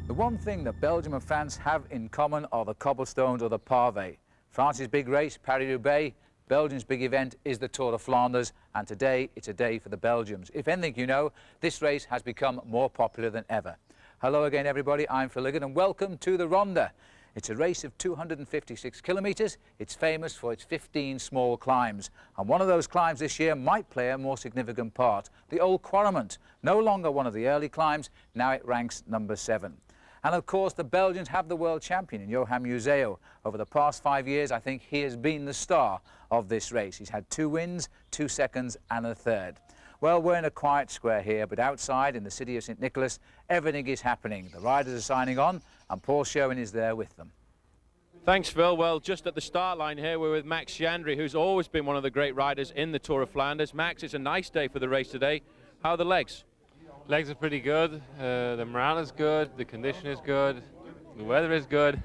The one thing that Belgium and France have in common are the cobblestones or the pavé. France's big race, Paris-Roubaix. Belgium's big event is the Tour of Flanders, and today it's a day for the Belgians. If anything you know, this race has become more popular than ever. Hello again everybody, I'm Phil Liggett and welcome to the Ronde. It's a race of 256 kilometres. It's famous for its 15 small climbs. And one of those climbs this year might play a more significant part. The Old Quarrement, no longer one of the early climbs, now it ranks number 7. And of course the Belgians have the world champion in Johan Museeuw. Over the past 5 years I think he has been the star of this race. He's had 2 wins, 2 seconds and a third. Well, we're in a quiet square here, but outside in the city of St. Nicholas everything is happening. The riders are signing on and Paul Sherwen is there with them. Thanks, Phil. Well, just at the start line here, we're with Max Jandry, who's always been one of the great riders in the Tour of Flanders. Max, it's a nice day for the race today. How are the legs? Legs are pretty good. The morale is good. The condition is good. The weather is good.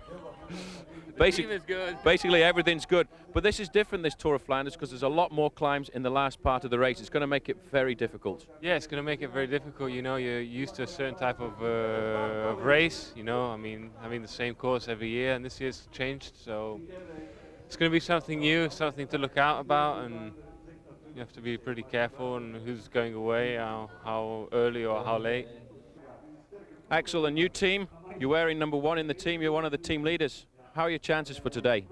The team is good. Basically, everything's good. But this is different, this Tour of Flanders, because there's a lot more climbs in the last part of the race. It's going to make it very difficult. Yeah, it's going to make it very difficult. You know, you're used to a certain type of race. You know, I mean, having the same course every year, and this year's changed. So it's going to be something new, something to look out about, and you have to be pretty careful on who's going away, how early or how late. Axel, a new team. You're wearing number 1 in the team. You're one of the team leaders. How are your chances for today?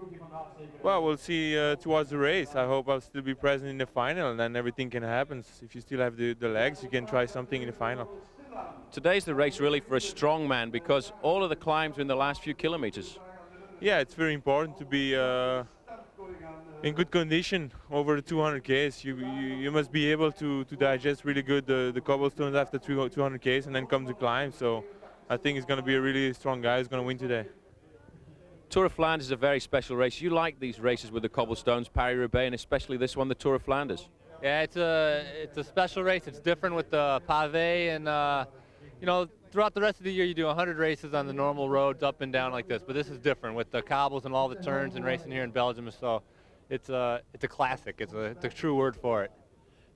Well, we'll see towards the race. I hope I'll still be present in the final, and then everything can happen. If you still have the legs, you can try something in the final. Today's the race really for a strong man, because all of the climbs are in the last few kilometers. Yeah, it's very important to be in good condition over the 200 Ks. You must be able to digest really good the cobblestones after 200 Ks, and then come to climb. So I think it's going to be a really strong guy who's going to win today. Tour of Flanders is a very special race. You like these races with the cobblestones, Paris-Roubaix, and especially this one, the Tour of Flanders. Yeah, it's a special race. It's different with the pavé, and you know, throughout the rest of the year you do 100 races on the normal roads up and down like this, but this is different with the cobbles and all the turns and racing here in Belgium. So it's a classic. It's a true word for it.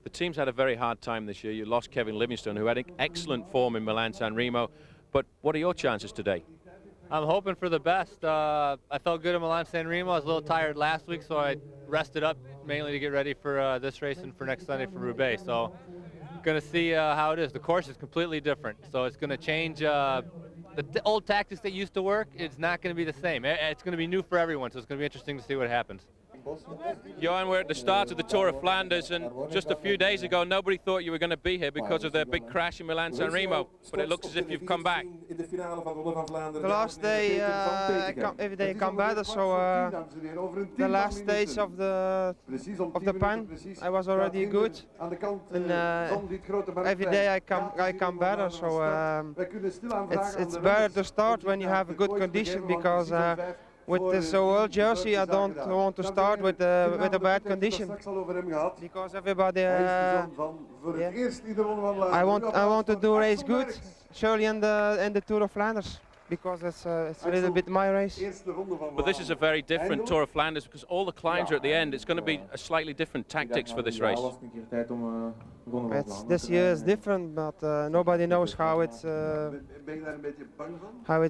The team's had a very hard time this year. You lost Kevin Livingstone, who had excellent form in Milan-San Remo. But what are your chances today? I'm hoping for the best. I felt good in Milan-San Remo. I was a little tired last week, so I rested up mainly to get ready for this race and for next Sunday for Roubaix. So going to see how it is. The course is completely different, so it's going to change. The old tactics that used to work, it's not going to be the same. It's going to be new for everyone, so it's going to be interesting to see what happens. Johan, we're at the start of the Tour of Flanders, and just a few days ago nobody thought you were going to be here because of the big crash in Milan-San Remo, but it looks as if you've come back. The last day, every day I come better, so the last stage of the pan, I was already good, and every day I come better, so it's better to start when you have a good condition, because with this old jersey, I don't want to start with a bad condition, because everybody. I want to do race good, surely in the Tour of Flanders, because it's a little bit my race. But this is a very different Tour of Flanders, because all the climbs are at the end. It's going to be a slightly different tactics for this race. This year is different, but nobody knows how it's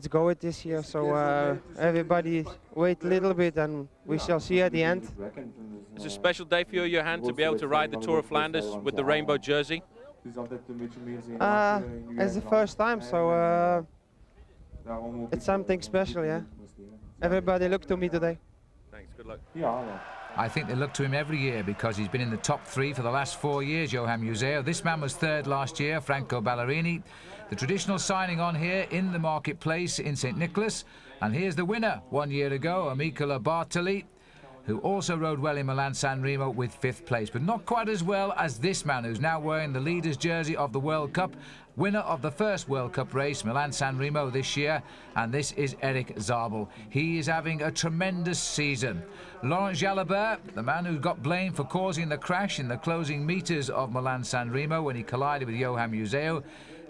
going this year. So everybody wait a little bit, and we shall see at the end. It's a special day for you, Johan, to be able to ride the Tour of Flanders with the rainbow jersey. It's the first time, so it's something special, yeah. Everybody look to me today. Thanks, good luck. I think they look to him every year because he's been in the top 3 for the last 4 years, Johan Museeuw. This man was 3rd last year, Franco Ballerini. The traditional signing on here in the marketplace in St. Nicholas. And here's the winner 1 year ago, Amicola Bartoli, who also rode well in Milan-San Remo with 5th place, but not quite as well as this man who's now wearing the leader's jersey of the World Cup, winner of the first World Cup race, Milan-San Remo this year, and this is Eric Zabel. He is having a tremendous season. Laurent Jalabert, the man who got blamed for causing the crash in the closing metres of Milan-San Remo when he collided with Johan Museeuw,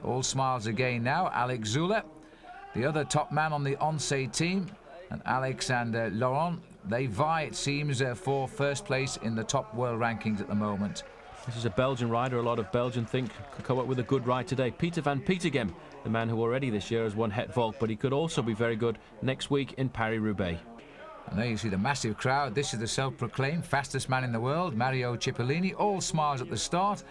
all smiles again now. Alex Zula, the other top man on the Once team, and Alex and Laurent, they vie, it seems, for 1st place in the top world rankings at the moment. This is a Belgian rider. A lot of Belgians think could come up with a good ride today. Peter van Petegem the man who already this year has won Het Volk, but he could also be very good next week in Paris-Roubaix. And there you see the massive crowd. This is the self-proclaimed fastest man in the world, Mario Cipollini, all smiles at the start.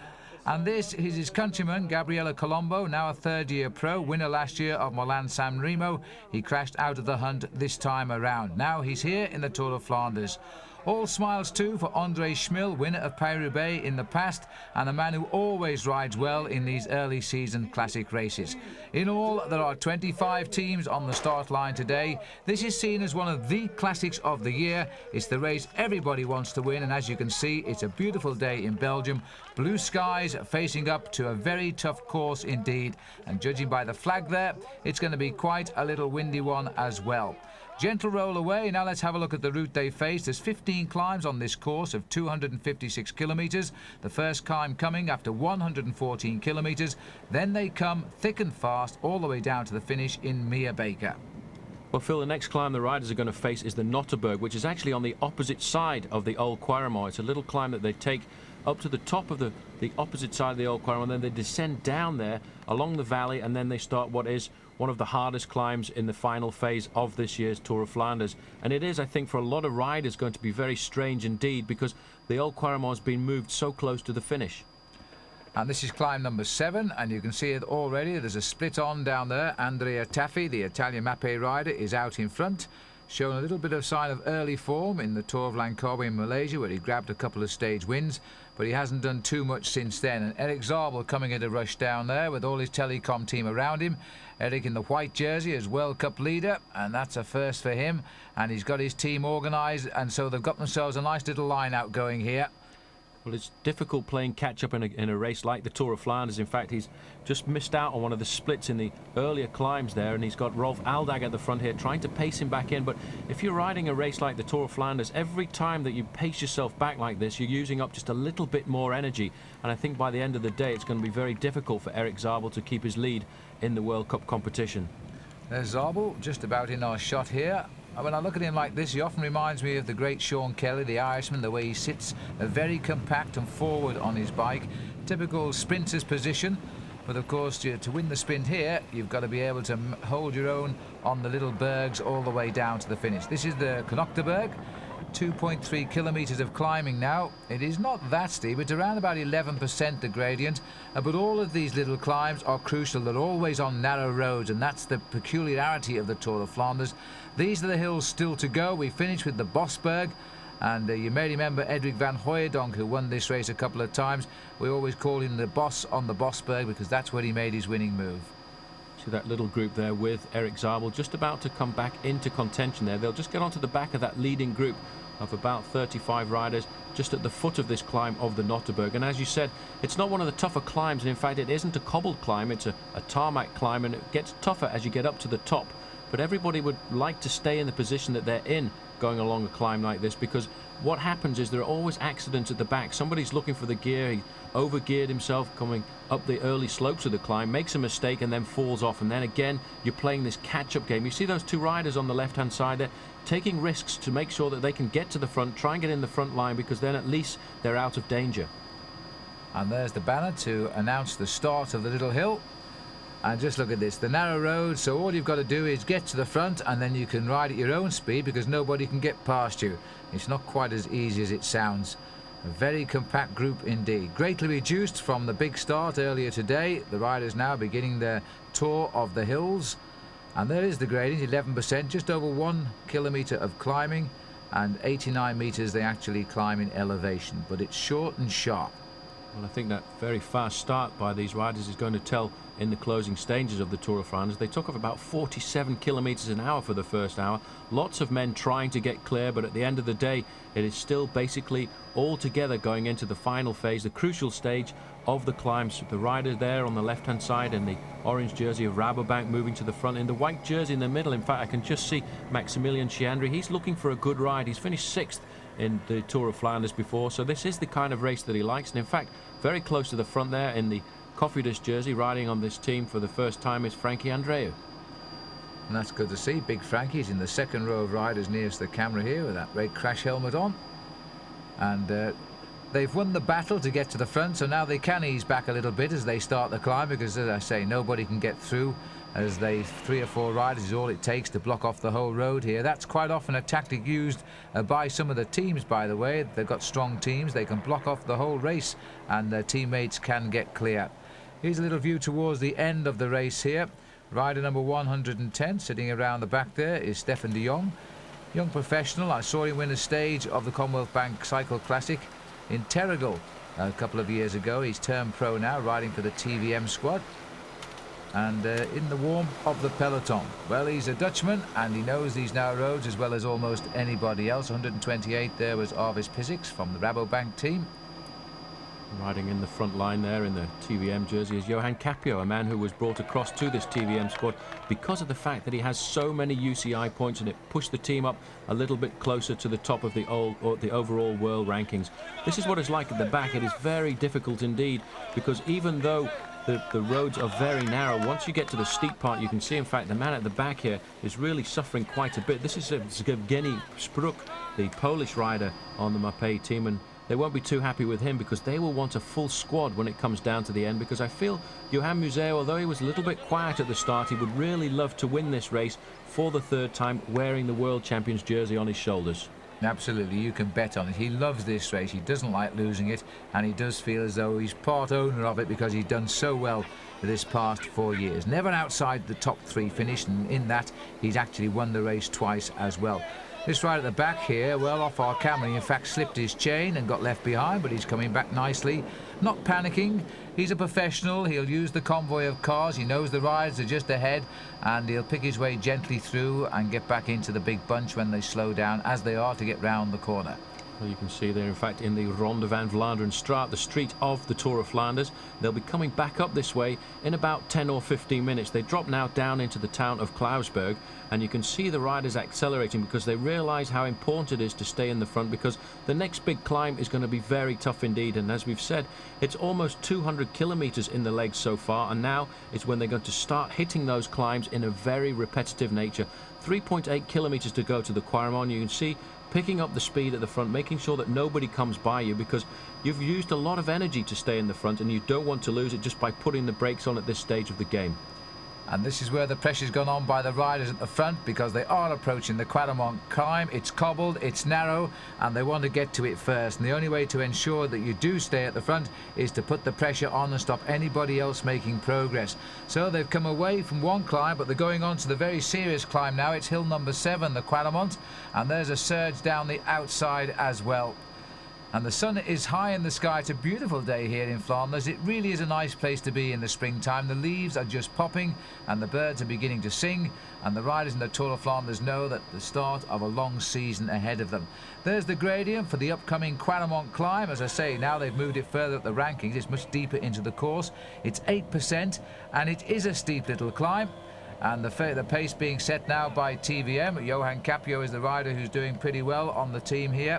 And this is his countryman, Gabriele Colombo, now a third-year pro, winner last year of Milan-San Remo. He crashed out of the hunt this time around. Now he's here in the Tour of Flanders. All smiles too for André Schmil, winner of Paris-Roubaix in the past, and a man who always rides well in these early season classic races. In all, there are 25 teams on the start line today. This is seen as one of the classics of the year. It's the race everybody wants to win, and as you can see, it's a beautiful day in Belgium. Blue skies facing up to a very tough course indeed, and judging by the flag there, it's going to be quite a little windy one as well. Gentle roll away. Now let's have a look at the route they face. There's 15 climbs on this course of 256 kilometres. The first climb coming after 114 kilometres. Then they come thick and fast all the way down to the finish in Meerbeker. Well, Phil, the next climb the riders are going to face is the Notterberg, which is actually on the opposite side of the Old Quaremont. It's a little climb that they take up to the top of the opposite side of the Old Quaremont, and then they descend down there along the valley, and then they start what is one of the hardest climbs in the final phase of this year's Tour of Flanders. And it is, I think, for a lot of riders going to be very strange indeed, because the Old Quaremont has been moved so close to the finish. And this is climb number 7, and you can see it already. There's a split on down there. Andrea Taffi, the Italian Mapei rider, is out in front, showing a little bit of sign of early form in the Tour of Langkawi in Malaysia, where he grabbed a couple of stage wins, but he hasn't done too much since then. And Eric Zabel coming at a rush down there with all his telecom team around him. Eric in the white jersey as World Cup leader, and that's a first for him, and he's got his team organised, and so they've got themselves a nice little line out going here. Well, it's difficult playing catch-up in a race like the Tour of Flanders. In fact, he's just missed out on one of the splits in the earlier climbs there, and he's got Rolf Aldag at the front here trying to pace him back in. But if you're riding a race like the Tour of Flanders, every time that you pace yourself back like this, you're using up just a little bit more energy. And I think by the end of the day, it's going to be very difficult for Eric Zabel to keep his lead in the World Cup competition. There's Zabel, just about in our shot here. When I look at him like this, he often reminds me of the great Sean Kelly, the Irishman, the way he sits very compact and forward on his bike. Typical sprinter's position, but of course to win the sprint here, you've got to be able to hold your own on the little bergs all the way down to the finish. This is the Knokterberg. 2.3 kilometres of climbing now. It is not that steep, it's around about 11% the gradient, but all of these little climbs are crucial. They're always on narrow roads, and that's the peculiarity of the Tour of Flanders. These are the hills still to go. We finished with the Bosberg, and you may remember Edric van Hooijdonk, who won this race a couple of times. We always call him the boss on the Bosberg because that's where he made his winning move. See that little group there with Eric Zabel just about to come back into contention there. They'll just get onto the back of that leading group of about 35 riders just at the foot of this climb of the Notterberg. And as you said, it's not one of the tougher climbs, and in fact it isn't a cobbled climb, it's a tarmac climb, and it gets tougher as you get up to the top. But everybody would like to stay in the position that they're in going along a climb like this, because what happens is there are always accidents at the back. Somebody's looking for the gear, he over-geared himself coming up the early slopes of the climb, makes a mistake and then falls off, and then again you're playing this catch-up game. You see those two riders on the left-hand side there taking risks to make sure that they can get to the front, try and get in the front line, because then at least they're out of danger. And there's the banner to announce the start of the little hill. And just look at this, the narrow road, so all you've got to do is get to the front, and then you can ride at your own speed because nobody can get past you. It's not quite as easy as it sounds. A very compact group indeed. Greatly reduced from the big start earlier today. The riders now beginning their tour of the hills. And there is the gradient, 11%, just over 1 kilometre of climbing, and 89 metres they actually climb in elevation. But it's short and sharp. Well, I think that very fast start by these riders is going to tell in the closing stages of the Tour of Flanders. They took off about 47 kilometres an hour for the first hour. Lots of men trying to get clear, but at the end of the day, it is still basically all together going into the final phase, the crucial stage of the climbs. The rider there on the left-hand side in the orange jersey of Rabobank moving to the front. In the white jersey in the middle, in fact, I can just see Maximilian Chiandri. He's looking for a good ride. He's finished 6th in the Tour of Flanders before, so this is the kind of race that he likes. And in fact, very close to the front there in the Cofidis jersey, riding on this team for the first time, is Frankie Andreu. And that's good to see. Big Frankie's in the second row of riders nearest the camera here with that red crash helmet on. And They've won the battle to get to the front, so now they can ease back a little bit as they start the climb, because, as I say, nobody can get through, as 3 or 4 riders is all it takes to block off the whole road here. That's quite often a tactic used by some of the teams, by the way. They've got strong teams. They can block off the whole race and their teammates can get clear. Here's a little view towards the end of the race here. Rider number 110, sitting around the back there, is Stefan de Jong. Young professional. I saw him win a stage of the Commonwealth Bank Cycle Classic in Terrigal a couple of years ago. He's turned pro now, riding for the TVM squad and in the warmth of the peloton. Well, he's a Dutchman and he knows these narrow roads as well as almost anybody else. 128 there was Arvis Pisiks from the Rabobank team. Riding in the front line there in the TVM jersey is Johan Capio, a man who was brought across to this TVM squad because of the fact that he has so many UCI points, and it pushed the team up a little bit closer to the top of the overall world rankings. This is what it's like at the back. It is very difficult indeed, because even though the roads are very narrow, once you get to the steep part, you can see, in fact, the man at the back here is really suffering quite a bit. This is Zbigniew Spruk, the Polish rider on the Mapei team, and they won't be too happy with him because they will want a full squad when it comes down to the end, because I feel Johan Museeuw, although he was a little bit quiet at the start, he would really love to win this race for the 3rd time, wearing the World Champions jersey on his shoulders. Absolutely, you can bet on it. He loves this race. He doesn't like losing it, and he does feel as though he's part owner of it because he's done so well this past 4 years. Never outside the top 3 finish, and in that he's actually won the race twice as well. This rider at the back here, well, off our camera, he in fact slipped his chain and got left behind, but he's coming back nicely. Not panicking. He's a professional. He'll use the convoy of cars. He knows the riders are just ahead, and he'll pick his way gently through and get back into the big bunch when they slow down, as they are, to get round the corner. Well, you can see there, in fact, in the Ronde van Vlaanderen Straat, the street of the Tour of Flanders. They'll be coming back up this way in about 10 or 15 minutes. They drop now down into the town of Klausberg, and you can see the riders accelerating because they realise how important it is to stay in the front, because the next big climb is going to be very tough indeed. And as we've said, it's almost 200 kilometres in the legs so far, and now is when they're going to start hitting those climbs in a very repetitive nature. 3.8 kilometres to go to the Camerman. You can see picking up the speed at the front, making sure that nobody comes by you, because you've used a lot of energy to stay in the front and you don't want to lose it just by putting the brakes on at this stage of the game. And this is where the pressure's gone on by the riders at the front, because they are approaching the Camerman climb. It's cobbled, it's narrow, and they want to get to it first. And the only way to ensure that you do stay at the front is to put the pressure on and stop anybody else making progress. So they've come away from one climb, but they're going on to the very serious climb now. It's hill number 7, the Camerman, and there's a surge down the outside as well. And the sun is high in the sky. It's a beautiful day here in Flanders. It really is a nice place to be in the springtime. The leaves are just popping and the birds are beginning to sing, and the riders in the Tour of Flanders know that the start of a long season ahead of them. There's the gradient for the upcoming Camerman climb. As I say, now they've moved it further up the rankings. It's much deeper into the course. It's 8% and it is a steep little climb. And the pace being set now by TVM. Johan Capio is the rider who's doing pretty well on the team here.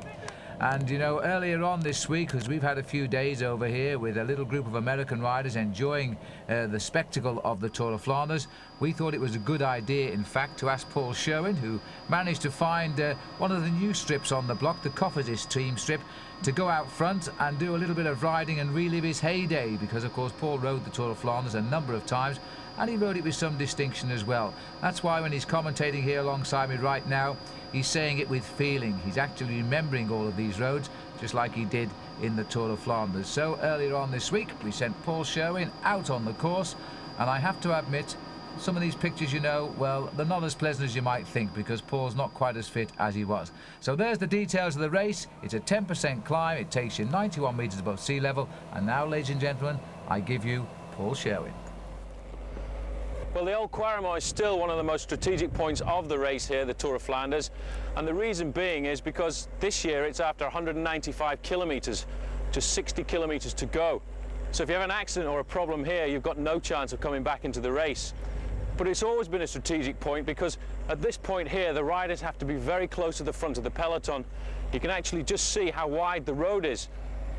And, you know, earlier on this week, because we've had a few days over here with a little group of American riders enjoying the spectacle of the Tour of Flanders, we thought it was a good idea, in fact, to ask Paul Sherwen, who managed to find one of the new strips on the block, the Cofidis team strip, to go out front and do a little bit of riding and relive his heyday, because, of course, Paul rode the Tour of Flanders a number of times, and he rode it with some distinction as well. That's why when he's commentating here alongside me right now, he's saying it with feeling. He's actually remembering all of these roads, just like he did in the Tour of Flanders. So earlier on this week, we sent Paul Sherwen out on the course, and I have to admit, some of these pictures, you know, well, they're not as pleasant as you might think, because Paul's not quite as fit as he was. So there's the details of the race. It's a 10% climb. It takes you 91 metres above sea level. And now, ladies and gentlemen, I give you Paul Sherwen. Well, the old Camerman is still one of the most strategic points of the race here, the Tour of Flanders. And the reason being is because this year it's after 195 kilometres, just 60 kilometres to go. So if you have an accident or a problem here, you've got no chance of coming back into the race. But it's always been a strategic point, because at this point here, the riders have to be very close to the front of the peloton. You can actually just see how wide the road is.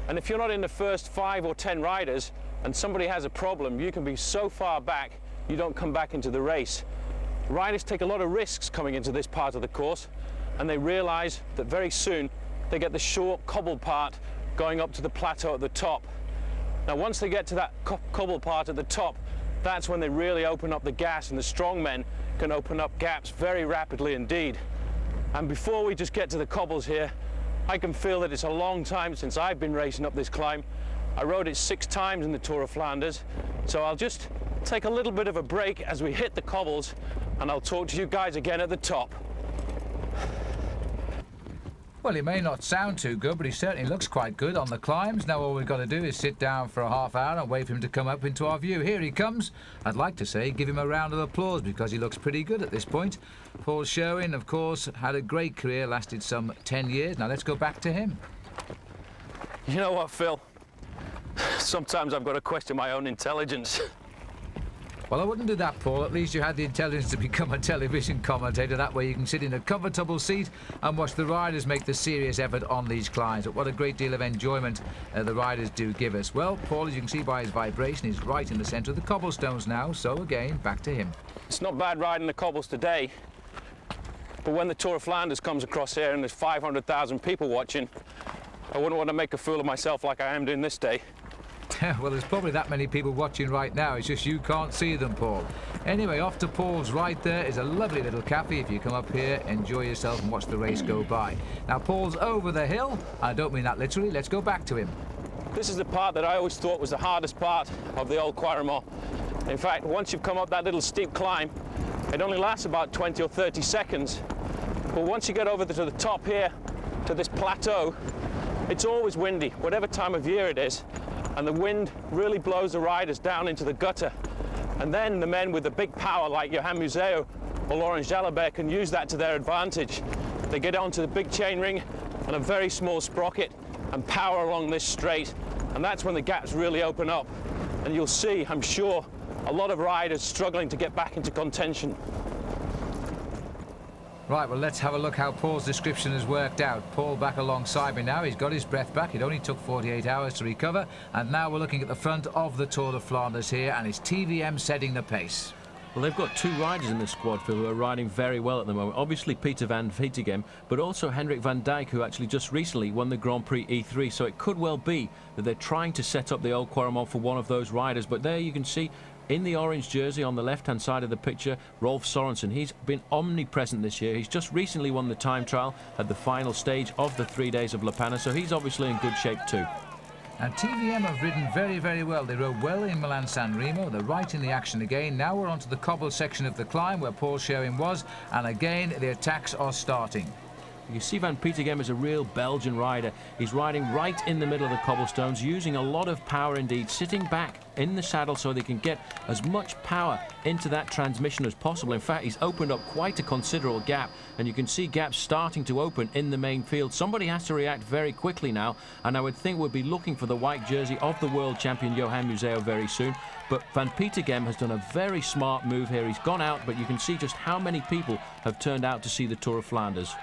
And if you're not in the first 5 or 10 riders and somebody has a problem, you can be so far back you don't come back into the race. Riders take a lot of risks coming into this part of the course, and they realise that very soon they get the short cobbled part going up to the plateau at the top. Now once they get to that cobble part at the top, that's when they really open up the gas, and the strong men can open up gaps very rapidly indeed. And before we just get to the cobbles here, I can feel that it's a long time since I've been racing up this climb. I rode it 6 times in the Tour of Flanders, so I'll just take a little bit of a break as we hit the cobbles, and I'll talk to you guys again at the top. Well, he may not sound too good, but he certainly looks quite good on the climbs. Now all we've got to do is sit down for a half hour and wait for him to come up into our view. Here he comes. I'd like to say give him a round of applause because he looks pretty good at this point. Paul Sherwen, of course, had a great career, lasted some 10 years. Now let's go back to him. You know what, Phil? Sometimes I've got to question my own intelligence. Well, I wouldn't do that, Paul. At least you had the intelligence to become a television commentator. That way you can sit in a comfortable seat and watch the riders make the serious effort on these climbs. But what a great deal of enjoyment the riders do give us. Well, Paul, as you can see by his vibration, he's right in the centre of the cobblestones now. So, again, back to him. It's not bad riding the cobbles today, but when the Tour of Flanders comes across here and there's 500,000 people watching, I wouldn't want to make a fool of myself like I am doing this day. Well, there's probably that many people watching right now. It's just you can't see them, Paul. Anyway, off to Paul's right there is a lovely little cafe. If you come up here, enjoy yourself and watch the race go by. Now, Paul's over the hill. I don't mean that literally. Let's go back to him. This is the part that I always thought was the hardest part of the old Quaremont. In fact, once you've come up that little steep climb, it only lasts about 20 or 30 seconds. But once you get over to the top here, to this plateau, it's always windy, whatever time of year it is. And the wind really blows the riders down into the gutter. And then the men with the big power like Johan Museeuw or Laurent Jalabert can use that to their advantage. They get onto the big chainring and a very small sprocket and power along this straight. And that's when the gaps really open up. And you'll see, I'm sure, a lot of riders struggling to get back into contention. Right, well, let's have a look how Paul's description has worked out. Paul back alongside me now. He's got his breath back. It only took 48 hours to recover. And now we're looking at the front of the Tour of Flanders here, and it's TVM setting the pace. Well, they've got 2 riders in this squad, Phil, who are riding very well at the moment. Obviously, Peter van Petegem, but also Henrik van Dijk, who actually just recently won the Grand Prix E3. So it could well be that they're trying to set up the old Quaremont for one of those riders. But there you can see, in the orange jersey on the left-hand side of the picture, Rolf Sorensen. He's been omnipresent this year. He's just recently won the time trial at the final stage of the 3 days of La Panna, so he's obviously in good shape too. And TVM have ridden very, very well. They rode well in Milan-San Remo. They're right in the action again. Now we're onto the cobble section of the climb where Paul Sherwen was, and again the attacks are starting. You see Van Petegem is a real Belgian rider. He's riding right in the middle of the cobblestones, using a lot of power indeed, sitting back in the saddle so they can get as much power into that transmission as possible. In fact, he's opened up quite a considerable gap, and you can see gaps starting to open in the main field. Somebody has to react very quickly now, and I would think we'll be looking for the white jersey of the world champion Johan Museeuw very soon. But Van Petegem has done a very smart move here. He's gone out, but you can see just how many people have turned out to see the Tour of Flanders.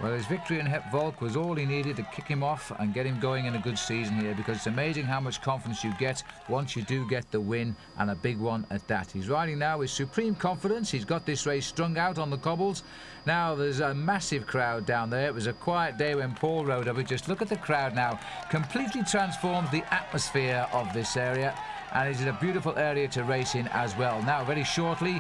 Well, his victory in Hep-Volk was all he needed to kick him off and get him going in a good season here, because it's amazing how much confidence you get once you do get the win, and a big one at that. He's riding now with supreme confidence. He's got this race strung out on the cobbles. Now there's a massive crowd down there. It was a quiet day when Paul rode up. Just look at the crowd now. Completely transformed the atmosphere of this area. And it is a beautiful area to race in as well. Now, very shortly,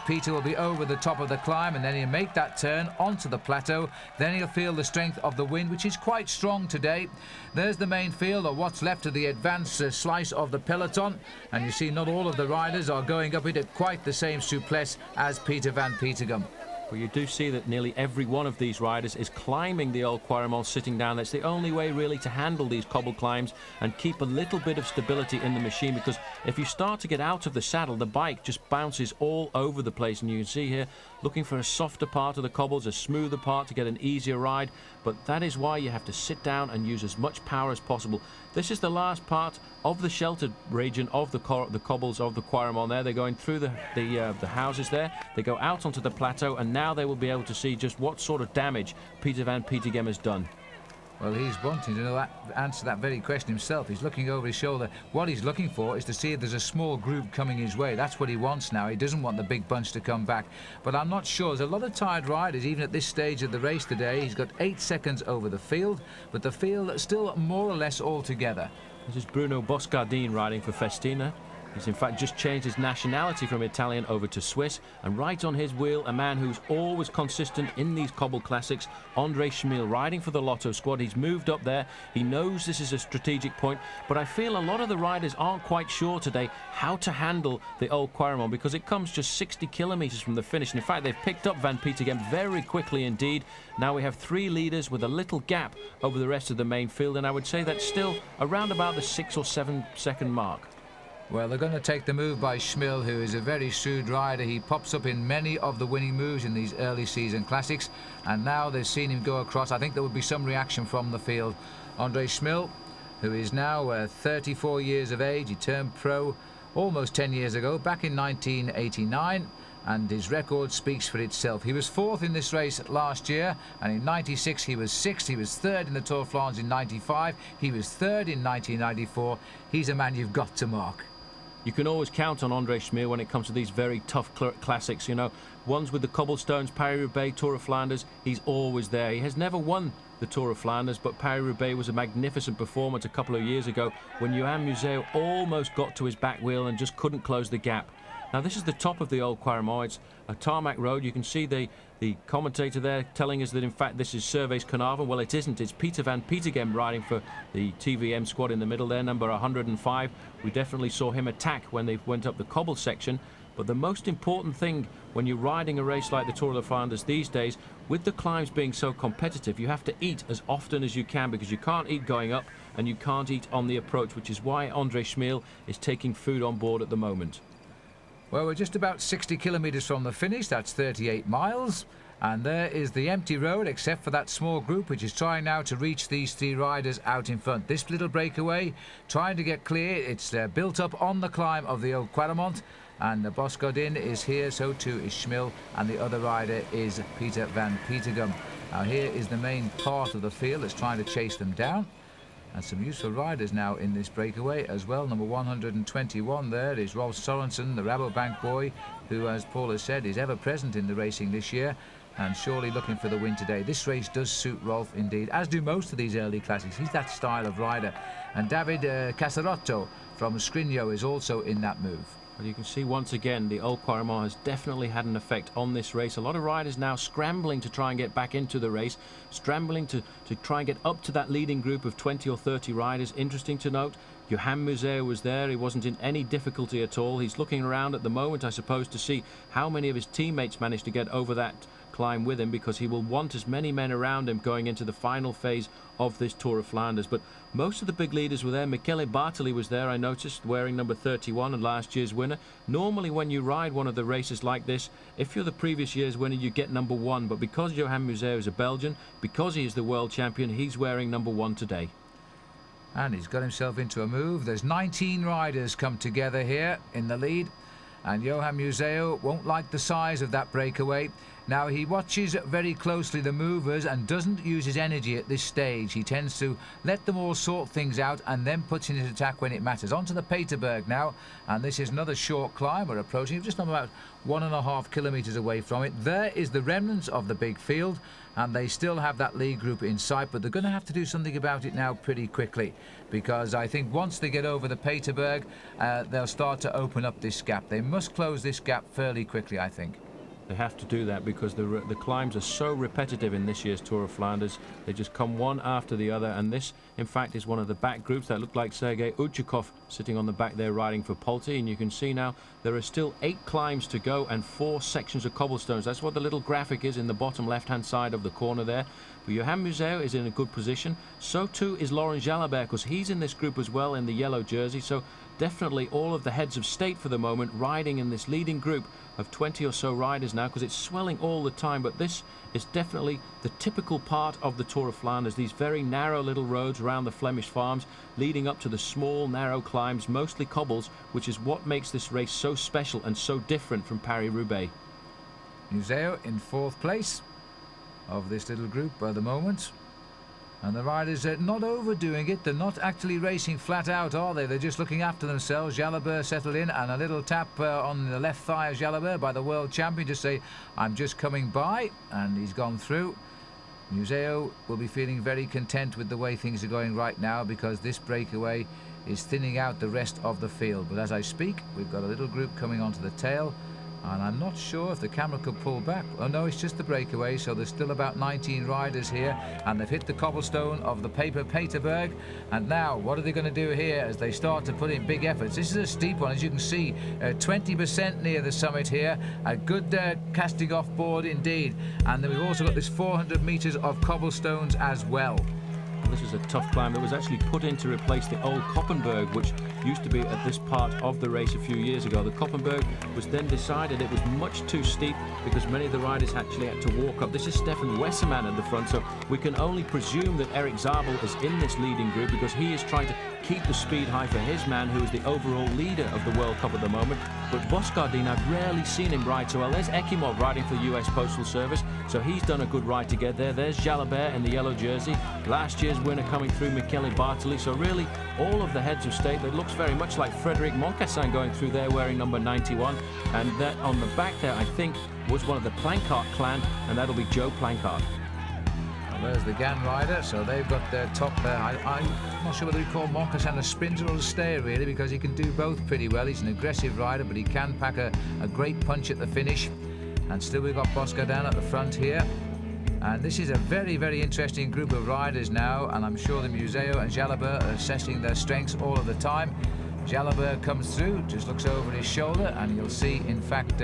Peter will be over the top of the climb, and then he'll make that turn onto the plateau. Then he'll feel the strength of the wind, which is quite strong today. There's the main field, or what's left of the advanced slice of the peloton. And you see not all of the riders are going up it at quite the same souplesse as Peter van Petegem. Well, you do see that nearly every one of these riders is climbing the old Quaremont sitting down. That's the only way really to handle these cobble climbs and keep a little bit of stability in the machine, because if you start to get out of the saddle, the bike just bounces all over the place. And you can see here, looking for a softer part of the cobbles, a smoother part to get an easier ride. But that is why you have to sit down and use as much power as possible. This is the last part of the sheltered region of the cobbles of the Quaremont there. They're going through the houses there. They go out onto the plateau, and now they will be able to see just what sort of damage Peter van Petegem has done. Well, he's wanting to know answer that very question himself. He's looking over his shoulder. What he's looking for is to see if there's a small group coming his way. That's what he wants now. He doesn't want the big bunch to come back. But I'm not sure. There's a lot of tired riders, even at this stage of the race today. He's got 8 seconds over the field, but the field still more or less all together. This is Bruno Boscardin riding for Festina. He's in fact just changed his nationality from Italian over to Swiss, and right on his wheel a man who's always consistent in these cobble classics, Andre Schmil, riding for the Lotto squad. He's moved up there. He knows this is a strategic point, but I feel a lot of the riders aren't quite sure today how to handle the Old Quaremont, because it comes just 60 kilometres from the finish, and in fact they've picked up Van Petegem very quickly indeed. Now we have 3 leaders with a little gap over the rest of the main field, and I would say that's still around about the 6 or 7 second mark. Well, they're going to take the move by Schmil, who is a very shrewd rider. He pops up in many of the winning moves in these early season classics, and now they've seen him go across. I think there would be some reaction from the field. Andre Schmil, who is now 34 years of age. He turned pro almost 10 years ago, back in 1989, and his record speaks for itself. He was 4th in this race last year, and in 96 he was 6th. He was 3rd in the Tour of Flanders in 95. He was 3rd in 1994. He's a man you've got to mark. You can always count on Andre Schmil when it comes to these very tough classics, you know. Ones with the cobblestones, Paris-Roubaix, Tour of Flanders, he's always there. He has never won the Tour of Flanders, but Paris-Roubaix was a magnificent performance a couple of years ago when Johan Museeuw almost got to his back wheel and just couldn't close the gap. Now this is the top of the Old Quaremont. It's a tarmac road. You can see the commentator there telling us that in fact this is Servaes Carnarvon. Well, it isn't. It's Peter Van Petegem riding for the TVM squad in the middle there, number 105. We definitely saw him attack when they went up the cobble section. But the most important thing when you're riding a race like the Tour of Flanders these days, with the climbs being so competitive, you have to eat as often as you can, because you can't eat going up and you can't eat on the approach, which is why Andre Schmil is taking food on board at the moment. Well, we're just about 60 kilometres from the finish. That's 38 miles. And there is the empty road, except for that small group which is trying now to reach these 3 riders out in front. This little breakaway, trying to get clear. It's built up on the climb of the Old Quaremont. And Boscardin is here, so too is Schmil, and the other rider is Peter Van Petegem. Now here is the main part of the field that's trying to chase them down. And some useful riders now in this breakaway as well. Number 121 there is Rolf Sorensen, the Rabobank boy, who, as Paul has said, is ever present in the racing this year and surely looking for the win today. This race does suit Rolf indeed, as do most of these early classics. He's that style of rider. And David Casarotto from Scrigno is also in that move. Well, you can see once again the Old Quaremont has definitely had an effect on this race. A lot of riders now scrambling to try and get back into the race, scrambling to try and get up to that leading group of 20 or 30 riders. Interesting to note, Johan Museeuw was there. He wasn't in any difficulty at all. He's looking around at the moment, I suppose, to see how many of his teammates managed to get over that climb with him, because he will want as many men around him going into the final phase of this Tour of Flanders. But most of the big leaders were there. Michele Bartoli was there, I noticed, wearing number 31 and last year's winner. Normally when you ride one of the races like this, if you're the previous year's winner, you get number 1, but because Johan Museeuw is a Belgian, because he is the world champion, he's wearing number 1 today. And he's got himself into a move. There's 19 riders come together here in the lead, and Johan Museeuw won't like the size of that breakaway. Now, he watches very closely the movers and doesn't use his energy at this stage. He tends to let them all sort things out and then puts in his attack when it matters. On to the Peterberg now, and this is another short climb. We're approaching just about 1.5 kilometres away from it. There is the remnants of the big field, and they still have that lead group in sight, but they're going to have to do something about it now pretty quickly, because I think once they get over the Peterberg, they'll start to open up this gap. They must close this gap fairly quickly, I think. They have to do that because the climbs are so repetitive in this year's Tour of Flanders. They just come one after the other, and this, in fact, is one of the back groups that look like Sergei Uchikov sitting on the back there riding for Pulte. And you can see now there are still 8 climbs to go and 4 sections of cobblestones. That's what the little graphic is in the bottom left-hand side of the corner there. But Johan Museeuw is in a good position. So too is Laurent Jalabert, because he's in this group as well in the yellow jersey. So definitely all of the heads of state for the moment riding in this leading group of 20 or so riders now, because it's swelling all the time. But this is definitely the typical part of the Tour of Flanders, these very narrow little roads around the Flemish farms leading up to the small narrow climbs, mostly cobbles, which is what makes this race so special and so different from Paris-Roubaix. Museeuw in 4th place of this little group by the moment. And the riders are not overdoing it. They're not actually racing flat out, are they? They're just looking after themselves. Jalabert settled in, and a little tap on the left thigh of Jalabert by the world champion to say, I'm just coming by, and he's gone through. Museo will be feeling very content with the way things are going right now, because this breakaway is thinning out the rest of the field. But as I speak, we've got a little group coming onto the tail, and I'm not sure if the camera could pull back. Oh no, it's just the breakaway, so there's still about 19 riders here, and they've hit the cobblestone of the Peterberg. And now, what are they going to do here as they start to put in big efforts? This is a steep one, as you can see, 20% near the summit here. A good casting off board indeed. And then we've also got this 400 metres of cobblestones as well. This is a tough climb that was actually put in to replace the old Koppenberg, which used to be at this part of the race a few years ago. The Koppenberg was then decided it was much too steep because many of the riders actually had to walk up. This is Stefan Wesserman at the front, so we can only presume that Erik Zabel is in this leading group because he is trying to keep the speed high for his man, who is the overall leader of the World Cup at the moment. But Boscardin, I've rarely seen him ride so well. There's Ekimov riding for the US Postal Service, so he's done a good ride to get there. There's Jalabert in the yellow jersey. Last year's winner coming through, Michele Bartoli. So really, all of the heads of state, that looks very much like Frédéric Moncassin going through there wearing number 91. And that on the back there, I think, was one of the Plancart clan, and that'll be Joe Plancart. Well, there's the GAN rider, so they've got their top there. I'm not sure whether we call Moncassin a sprinter or a stayer, really, because he can do both pretty well. He's an aggressive rider, but he can pack a great punch at the finish. And still we've got Boscardin at the front here. And this is a very, very interesting group of riders now, and I'm sure the Museo and Jalabert are assessing their strengths all of the time. Jalabert comes through, just looks over his shoulder, and you'll see, in fact,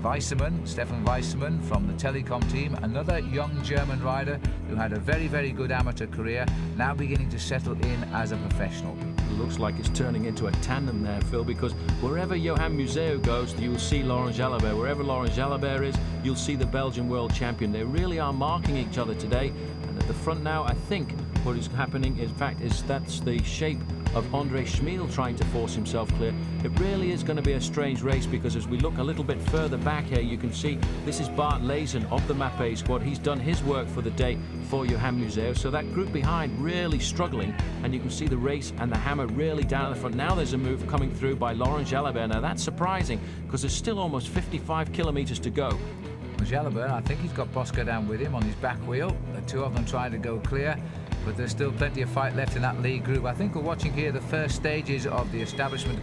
Weissermann, Stefan Weissermann from the Telecom team, another young German rider who had a very, very good amateur career, now beginning to settle in as a professional. It looks like it's turning into a tandem there, Phil, because wherever Johan Museo goes, you will see Laurent Jalabert. Wherever Laurent Jalabert is, you'll see the Belgian world champion. They really are marking each other today, and at the front now, I think what is happening, in fact, is that's the shape of André Schmiel trying to force himself clear. It really is going to be a strange race, because as we look a little bit further back here, you can see this is Bart Lezen of the Mapei squad. He's done his work for the day for Johan Museo, so that group behind really struggling, and you can see the race and the hammer really down at the front. Now there's a move coming through by Laurent Jalabert. Now that's surprising, because there's still almost 55 kilometers to go. Jalabert, I think he's got Boscardin with him on his back wheel. The two of them trying to go clear, but there's still plenty of fight left in that lead group. I think we're watching here the first stages of the establishment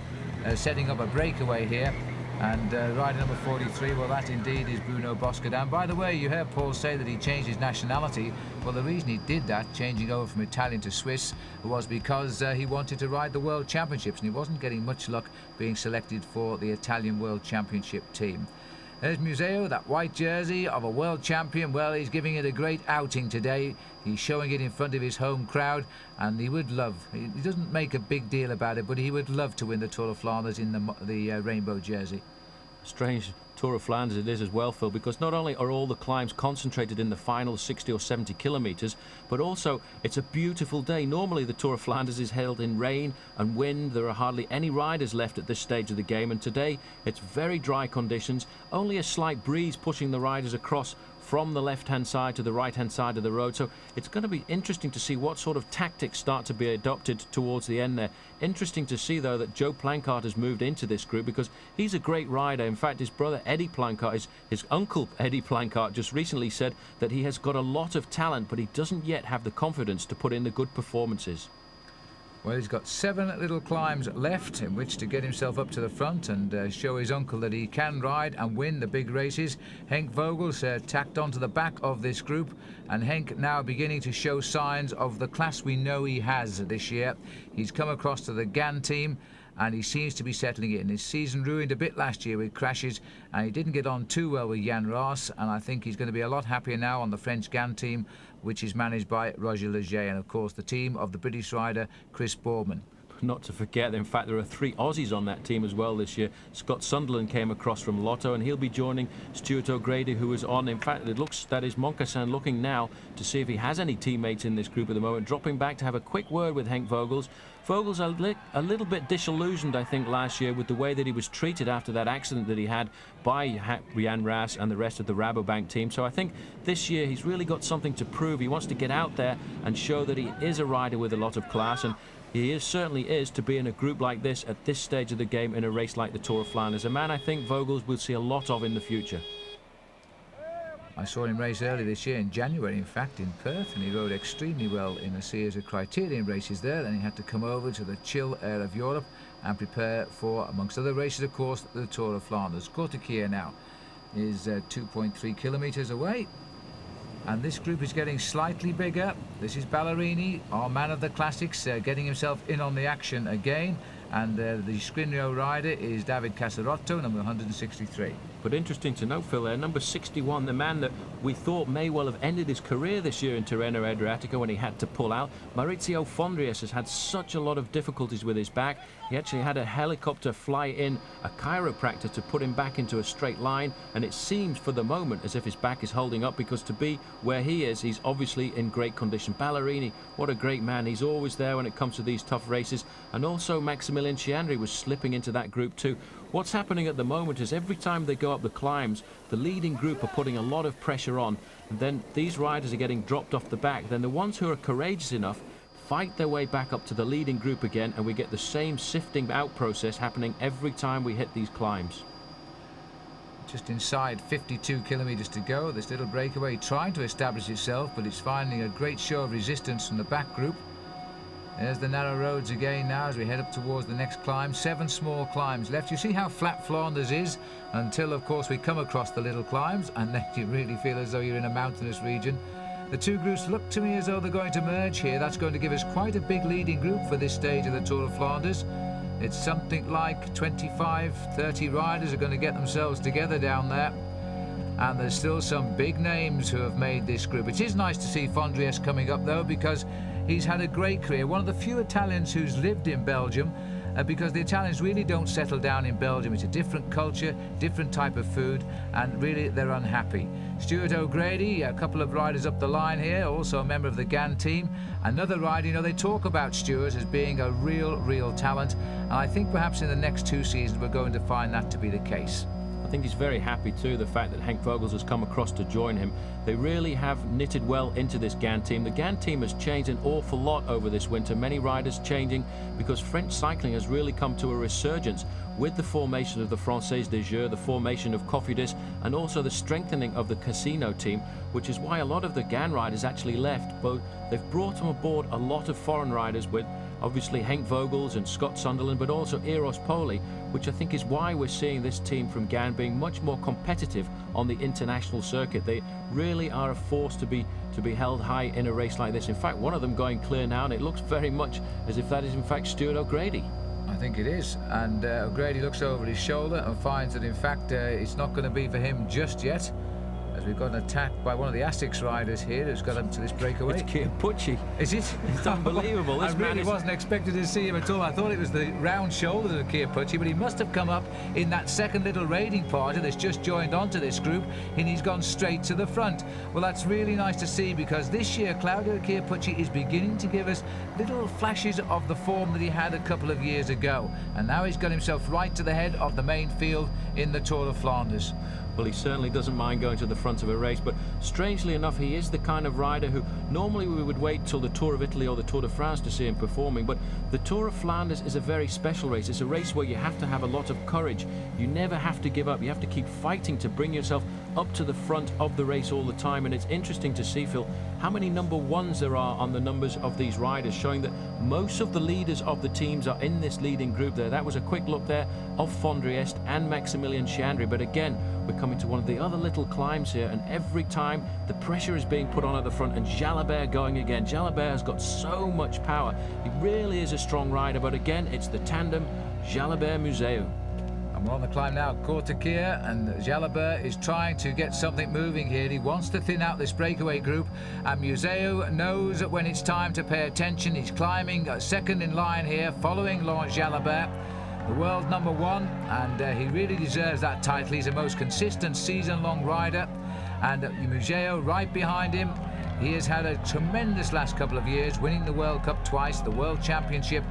setting up a breakaway here. And rider number 43, well, that indeed is Bruno Boscardin. By the way, you heard Paul say that he changed his nationality. Well, the reason he did that, changing over from Italian to Swiss, was because he wanted to ride the World Championships, and he wasn't getting much luck being selected for the Italian World Championship team. There's Museo, that white jersey of a world champion. Well, he's giving it a great outing today. He's showing it in front of his home crowd, and he would love, he doesn't make a big deal about it, but he would love to win the Tour of Flanders in the rainbow jersey. Strange Tour of Flanders it is as well, Phil, because not only are all the climbs concentrated in the final 60 or 70 kilometres, but also it's a beautiful day. Normally the Tour of Flanders is held in rain and wind. There are hardly any riders left at this stage of the game, and today it's very dry conditions, only a slight breeze pushing the riders across from the left-hand side to the right-hand side of the road. So it's going to be interesting to see what sort of tactics start to be adopted towards the end there. Interesting to see, though, that Joe Plancart has moved into this group, because he's a great rider. In fact, his brother Eddie Plancart, his uncle Eddie Plancart, just recently said that he has got a lot of talent, but he doesn't yet have the confidence to put in the good performances. Well, he's got 7 little climbs left in which to get himself up to the front and show his uncle that he can ride and win the big races. Henk Vogel's tacked onto the back of this group, and Henk now beginning to show signs of the class we know he has this year. He's come across to the GAN team, and he seems to be settling in. His season ruined a bit last year with crashes, and he didn't get on too well with Jan Raas, and I think he's going to be a lot happier now on the French GAN team, which is managed by Roger Leger, and of course the team of the British rider Chris Boardman. not to forget, in fact, there are 3 Aussies on that team as well this year. Scott Sunderland came across from Lotto, and he'll be joining Stuart O'Grady, who is on. In fact, it looks that is Moncassin looking now to see if he has any teammates in this group at the moment, dropping back to have a quick word with Henk Vogels. Vogels a little bit disillusioned, I think, last year with the way that he was treated after that accident that he had by Jan Raas and the rest of the Rabobank team. So I think this year he's really got something to prove. He wants to get out there and show that he is a rider with a lot of class, and he certainly is to be in a group like this at this stage of the game in a race like the Tour of Flanders. A man I think Vogels will see a lot of in the future. I saw him race early this year, in January, in fact, in Perth, and he rode extremely well in a series of criterium races there. Then he had to come over to the chill air of Europe and prepare for, amongst other races, of course, the Tour of Flanders. Courtequier now is 2.3 kilometres away, and this group is getting slightly bigger. This is Ballerini, our man of the classics, getting himself in on the action again, and the Scrigno rider is David Casarotto, number 163. But interesting to note, Phil, there, number 61, the man that we thought may well have ended his career this year in Tirreno Adriatico when he had to pull out. Maurizio Fondriest has had such a lot of difficulties with his back. He actually had a helicopter fly in a chiropractor to put him back into a straight line, and it seems for the moment as if his back is holding up, because to be where he is, he's obviously in great condition. Ballerini, what a great man. He's always there when it comes to these tough races. And also Maximilien Chiandri was slipping into that group too. What's happening at the moment is every time they go up the climbs, the leading group are putting a lot of pressure on, and then these riders are getting dropped off the back. Then the ones who are courageous enough fight their way back up to the leading group again, and we get the same sifting out process happening every time we hit these climbs. Just inside 52 kilometres to go, this little breakaway trying to establish itself, but it's finding a great show of resistance from the back group. There's the narrow roads again now as we head up towards the next climb. 7 small climbs left. You see how flat Flanders is until, of course, we come across the little climbs, and then you really feel as though you're in a mountainous region. The 2 groups look to me as though they're going to merge here. That's going to give us quite a big leading group for this stage of the Tour of Flanders. It's something like 25, 30 riders are going to get themselves together down there. And there's still some big names who have made this group. It is nice to see Fondriest coming up, though, because he's had a great career. One of the few Italians who's lived in Belgium, because the Italians really don't settle down in Belgium. It's a different culture, different type of food, and really they're unhappy. Stuart O'Grady, a couple of riders up the line here, also a member of the GAN team. Another rider, you know, they talk about Stuart as being a real talent, and I think perhaps in the next 2 seasons we're going to find that to be the case. I think he's very happy too, the fact that Henk Vogels has come across to join him. They really have knitted well into this GAN team. The GAN team has changed an awful lot over this winter. Many riders changing because French cycling has really come to a resurgence with the formation of the Française des Jeux, the formation of Cofidis, and also the strengthening of the Casino team, which is why a lot of the GAN riders actually left. But they've brought them aboard a lot of foreign riders with obviously Henk Vogels and Scott Sunderland, but also Eros Poli, which I think is why we're seeing this team from GAN being much more competitive on the international circuit. They really are a force to be held high in a race like this. In fact, one of them going clear now, and it looks very much as if that is in fact Stuart O'Grady. I think it is, and O'Grady looks over his shoulder and finds that in fact it's not going to be for him just yet, as we've got an attack by one of the Asics riders here who's got up to this breakaway. It's Chiappucci. Is it? It's unbelievable. I really wasn't expected to see him at all. I thought it was the round shoulders of Chiappucci, but he must have come up in that second little raiding party that's just joined onto this group, and he's gone straight to the front. Well, that's really nice to see, because this year Claudio Chiappucci is beginning to give us little flashes of the form that he had a couple of years ago, and now he's got himself right to the head of the main field in the Tour of Flanders. Well, he certainly doesn't mind going to the front of a race, but strangely enough, he is the kind of rider who normally we would wait till the Tour of Italy or the Tour de France to see him performing, but the Tour of Flanders is a very special race. It's a race where you have to have a lot of courage. You never have to give up. You have to keep fighting to bring yourself up to the front of the race all the time, and it's interesting to see, Phil, how many number ones there are on the numbers of these riders, showing that most of the leaders of the teams are in this leading group there. That was a quick look there of Fondriest and Maximilien Chiandri, but again, we're coming to one of the other little climbs here, and every time the pressure is being put on at the front, and Jalabert going again. Jalabert has got so much power. He really is a strong rider, but again, it's the tandem Jalabert-Museu. And we're on the climb now, Curt and Jalabert is trying to get something moving here. He wants to thin out this breakaway group, and Museo knows that when it's time to pay attention. He's climbing second in line here, following Laurent Jalabert, the world #1, and he really deserves that title. He's the most consistent season-long rider, and Museo right behind him. He has had a tremendous last couple of years, winning the World Cup twice, the World Championship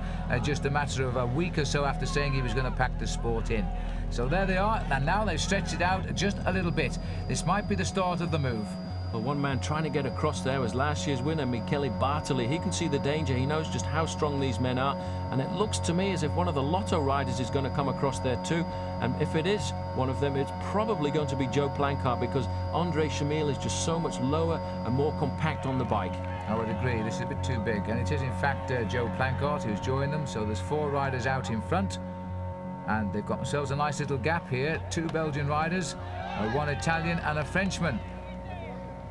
just a matter of a week or so after saying he was going to pack the sport in. So there they are, and now they've stretched it out just a little bit. This might be the start of the move. Well, one man trying to get across there was last year's winner, Michele Bartoli. He can see the danger. He knows just how strong these men are. And it looks to me as if one of the Lotto riders is going to come across there too. And if it is one of them, it's probably going to be Joe Plancart, because Andre Chamil is just so much lower and more compact on the bike. I would agree. This is a bit too big. And it is, in fact, Joe Plancart who's joined them. So there's 4 riders out in front. And they've got themselves a nice little gap here. 2 Belgian riders, 1 Italian and a Frenchman.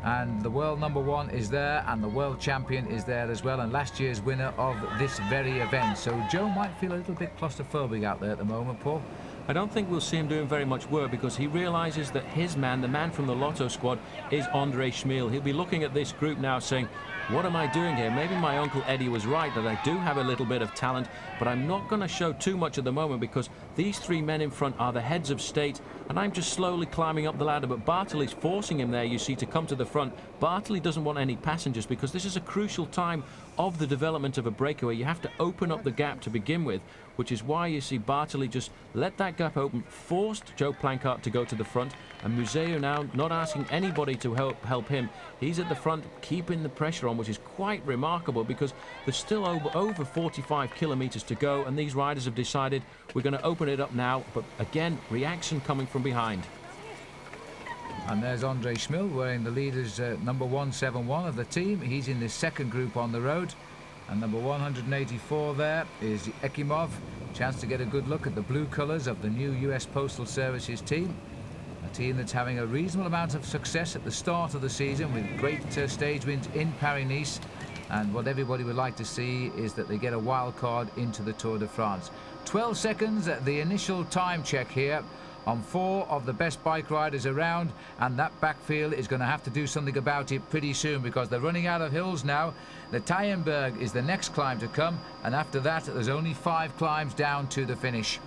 And the world #1 is there, and the world champion is there as well, and last year's winner of this very event. So Joe might feel a little bit claustrophobic out there at the moment, Paul. I don't think we'll see him doing very much work, because he realises that his man, the man from the Lotto squad, is Andre Chamil. He'll be looking at this group now saying, what am I doing here? Maybe my Uncle Eddie was right, that I do have a little bit of talent, but I'm not going to show too much at the moment, because these 3 men in front are the heads of state, and I'm just slowly climbing up the ladder. But Bartoli's forcing him there, you see, to come to the front. Bartoli doesn't want any passengers, because this is a crucial time of the development of a breakaway. You have to open up the gap to begin with, which is why you see Bartoli just let that gap open, forced Joe Plancart to go to the front, and Museo now not asking anybody to help him. He's at the front, keeping the pressure on, which is quite remarkable, because there's still over 45 kilometers to go, and these riders have decided we're going to open it up now. But again, reaction coming from behind. And there's Andre Chamil wearing the leader's number 171 of the team. He's in the second group on the road. And number 184 there is Ekimov. Chance to get a good look at the blue colours of the new US Postal Services team. A team that's having a reasonable amount of success at the start of the season, with great stage wins in Paris-Nice. And what everybody would like to see is that they get a wild card into the Tour de France. 12 seconds at the initial time check here on 4 of the best bike riders around, and that backfield is going to have to do something about it pretty soon, because they're running out of hills now. The Tayenberg is the next climb to come, and after that there's only 5 climbs down to the finish.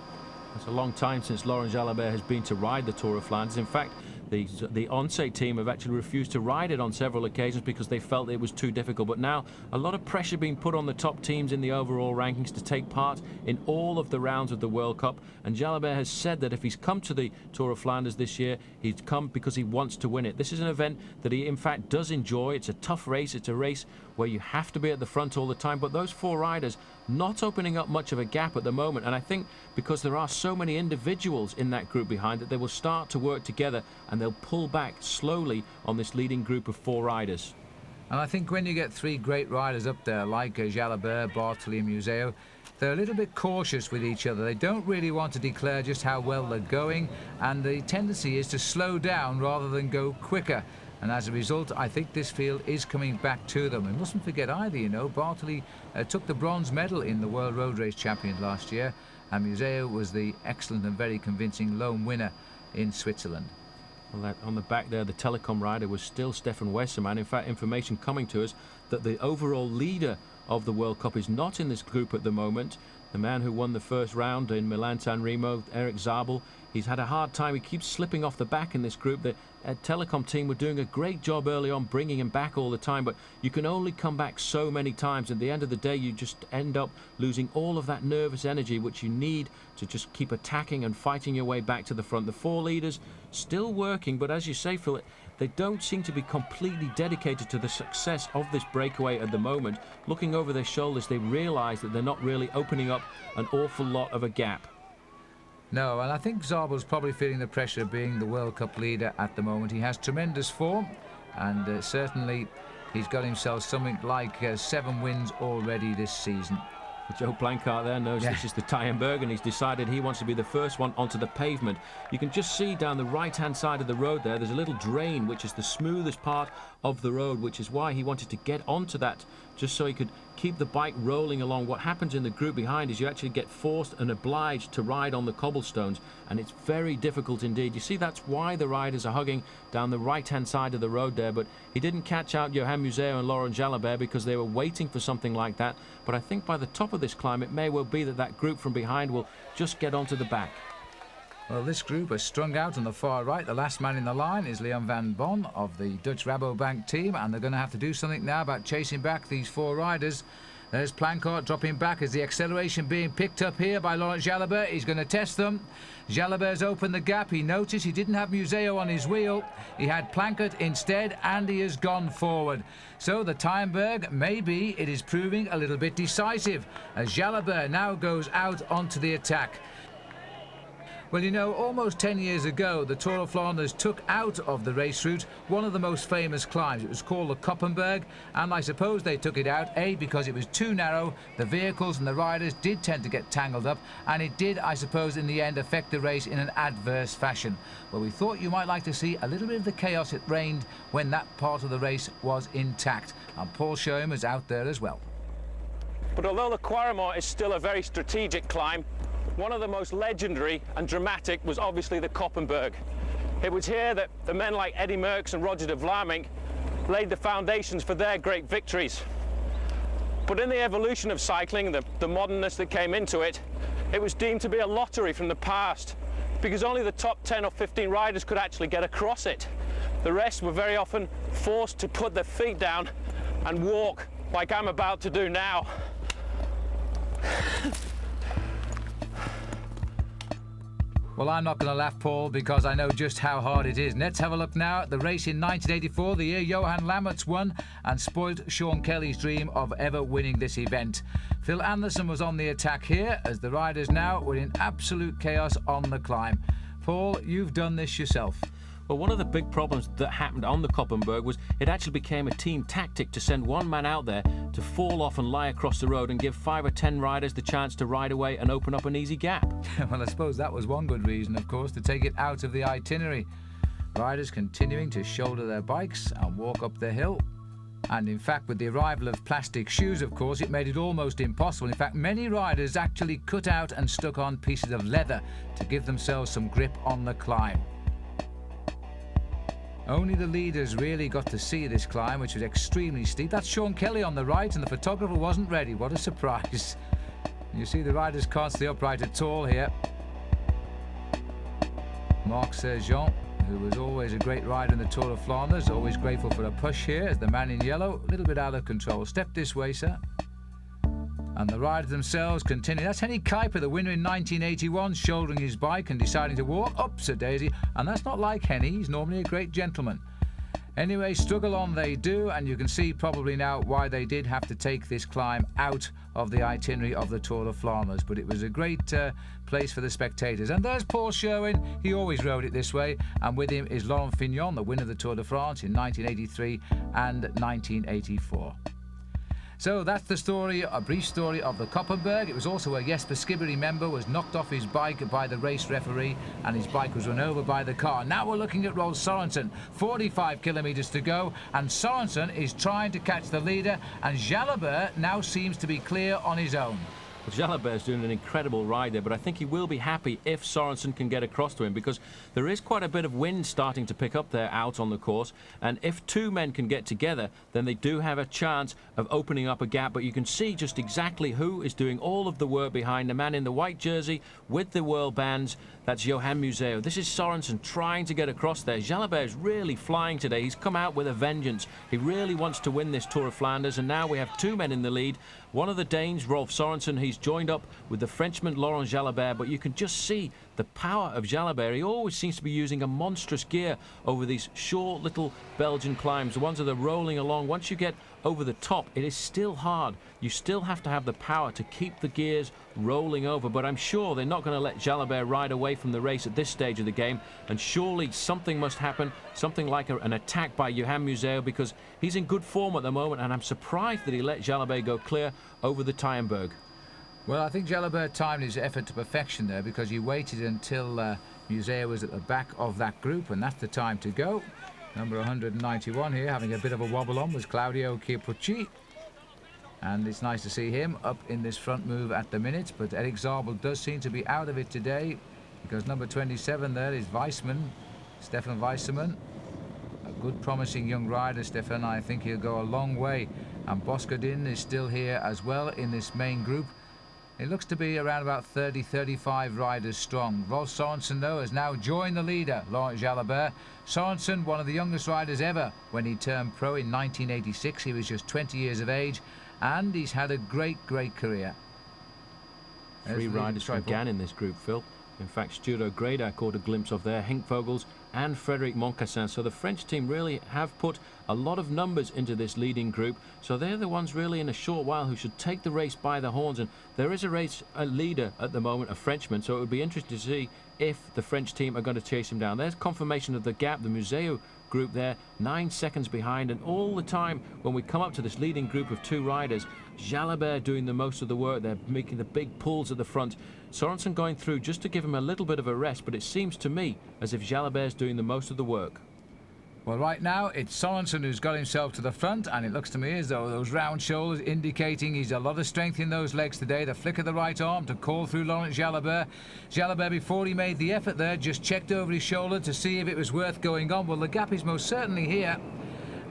It's a long time since Laurent Jalabert has been to ride the Tour of Flanders. In fact, the Once team have actually refused to ride it on several occasions because they felt it was too difficult. But now a lot of pressure being put on the top teams in the overall rankings to take part in all of the rounds of the World Cup. And Jalabert has said that if he's come to the Tour of Flanders this year, he's come because he wants to win it. This is an event that he in fact does enjoy. It's a tough race. It's a race where you have to be at the front all the time. But those 4 riders not opening up much of a gap at the moment. And I think because there are so many individuals in that group behind, that they will start to work together, and they'll pull back slowly on this leading group of 4 riders. And I think when you get 3 great riders up there like Jalabert, Bartoli and Museo, they're a little bit cautious with each other. They don't really want to declare just how well they're going, and the tendency is to slow down rather than go quicker. And as a result, I think this field is coming back to them. And mustn't forget either, you know, Bartoli took the bronze medal in the World Road Race Champion last year, and Museo was the excellent and very convincing lone winner in Switzerland. Well, on the back there, the telecom rider was still Stefan Westermann. In fact, information coming to us that the overall leader of the World Cup is not in this group at the moment. The man who won the first round in Milan-San Remo, Erik Zabel, he's had a hard time. He keeps slipping off the back in this group. The telecom team were doing a great job early on, bringing him back all the time, but you can only come back so many times. At the end of the day, you just end up losing all of that nervous energy which you need to just keep attacking and fighting your way back to the front. The 4 leaders still working, but as you say, Phil, they don't seem to be completely dedicated to the success of this breakaway at the moment. Looking over their shoulders, they realise that they're not really opening up an awful lot of a gap. No, and I think Zabel's probably feeling the pressure of being the World Cup leader at the moment. He has tremendous form, and certainly he's got himself something like 7 wins already this season. Joe Plancart there knows this is the Tayenberg, and he's decided he wants to be the first one onto the pavement. You can just see down the right-hand side of the road there's a little drain, which is the smoothest part of the road, which is why he wanted to get onto that just so he could keep the bike rolling along. What happens in the group behind is you actually get forced and obliged to ride on the cobblestones, and it's very difficult indeed. You see, that's why the riders are hugging down the right-hand side of the road there, but he didn't catch out Johan Museeuw and Laurent Jalabert because they were waiting for something like that. But I think by the top of this climb, it may well be that that group from behind will just get onto the back. Well, this group are strung out on the far right. The last man in the line is Leon van Bon of the Dutch Rabobank team, and they're going to have to do something now about chasing back these 4 riders. There's Plancart dropping back as the acceleration being picked up here by Laurent Jalabert. He's going to test them. Jalabert's opened the gap. He noticed he didn't have Museeuw on his wheel. He had Plancart instead, and he has gone forward. So the Tijmenberg, maybe it is proving a little bit decisive as Jalabert now goes out onto the attack. Well, you know, almost 10 years ago, the Tour of Flanders took out of the race route one of the most famous climbs. It was called the Koppenberg, and I suppose they took it out, A, because it was too narrow, the vehicles and the riders did tend to get tangled up, and it did, I suppose, in the end, affect the race in an adverse fashion. Well, we thought you might like to see a little bit of the chaos it reigned when that part of the race was intact, and Paul Sherwen was out there as well. But although the Quaremont is still a very strategic climb, one of the most legendary and dramatic was obviously the Koppenberg. It was here that the men like Eddy Merckx and Roger de Vlaming laid the foundations for their great victories. But in the evolution of cycling, the modernness that came into it, it was deemed to be a lottery from the past, because only the top 10 or 15 riders could actually get across it. The rest were very often forced to put their feet down and walk like I'm about to do now. Well, I'm not going to laugh, Paul, because I know just how hard it is. Let's have a look now at the race in 1984, the year Johan Lammerts won and spoilt Sean Kelly's dream of ever winning this event. Phil Anderson was on the attack here, as the riders now were in absolute chaos on the climb. Paul, you've done this yourself. Well, one of the big problems that happened on the Koppenberg was it actually became a team tactic to send one man out there to fall off and lie across the road and give 5 or 10 riders the chance to ride away and open up an easy gap. Well, I suppose that was one good reason, of course, to take it out of the itinerary. Riders continuing to shoulder their bikes and walk up the hill. And in fact, with the arrival of plastic shoes, of course, it made it almost impossible. In fact, many riders actually cut out and stuck on pieces of leather to give themselves some grip on the climb. Only the leaders really got to see this climb, which was extremely steep. That's Sean Kelly on the right, and the photographer wasn't ready. What a surprise. You see the riders can't stay upright at all here. Marc Sergeant, who was always a great rider in the Tour of Flanders, always grateful for a push here, as the man in yellow, a little bit out of control. Step this way, sir. And the riders themselves continue. That's Henny Kuiper, the winner in 1981, shouldering his bike and deciding to walk up Sir Daisy. And that's not like Henny, he's normally a great gentleman. Anyway, struggle on they do, and you can see probably now why they did have to take this climb out of the itinerary of the Tour of Flanders. But it was a great place for the spectators. And there's Paul Sherwen, he always rode it this way, and with him is Laurent Fignon, the winner of the Tour de France in 1983 and 1984. So that's the story, a brief story of the Koppenberg. It was also where Jesper Skibbery member was knocked off his bike by the race referee and his bike was run over by the car. Now we're looking at Rolf Sørensen, 45 kilometres to go, and Sørensen is trying to catch the leader, and Jalabert now seems to be clear on his own. Well, Jalabert's doing an incredible ride there, but I think he will be happy if Sørensen can get across to him, because there is quite a bit of wind starting to pick up there out on the course, and if 2 men can get together, then they do have a chance of opening up a gap. But you can see just exactly who is doing all of the work behind the man in the white jersey with the world bands. That's Johan Museeuw. This is Sørensen trying to get across there. Jalabert is really flying today. He's come out with a vengeance. He really wants to win this Tour of Flanders, and now we have 2 men in the lead. One of the Danes, Rolf Sørensen, he's joined up with the Frenchman Laurent Jalabert, but you can just see the power of Jalabert. He always seems to be using a monstrous gear over these short little Belgian climbs, the ones that are rolling along. Once you get over the top, it is still hard. You still have to have the power to keep the gears rolling over, but I'm sure they're not going to let Jalabert ride away from the race at this stage of the game, and surely something must happen, something like an attack by Johan Museeuw, because he's in good form at the moment, and I'm surprised that he let Jalabert go clear over the Tijmenberg. Well, I think Jalabert timed his effort to perfection there, because he waited until Museeuw was at the back of that group, and that's the time to go. Number 191 here, having a bit of a wobble on, was Claudio Chiappucci. And it's nice to see him up in this front move at the minute, but Erik Zabel does seem to be out of it today, because number 27 there is Stefan Weisserman. A good promising young rider, Stefan. I think he'll go a long way. And Boskardin is still here as well in this main group. It looks to be around about 30-35 riders strong. Rolf Sorensen, though, has now joined the leader, Laurent Jalabert. Sorensen, one of the youngest riders ever when he turned pro in 1986. He was just 20 years of age, and he's had a great career. Three riders from GAN in this group, Phil. In fact, Stuart O'Grady I caught a glimpse of there, Henk Vogels and Frédéric Moncassin. So the French team really have put a lot of numbers into this leading group. So they're the ones really in a short while who should take the race by the horns. And there is a leader at the moment, a Frenchman. So it would be interesting to see if the French team are going to chase him down. There's confirmation of the gap, the Museo group there, 9 seconds behind. And all the time when we come up to this leading group of 2 riders, Jalabert doing the most of the work. They're making the big pulls at the front. Sorensen going through just to give him a little bit of a rest, but it seems to me as if Jalabert's doing the most of the work. Well, right now it's Sorensen who's got himself to the front, and it looks to me as though those round shoulders indicating he's a lot of strength in those legs today. The flick of the right arm to call through Laurent Jalabert. Jalabert, before he made the effort there, just checked over his shoulder to see if it was worth going on. Well, the gap is most certainly here.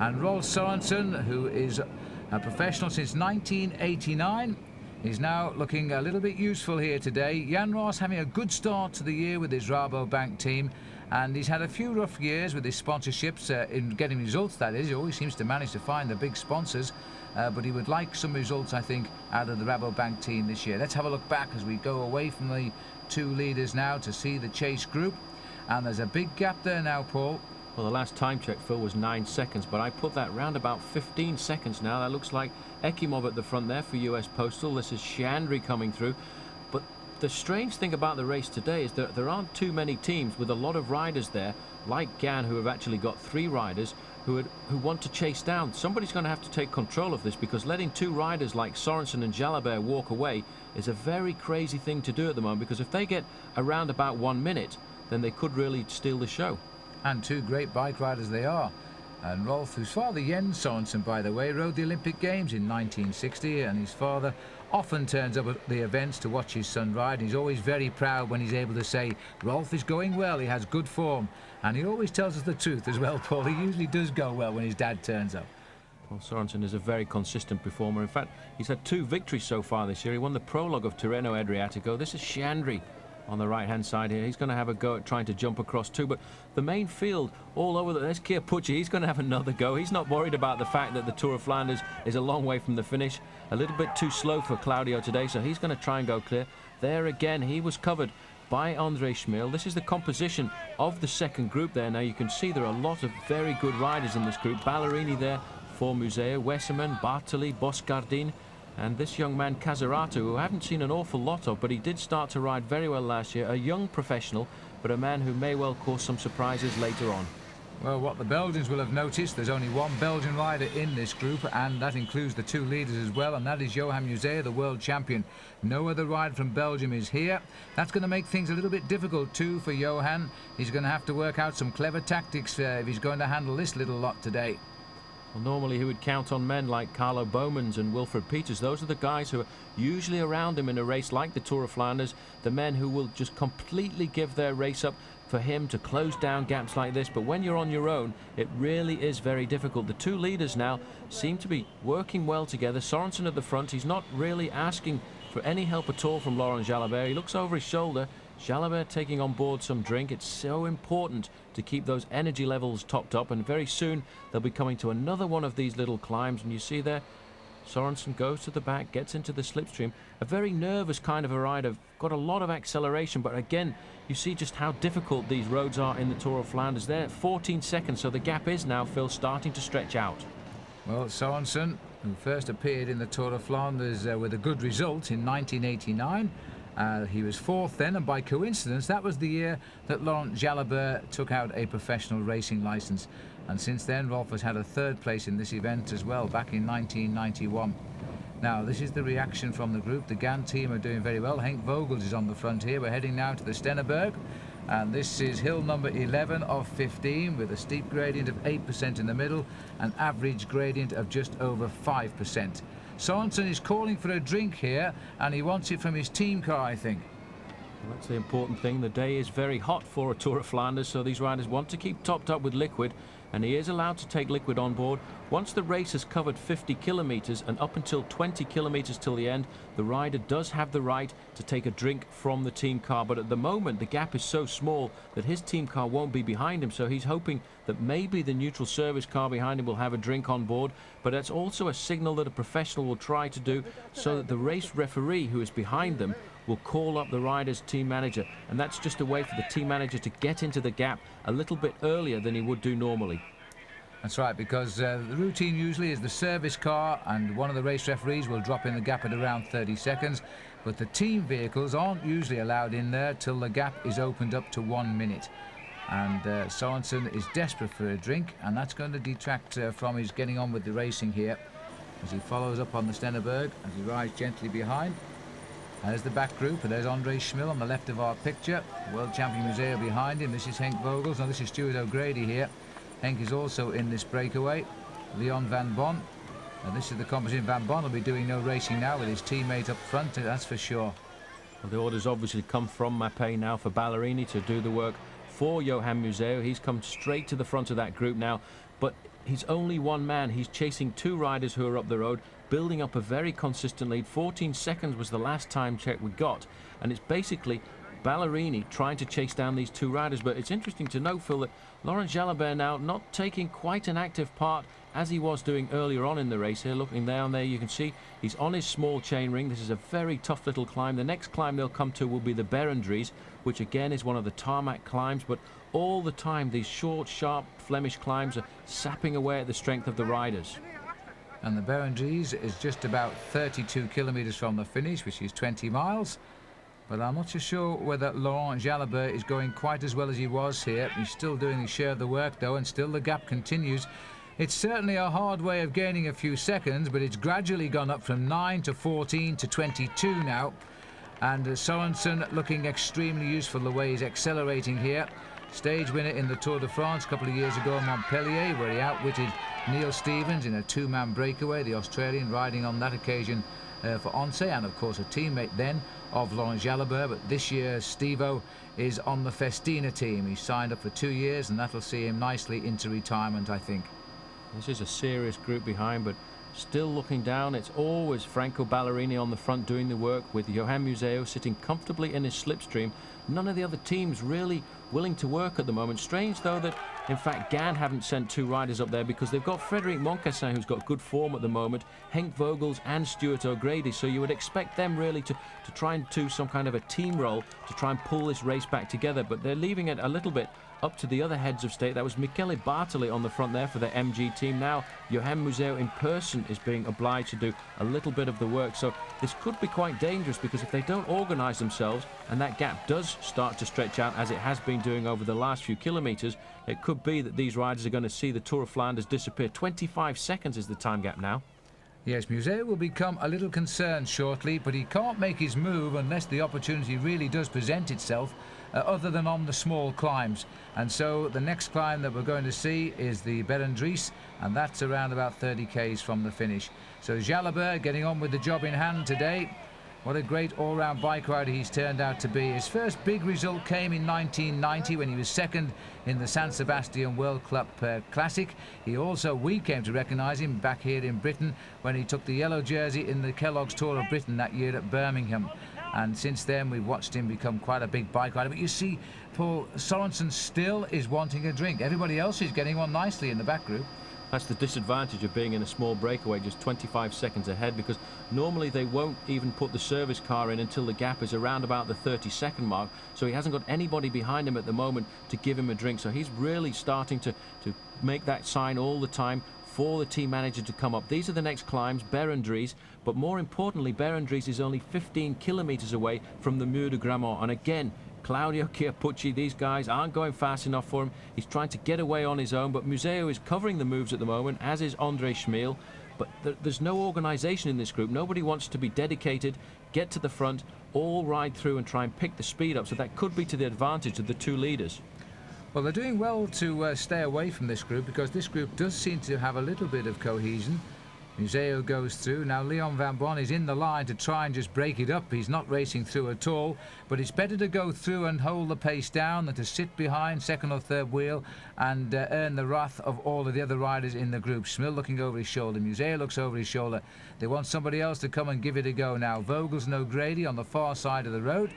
And Rolf Sorensen, who is a professional since 1989, is now looking a little bit useful here today. Jan Ross having a good start to the year with his Rabobank team, and he's had a few rough years with his sponsorships in getting results, that is. He always seems to manage to find the big sponsors, but he would like some results, I think, out of the Rabobank team this year. Let's have a look back as we go away from the 2 leaders now to see the chase group, and there's a big gap there now, Paul. Well, the last time check, Phil, was 9 seconds, but I put that round about 15 seconds now. That looks like Ekimov at the front there for US Postal. This is Shandry coming through. But the strange thing about the race today is that there aren't too many teams with a lot of riders there, like GAN, who have actually got 3 riders who want to chase down. Somebody's going to have to take control of this, because letting 2 riders like Sorensen and Jalabert walk away is a very crazy thing to do at the moment, because if they get around about 1 minute, then they could really steal the show. And 2 great bike riders they are. And Rolf, whose father Jens Sorensen, by the way, rode the Olympic Games in 1960, and his father often turns up at the events to watch his son ride. He's always very proud when he's able to say, Rolf is going well, he has good form. And he always tells us the truth as well, Paul. He usually does go well when his dad turns up. Well, Sorensen is a very consistent performer. In fact, he's had 2 victories so far this year. He won the prologue of Tirreno Adriatico. This is Shandry on the right-hand side here. He's going to have a go at trying to jump across too, but the main field all over there's Keir Pucci. He's going to have another go. He's not worried about the fact that the Tour of Flanders is a long way from the finish. A little bit too slow for Claudio today, so he's going to try and go clear. There again, he was covered by André Schmil. This is the composition of the second group there. Now you can see there are a lot of very good riders in this group. Ballerini there for Museo, Wesserman, Bartoli, Boskardin, and this young man Casarato, who I haven't seen an awful lot of, but he did start to ride very well last year. A young professional, but a man who may well cause some surprises later on. Well, what the Belgians will have noticed, there's only 1 Belgian rider in this group, and that includes the 2 leaders as well, and that is Johan Museo, the world champion. No other rider from Belgium is here. That's going to make things a little bit difficult too for Johan. He's going to have to work out some clever tactics if he's going to handle this little lot today. Well, normally he would count on men like Carlo Bowmans and Wilfred Peters. Those are the guys who are usually around him in a race like the Tour of Flanders, the men who will just completely give their race up for him to close down gaps like this. But when you're on your own, it really is very difficult. The 2 leaders now seem to be working well together. Sorensen at the front, he's not really asking for any help at all from Laurent Jalabert. He looks over his shoulder. Jalabert taking on board some drink. It's so important to keep those energy levels topped up, and very soon they'll be coming to another one of these little climbs, and you see there Sorensen goes to the back, gets into the slipstream. A very nervous kind of a rider, got a lot of acceleration, but again you see just how difficult these roads are in the Tour of Flanders. There 14 seconds, so the gap is now, Phil, starting to stretch out. Well, Sorensen, who first appeared in the Tour of Flanders with a good result in 1989, he was 4th then, and by coincidence that was the year that Laurent Jalabert took out a professional racing licence. And since then Rolf has had a 3rd place in this event as well, back in 1991. Now this is the reaction from the group. The GAN team are doing very well. Henk Vogels is on the front here. We're heading now to the Stenneberg, and this is hill number 11 of 15 with a steep gradient of 8% in the middle, an average gradient of just over 5%. Sorensen is calling for a drink here, and he wants it from his team car, I think. Well, that's the important thing. The day is very hot for a Tour of Flanders, so these riders want to keep topped up with liquid, and he is allowed to take liquid on board. Once the race has covered 50 kilometres and up until 20 kilometres till the end, the rider does have the right to take a drink from the team car. But at the moment, the gap is so small that his team car won't be behind him, so he's hoping that maybe the neutral service car behind him will have a drink on board. But that's also a signal that a professional will try to do, so that the race referee who is behind them will call up the rider's team manager, and that's just a way for the team manager to get into the gap a little bit earlier than he would do normally. That's right, because the routine usually is the service car, and one of the race referees will drop in the gap at around 30 seconds, but the team vehicles aren't usually allowed in there till the gap is opened up to 1 minute. And Sorensen is desperate for a drink, and that's going to detract from his getting on with the racing here as he follows up on the Stenneberg as he rides gently behind. There's the back group, and there's Andre Schmill on the left of our picture. World champion Museo behind him. This is Henk Vogels. Now this is Stuart O'Grady here. Henk is also in this breakaway. Leon Van Bon. And this is the composition. Van Bon will be doing no racing now with his teammate up front, that's for sure. Well, the orders obviously come from Mappé now for Ballerini to do the work for Johan Museo. He's come straight to the front of that group now, but he's only one man. He's chasing two riders who are up the road, building up a very consistent lead. 14 seconds was the last time check we got, and it's basically Ballerini trying to chase down these two riders. But it's interesting to note, Phil, that Laurent Jalabert now not taking quite an active part as he was doing earlier on in the race. Here, looking down there, you can see he's on his small chainring. This is a very tough little climb. The next climb they'll come to will be the Berendries, which again is one of the tarmac climbs, but all the time these short, sharp Flemish climbs are sapping away at the strength of the riders. And the Berendries is just about 32 kilometres from the finish, which is 20 miles. But I'm not so sure whether Laurent Jalabert is going quite as well as he was here. He's still doing his share of the work, though, and still the gap continues. It's certainly a hard way of gaining a few seconds, but it's gradually gone up from 9 to 14 to 22 now. And Sorensen looking extremely useful the way he's accelerating here. Stage winner in the Tour de France a couple of years ago in Montpellier, where he outwitted Neil Stevens in a two-man breakaway, the Australian riding on that occasion for Once, and of course a teammate then of Laurent Jalabert. But this year Stevo is on the Festina team. He's signed up for 2 years, and that'll see him nicely into retirement, I think. This is a serious group behind, but still looking down, it's always Franco Ballerini on the front doing the work, with Johan Museo sitting comfortably in his slipstream. None of the other teams really willing to work at the moment. Strange, though, that in fact Gann haven't sent two riders up there, because they've got Frédéric Moncassin, who's got good form at the moment, Henk Vogels and Stuart O'Grady, so you would expect them really to try and do some kind of a team role to try and pull this race back together, but they're leaving it a little bit up to the other heads of state. That was Michele Bartoli on the front there for the MG team. Now Johan Museo in person is being obliged to do a little bit of the work, so this could be quite dangerous, because if they don't organise themselves and that gap does start to stretch out as it has been doing over the last few kilometres, it could be that these riders are going to see the Tour of Flanders disappear. 25 seconds is the time gap now. Yes, Museo will become a little concerned shortly, but he can't make his move unless the opportunity really does present itself, other than on the small climbs. And so the next climb that we're going to see is the Berendries, and that's around about 30 k's from the finish. So Jalabert getting on with the job in hand today. What a great all-round bike rider he's turned out to be. His first big result came in 1990 when he was second in the San Sebastian World Club Classic. We came to recognise him back here in Britain when he took the yellow jersey in the Kellogg's Tour of Britain that year at Birmingham. And since then we've watched him become quite a big bike rider. But you see, Paul, Sorensen still is wanting a drink. Everybody else is getting one nicely in the back group. That's the disadvantage of being in a small breakaway, just 25 seconds ahead, because normally they won't even put the service car in until the gap is around about the 30-second mark, so he hasn't got anybody behind him at the moment to give him a drink. So he's really starting to make that sign all the time for the team manager to come up. These are the next climbs, Berendries, but more importantly, Berendries is only 15 kilometres away from the Mur de Grammont, and again, Claudio Chiappucci, these guys aren't going fast enough for him. He's trying to get away on his own, but Museo is covering the moves at the moment, as is Andre Schmiel. But there's no organisation in this group. Nobody wants to be dedicated, get to the front, all ride through and try and pick the speed up, so that could be to the advantage of the two leaders. Well, they're doing well to stay away from this group, because this group does seem to have a little bit of cohesion. Museo goes through. Now Leon Van Bon is in the line to try and just break it up. He's not racing through at all, but it's better to go through and hold the pace down than to sit behind second or third wheel and earn the wrath of all of the other riders in the group. Schmill looking over his shoulder. Museo looks over his shoulder. They want somebody else to come and give it a go now. Vogels and O'Grady on the far side of the road.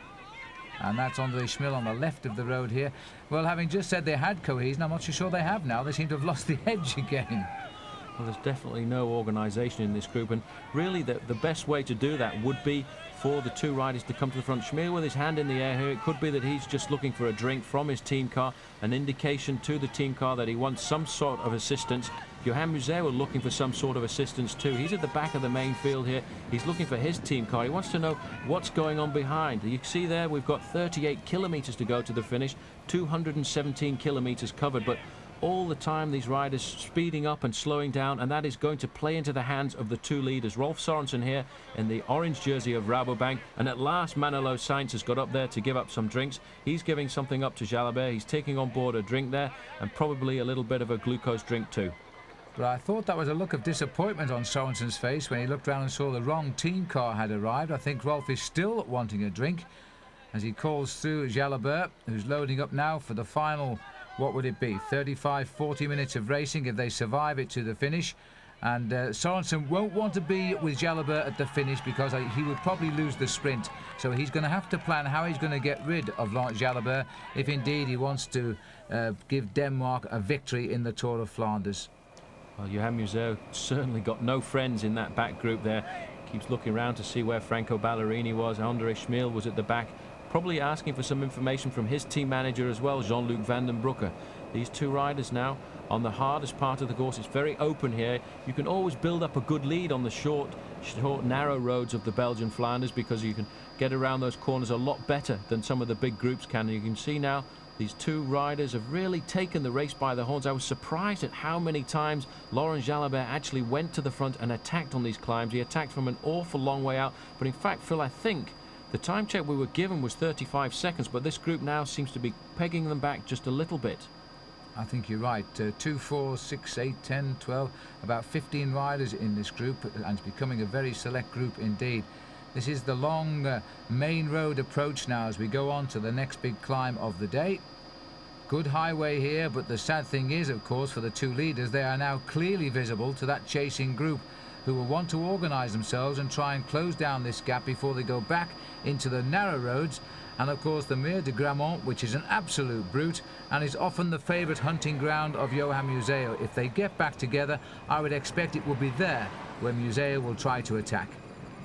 And that's Andre Schmill on the left of the road here. Well, having just said they had cohesion, I'm not so sure they have now. They seem to have lost the edge again. Well, there's definitely no organisation in this group, and really the best way to do that would be for the two riders to come to the front. Schmill with his hand in the air here. It could be that he's just looking for a drink from his team car, an indication to the team car that he wants some sort of assistance. Johan Museo looking for some sort of assistance too. He's at the back of the main field here. He's looking for his team car. He wants to know what's going on behind. You see there, we've got 38 kilometres to go to the finish, 217 kilometres covered, but all the time these riders speeding up and slowing down, and that is going to play into the hands of the two leaders. Rolf Sorensen here in the orange jersey of Rabobank, and at last Manolo Sainz has got up there to give up some drinks. He's giving something up to Jalabert. He's taking on board a drink there, and probably a little bit of a glucose drink too. But I thought that was a look of disappointment on Sorensen's face when he looked round and saw the wrong team car had arrived. I think Rolf is still wanting a drink as he calls through Jalabert, who's loading up now for the final, what would it be, 35-40 minutes of racing if they survive it to the finish. And Sorensen won't want to be with Jalabert at the finish because he would probably lose the sprint. So he's going to have to plan how he's going to get rid of Laurent Jalabert if indeed he wants to give Denmark a victory in the Tour of Flanders. Well, Johan Museo certainly got no friends in that back group there. Keeps looking around to see where Franco Ballerini was. Andre Schmill was at the back, probably asking for some information from his team manager as well, Jean-Luc Van den Broeke. These two riders now on the hardest part of the course. It's very open here. You can always build up a good lead on the short, narrow roads of the Belgian Flanders because you can get around those corners a lot better than some of the big groups can. And you can see now these two riders have really taken the race by the horns. I was surprised at how many times Laurent Jalabert actually went to the front and attacked on these climbs. He attacked from an awful long way out. But in fact, Phil, I think the time check we were given was 35 seconds, but this group now seems to be pegging them back just a little bit. I think you're right. 2, 4, 6, 8, 10, 12, about 15 riders in this group, and it's becoming a very select group indeed. This is the long main road approach now as we go on to the next big climb of the day. Good highway here, but the sad thing is, of course, for the two leaders, they are now clearly visible to that chasing group who will want to organise themselves and try and close down this gap before they go back into the narrow roads. And of course the Mer de Grammont, which is an absolute brute and is often the favourite hunting ground of Johan Museo. If they get back together, I would expect it will be there where Museo will try to attack.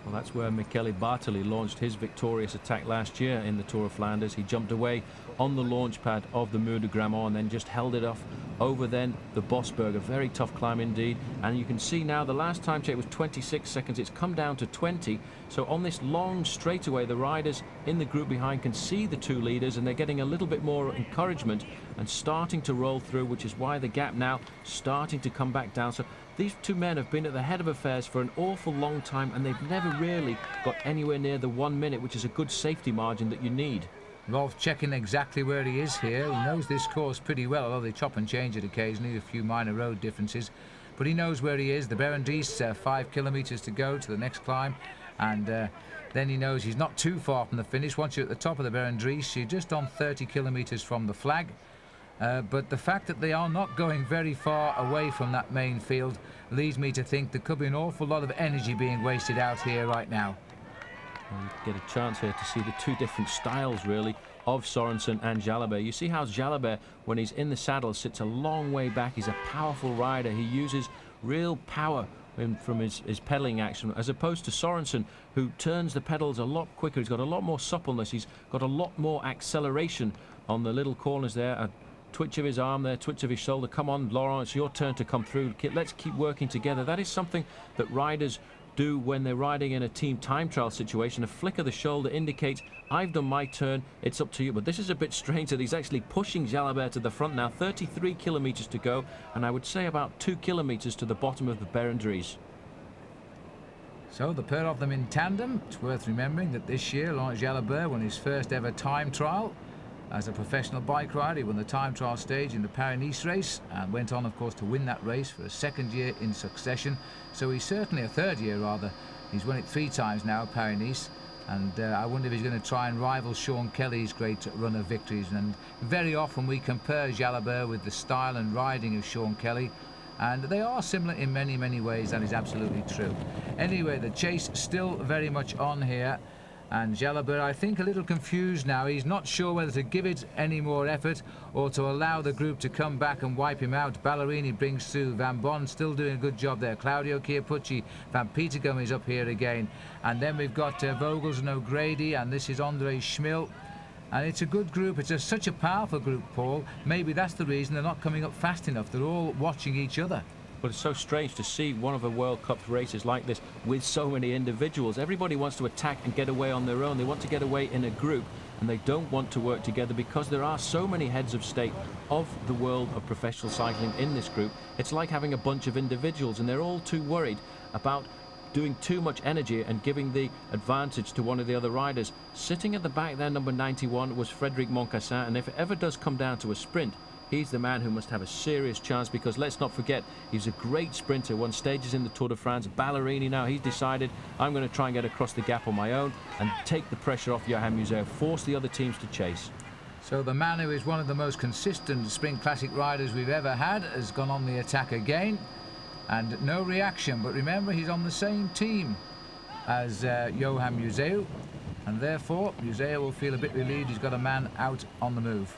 Well, that's where Michele Bartoli launched his victorious attack last year in the Tour of Flanders. He jumped away on the launch pad of the Mer de Grammont and then just held it off over then the Bosberg. A very tough climb indeed. And you can see now the last time check was 26 seconds. It's come down to 20. So on this long straightaway, the riders in the group behind can see the two leaders and they're getting a little bit more encouragement and starting to roll through, which is why the gap now starting to come back down. So these two men have been at the head of affairs for an awful long time and they've never really got anywhere near the 1 minute, which is a good safety margin that you need. Rolf checking exactly where he is here. He knows this course pretty well, although they chop and change it occasionally, a few minor road differences. But he knows where he is. The Berendries, 5 kilometres to go to the next climb. And then he knows he's not too far from the finish. Once you're at the top of the Berendries, you're just on 30 kilometres from the flag. But the fact that they are not going very far away from that main field leads me to think there could be an awful lot of energy being wasted out here right now. Well, you get a chance here to see the two different styles really of Sorensen and Jalabert. You see how Jalabert, when he's in the saddle, sits a long way back. He's a powerful rider. He uses real power from his pedaling action, as opposed to Sorensen, who turns the pedals a lot quicker. He's got a lot more suppleness. He's got a lot more acceleration on the little corners there. A twitch of his arm there, twitch of his shoulder. Come on, Laurent, it's your turn to come through. Let's keep working together. That is something that riders do when they're riding in a team time trial situation. A flick of the shoulder indicates, I've done my turn, it's up to you. But this is a bit strange that he's actually pushing Jalabert to the front now. 33 kilometres to go, and I would say about 2 kilometres to the bottom of the Berendries. So the pair of them in tandem. It's worth remembering that this year Laurent Jalabert won his first ever time trial as a professional bike rider. He won the time trial stage in the Paris-Nice race and went on, of course, to win that race for a second year in succession. So he's certainly a third year, rather. He's won it 3 times now, Paris-Nice. And I wonder if he's going to try and rival Sean Kelly's great run of victories. And very often we compare Jalabert with the style and riding of Sean Kelly. And they are similar in many, many ways. That is absolutely true. Anyway, the chase still very much on here. And Jalabert, I think, a little confused now. He's not sure whether to give it any more effort or to allow the group to come back and wipe him out. Ballerini brings through. Van Bon still doing a good job there. Claudio Chiappucci. Van Petergem is up here again. And then we've got Vogels and O'Grady, and this is Andre Schmil. And it's a good group. It's such a powerful group, Paul. Maybe that's the reason they're not coming up fast enough. They're all watching each other. But it's so strange to see one of the World Cup races like this with so many individuals. Everybody wants to attack and get away on their own. They want to get away in a group, and they don't want to work together because there are so many heads of state of the world of professional cycling in this group. It's like having a bunch of individuals, and they're all too worried about doing too much energy and giving the advantage to one of the other riders. Sitting at the back there, number 91, was Frédéric Moncassin, and if it ever does come down to a sprint, he's the man who must have a serious chance, because let's not forget, he's a great sprinter, won stages in the Tour de France. Ballerini now, he's decided, I'm going to try and get across the gap on my own and take the pressure off Johan Museeuw, force the other teams to chase. So the man who is one of the most consistent Sprint Classic riders we've ever had has gone on the attack again, and no reaction. But remember, he's on the same team as Johan Museeuw, and therefore Museeuw will feel a bit relieved he's got a man out on the move.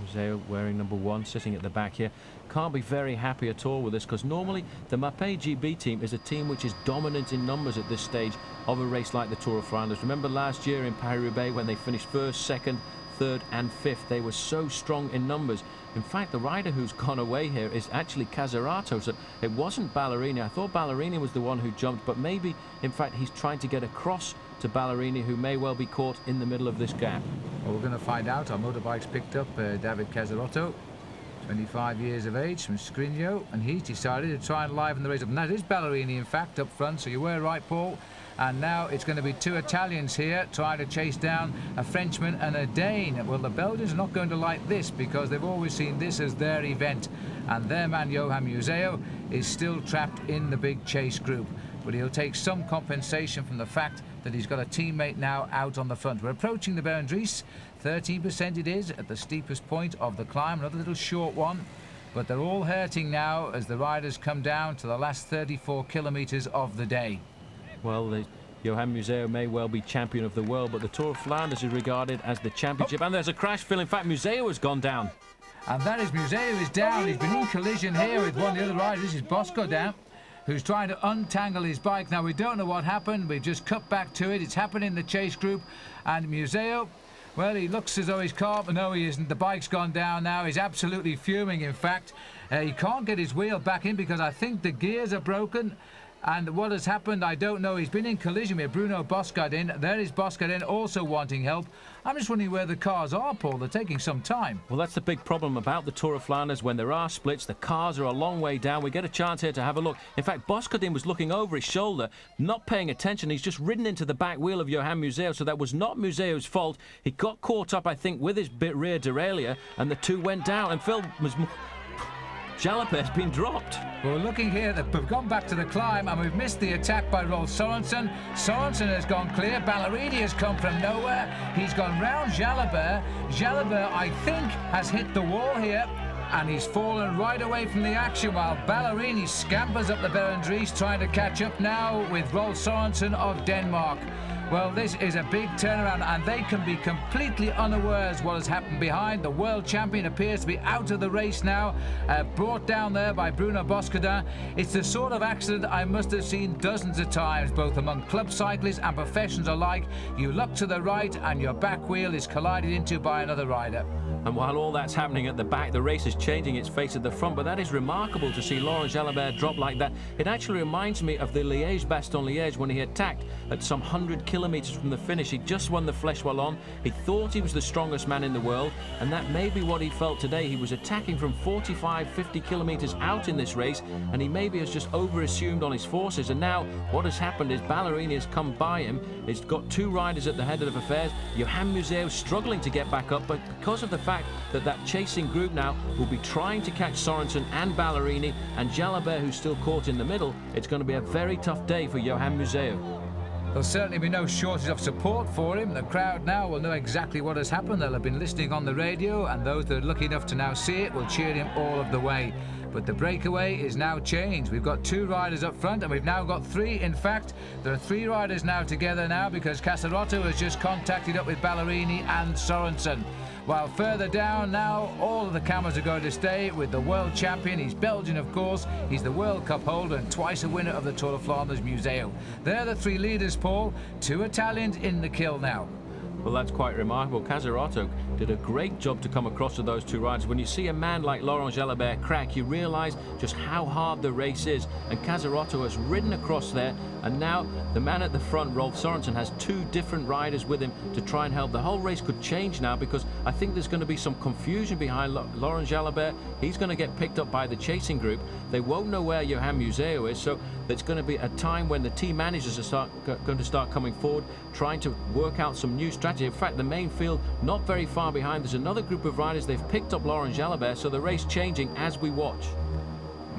Museeuw wearing number 1, sitting at the back here. Can't be very happy at all with this, because normally the Mapei GB team is a team which is dominant in numbers at this stage of a race like the Tour of Flanders. Remember last year in Paris-Roubaix when they finished 1st, 2nd, 3rd and 5th. They were so strong in numbers. In fact, the rider who's gone away here is actually Casarato, so it wasn't Ballerini. I thought Ballerini was the one who jumped, but maybe, in fact, he's trying to get across to Ballerini, who may well be caught in the middle of this gap. Well, we're going to find out. Our motorbikes picked up David Casarato, 25 years of age, from Scrigno, and he's decided to try and liven the race up. And that is Ballerini, in fact, up front, so you were right, Paul. And now it's going to be 2 Italians here trying to chase down a Frenchman and a Dane. Well, the Belgians are not going to like this, because they've always seen this as their event. And their man, Johan Museeuw, is still trapped in the big chase group. But he'll take some compensation from the fact that he's got a teammate now out on the front. We're approaching the Berendries. 13% it is at the steepest point of the climb. Another little short one. But they're all hurting now as the riders come down to the last 34 kilometres of the day. Well, Johan Museeuw may well be champion of the world, but the Tour of Flanders is regarded as the championship. And there's a crash, Phil. In fact, Museeuw has gone down. And that is Museeuw is down. He's been in collision here with one of the other riders. This is Bosco down, who's trying to untangle his bike. Now, we don't know what happened. We've just cut back to it. It's happened in the chase group. And Museeuw, well, he looks as though he's calm, but no, he isn't. The bike's gone down now. He's absolutely fuming, in fact. He can't get his wheel back in because I think the gears are broken. And what has happened, I don't know. He's been in collision with Bruno Boscardin. There is Boscardin also wanting help. I'm just wondering where the cars are, Paul. They're taking some time. Well, that's the big problem about the Tour of Flanders. When there are splits, the cars are a long way down. We get a chance here to have a look. In fact, Boscardin was looking over his shoulder, not paying attention. He's just ridden into the back wheel of Johan Museeuw, so that was not Museeuw's fault. He got caught up, I think, with his rear derailleur, and the two went down. And Phil was... Jalapert's been dropped. Well, looking here, we've gone back to the climb and we've missed the attack by Rolf Sorensen. Sorensen has gone clear. Ballerini has come from nowhere. He's gone round Jalabert. Jalabert, I think, has hit the wall here, and he's fallen right away from the action while Ballerini scampers up the Berendries, trying to catch up now with Rolf Sorensen of Denmark. Well, this is a big turnaround, and they can be completely unawares what has happened behind. The world champion appears to be out of the race now, brought down there by Bruno Boscardin. It's the sort of accident I must have seen dozens of times, both among club cyclists and professionals alike. You look to the right and your back wheel is collided into by another rider. And while all that's happening at the back, the race is changing its face at the front. But that is remarkable to see Laurent Jalabert drop like that. It actually reminds me of the Liège-Bastogne-Liège when he attacked at some 100 kilometers from the finish. He just won the Flèche Wallonne. He thought he was the strongest man in the world, and that may be what he felt today. He was attacking from 45, 50 kilometers out in this race, and he maybe has just over-assumed on his forces. And now what has happened is Ballerini has come by him. He's got two riders at the head of affairs. Johan Museeuw struggling to get back up, but because of the fact that that chasing group now will be trying to catch Sorensen and Ballerini, and Jalabert, who's still caught in the middle, it's going to be a very tough day for Johan Museeuw. There'll certainly be no shortage of support for him. The crowd now will know exactly what has happened. They'll have been listening on the radio, and those that are lucky enough to now see it will cheer him all of the way. But the breakaway is now changed. We've got two riders up front, and we've now got three. In fact, there are three riders now together now, because Casarotto has just contacted up with Ballerini and Sorensen. While further down now, all of the cameras are going to stay with the world champion. He's Belgian, of course. He's the World Cup holder and twice a winner of the Tour of Flanders, Museeuw. They're the three leaders, Paul. Two Italians in the kill now. Well, that's quite remarkable. Casarotto did a great job to come across to those two riders. When you see a man like Laurent Jalabert crack, you realise just how hard the race is. And Casarotto has ridden across there, and now the man at the front, Rolf Sorensen, has two different riders with him to try and help. The whole race could change now, because I think there's going to be some confusion behind Laurent Jalabert. He's going to get picked up by the chasing group. They won't know where Johan Museeuw is, so there's going to be a time when the team managers are going to start coming forward, trying to work out some new strategy. In fact, the main field not very far behind. There's another group of riders. They've picked up Laurent Jalabert, so the race changing as we watch.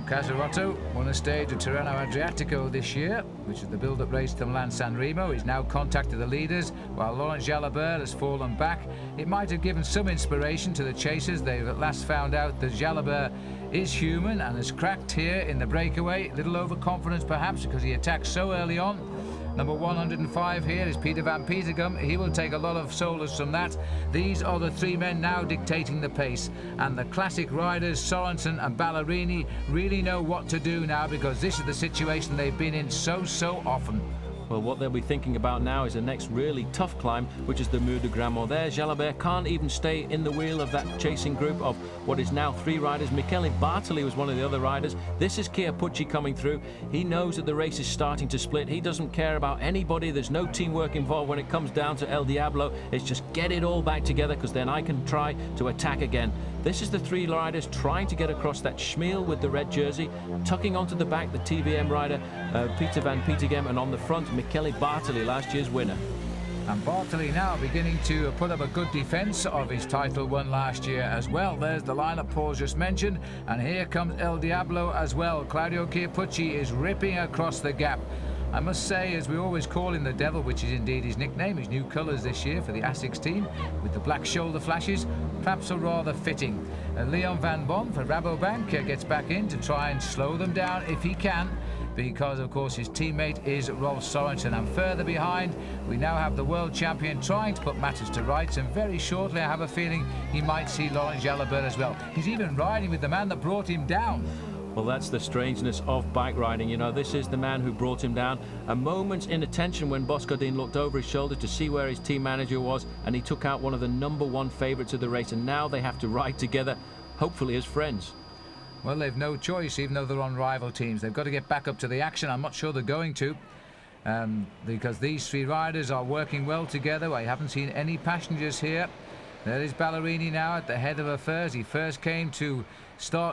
Casarotto won a stage of Tirreno Adriatico this year, which is the build-up race to Milan San Remo. He's now contacted the leaders, while Laurent Jalabert has fallen back. It might have given some inspiration to the chasers. They've at last found out that Jalabert is human and has cracked here in the breakaway. Little overconfidence perhaps, because he attacked so early on. Number 105 here is Peter van Petergem. He will take a lot of solace from that. These are the three men now dictating the pace, and the classic riders Sorensen and Ballerini really know what to do now, because this is the situation they've been in so often. Well, what they'll be thinking about now is the next really tough climb, which is the Mur de Grammont. There, Jalabert can't even stay in the wheel of that chasing group of what is now three riders. Michele Bartoli was one of the other riders. This is Chiappucci coming through. He knows that the race is starting to split. He doesn't care about anybody. There's no teamwork involved when it comes down to El Diablo. It's just get it all back together, because then I can try to attack again. This is the three riders trying to get across that Schmiel with the red jersey, tucking onto the back the TVM rider Peter van Petergem, and on the front Michele Bartoli, last year's winner. And Bartoli now beginning to put up a good defence of his title won last year as well. There's the lineup Paul's just mentioned, and here comes El Diablo as well. Claudio Chiappucci is ripping across the gap. I must say, as we always call him, the Devil, which is indeed his nickname, his new colours this year for the Asics team, with the black shoulder flashes, perhaps are rather fitting. Leon van Bon for Rabobank gets back in to try and slow them down if he can, because of course his teammate is Rolf Sorensen. And further behind we now have the world champion trying to put matters to rights, and very shortly I have a feeling he might see Laurent Jalabert as well. He's even riding with the man that brought him down. Well, that's the strangeness of bike riding. You know, this is the man who brought him down. A moment's inattention when Boscardin looked over his shoulder to see where his team manager was, and he took out one of the #1 favourites of the race, and now they have to ride together, hopefully as friends. Well, they've no choice, even though they're on rival teams. They've got to get back up to the action. I'm not sure they're going to, because these three riders are working well together. I haven't seen any passengers here. There is Ballerini now at the head of affairs. He first came to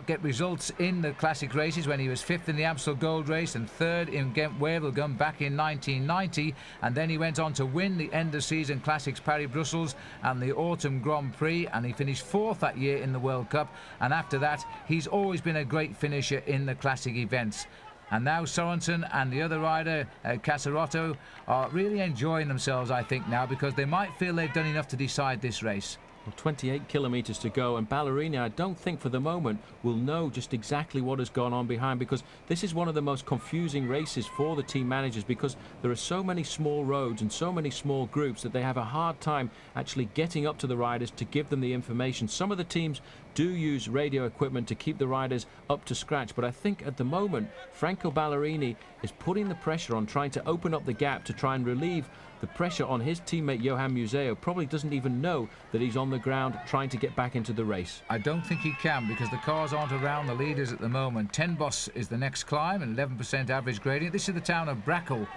get results in the classic races when he was 5th in the Amstel Gold Race and 3rd in Ghent-Wevelgem back in 1990, and then he went on to win the end of season classics Paris-Brussels and the Autumn Grand Prix, and he finished 4th that year in the World Cup. And after that he's always been a great finisher in the classic events. And now Sorensen and the other rider, Casarotto, are really enjoying themselves, I think, now, because they might feel they've done enough to decide this race. Well, 28 kilometres to go, and Ballerini, I don't think for the moment, will know just exactly what has gone on behind, because this is one of the most confusing races for the team managers, because there are so many small roads and so many small groups that they have a hard time actually getting up to the riders to give them the information. Some of the teams do use radio equipment to keep the riders up to scratch, but I think at the moment Franco Ballerini is putting the pressure on, trying to open up the gap to try and relieve the pressure on his teammate Johan Museeuw probably doesn't even know that he's on the ground trying to get back into the race. I don't think he can, because the cars aren't around the leaders at the moment. 10 Bos is the next climb, and 11% average gradient. This is the town of Brakel,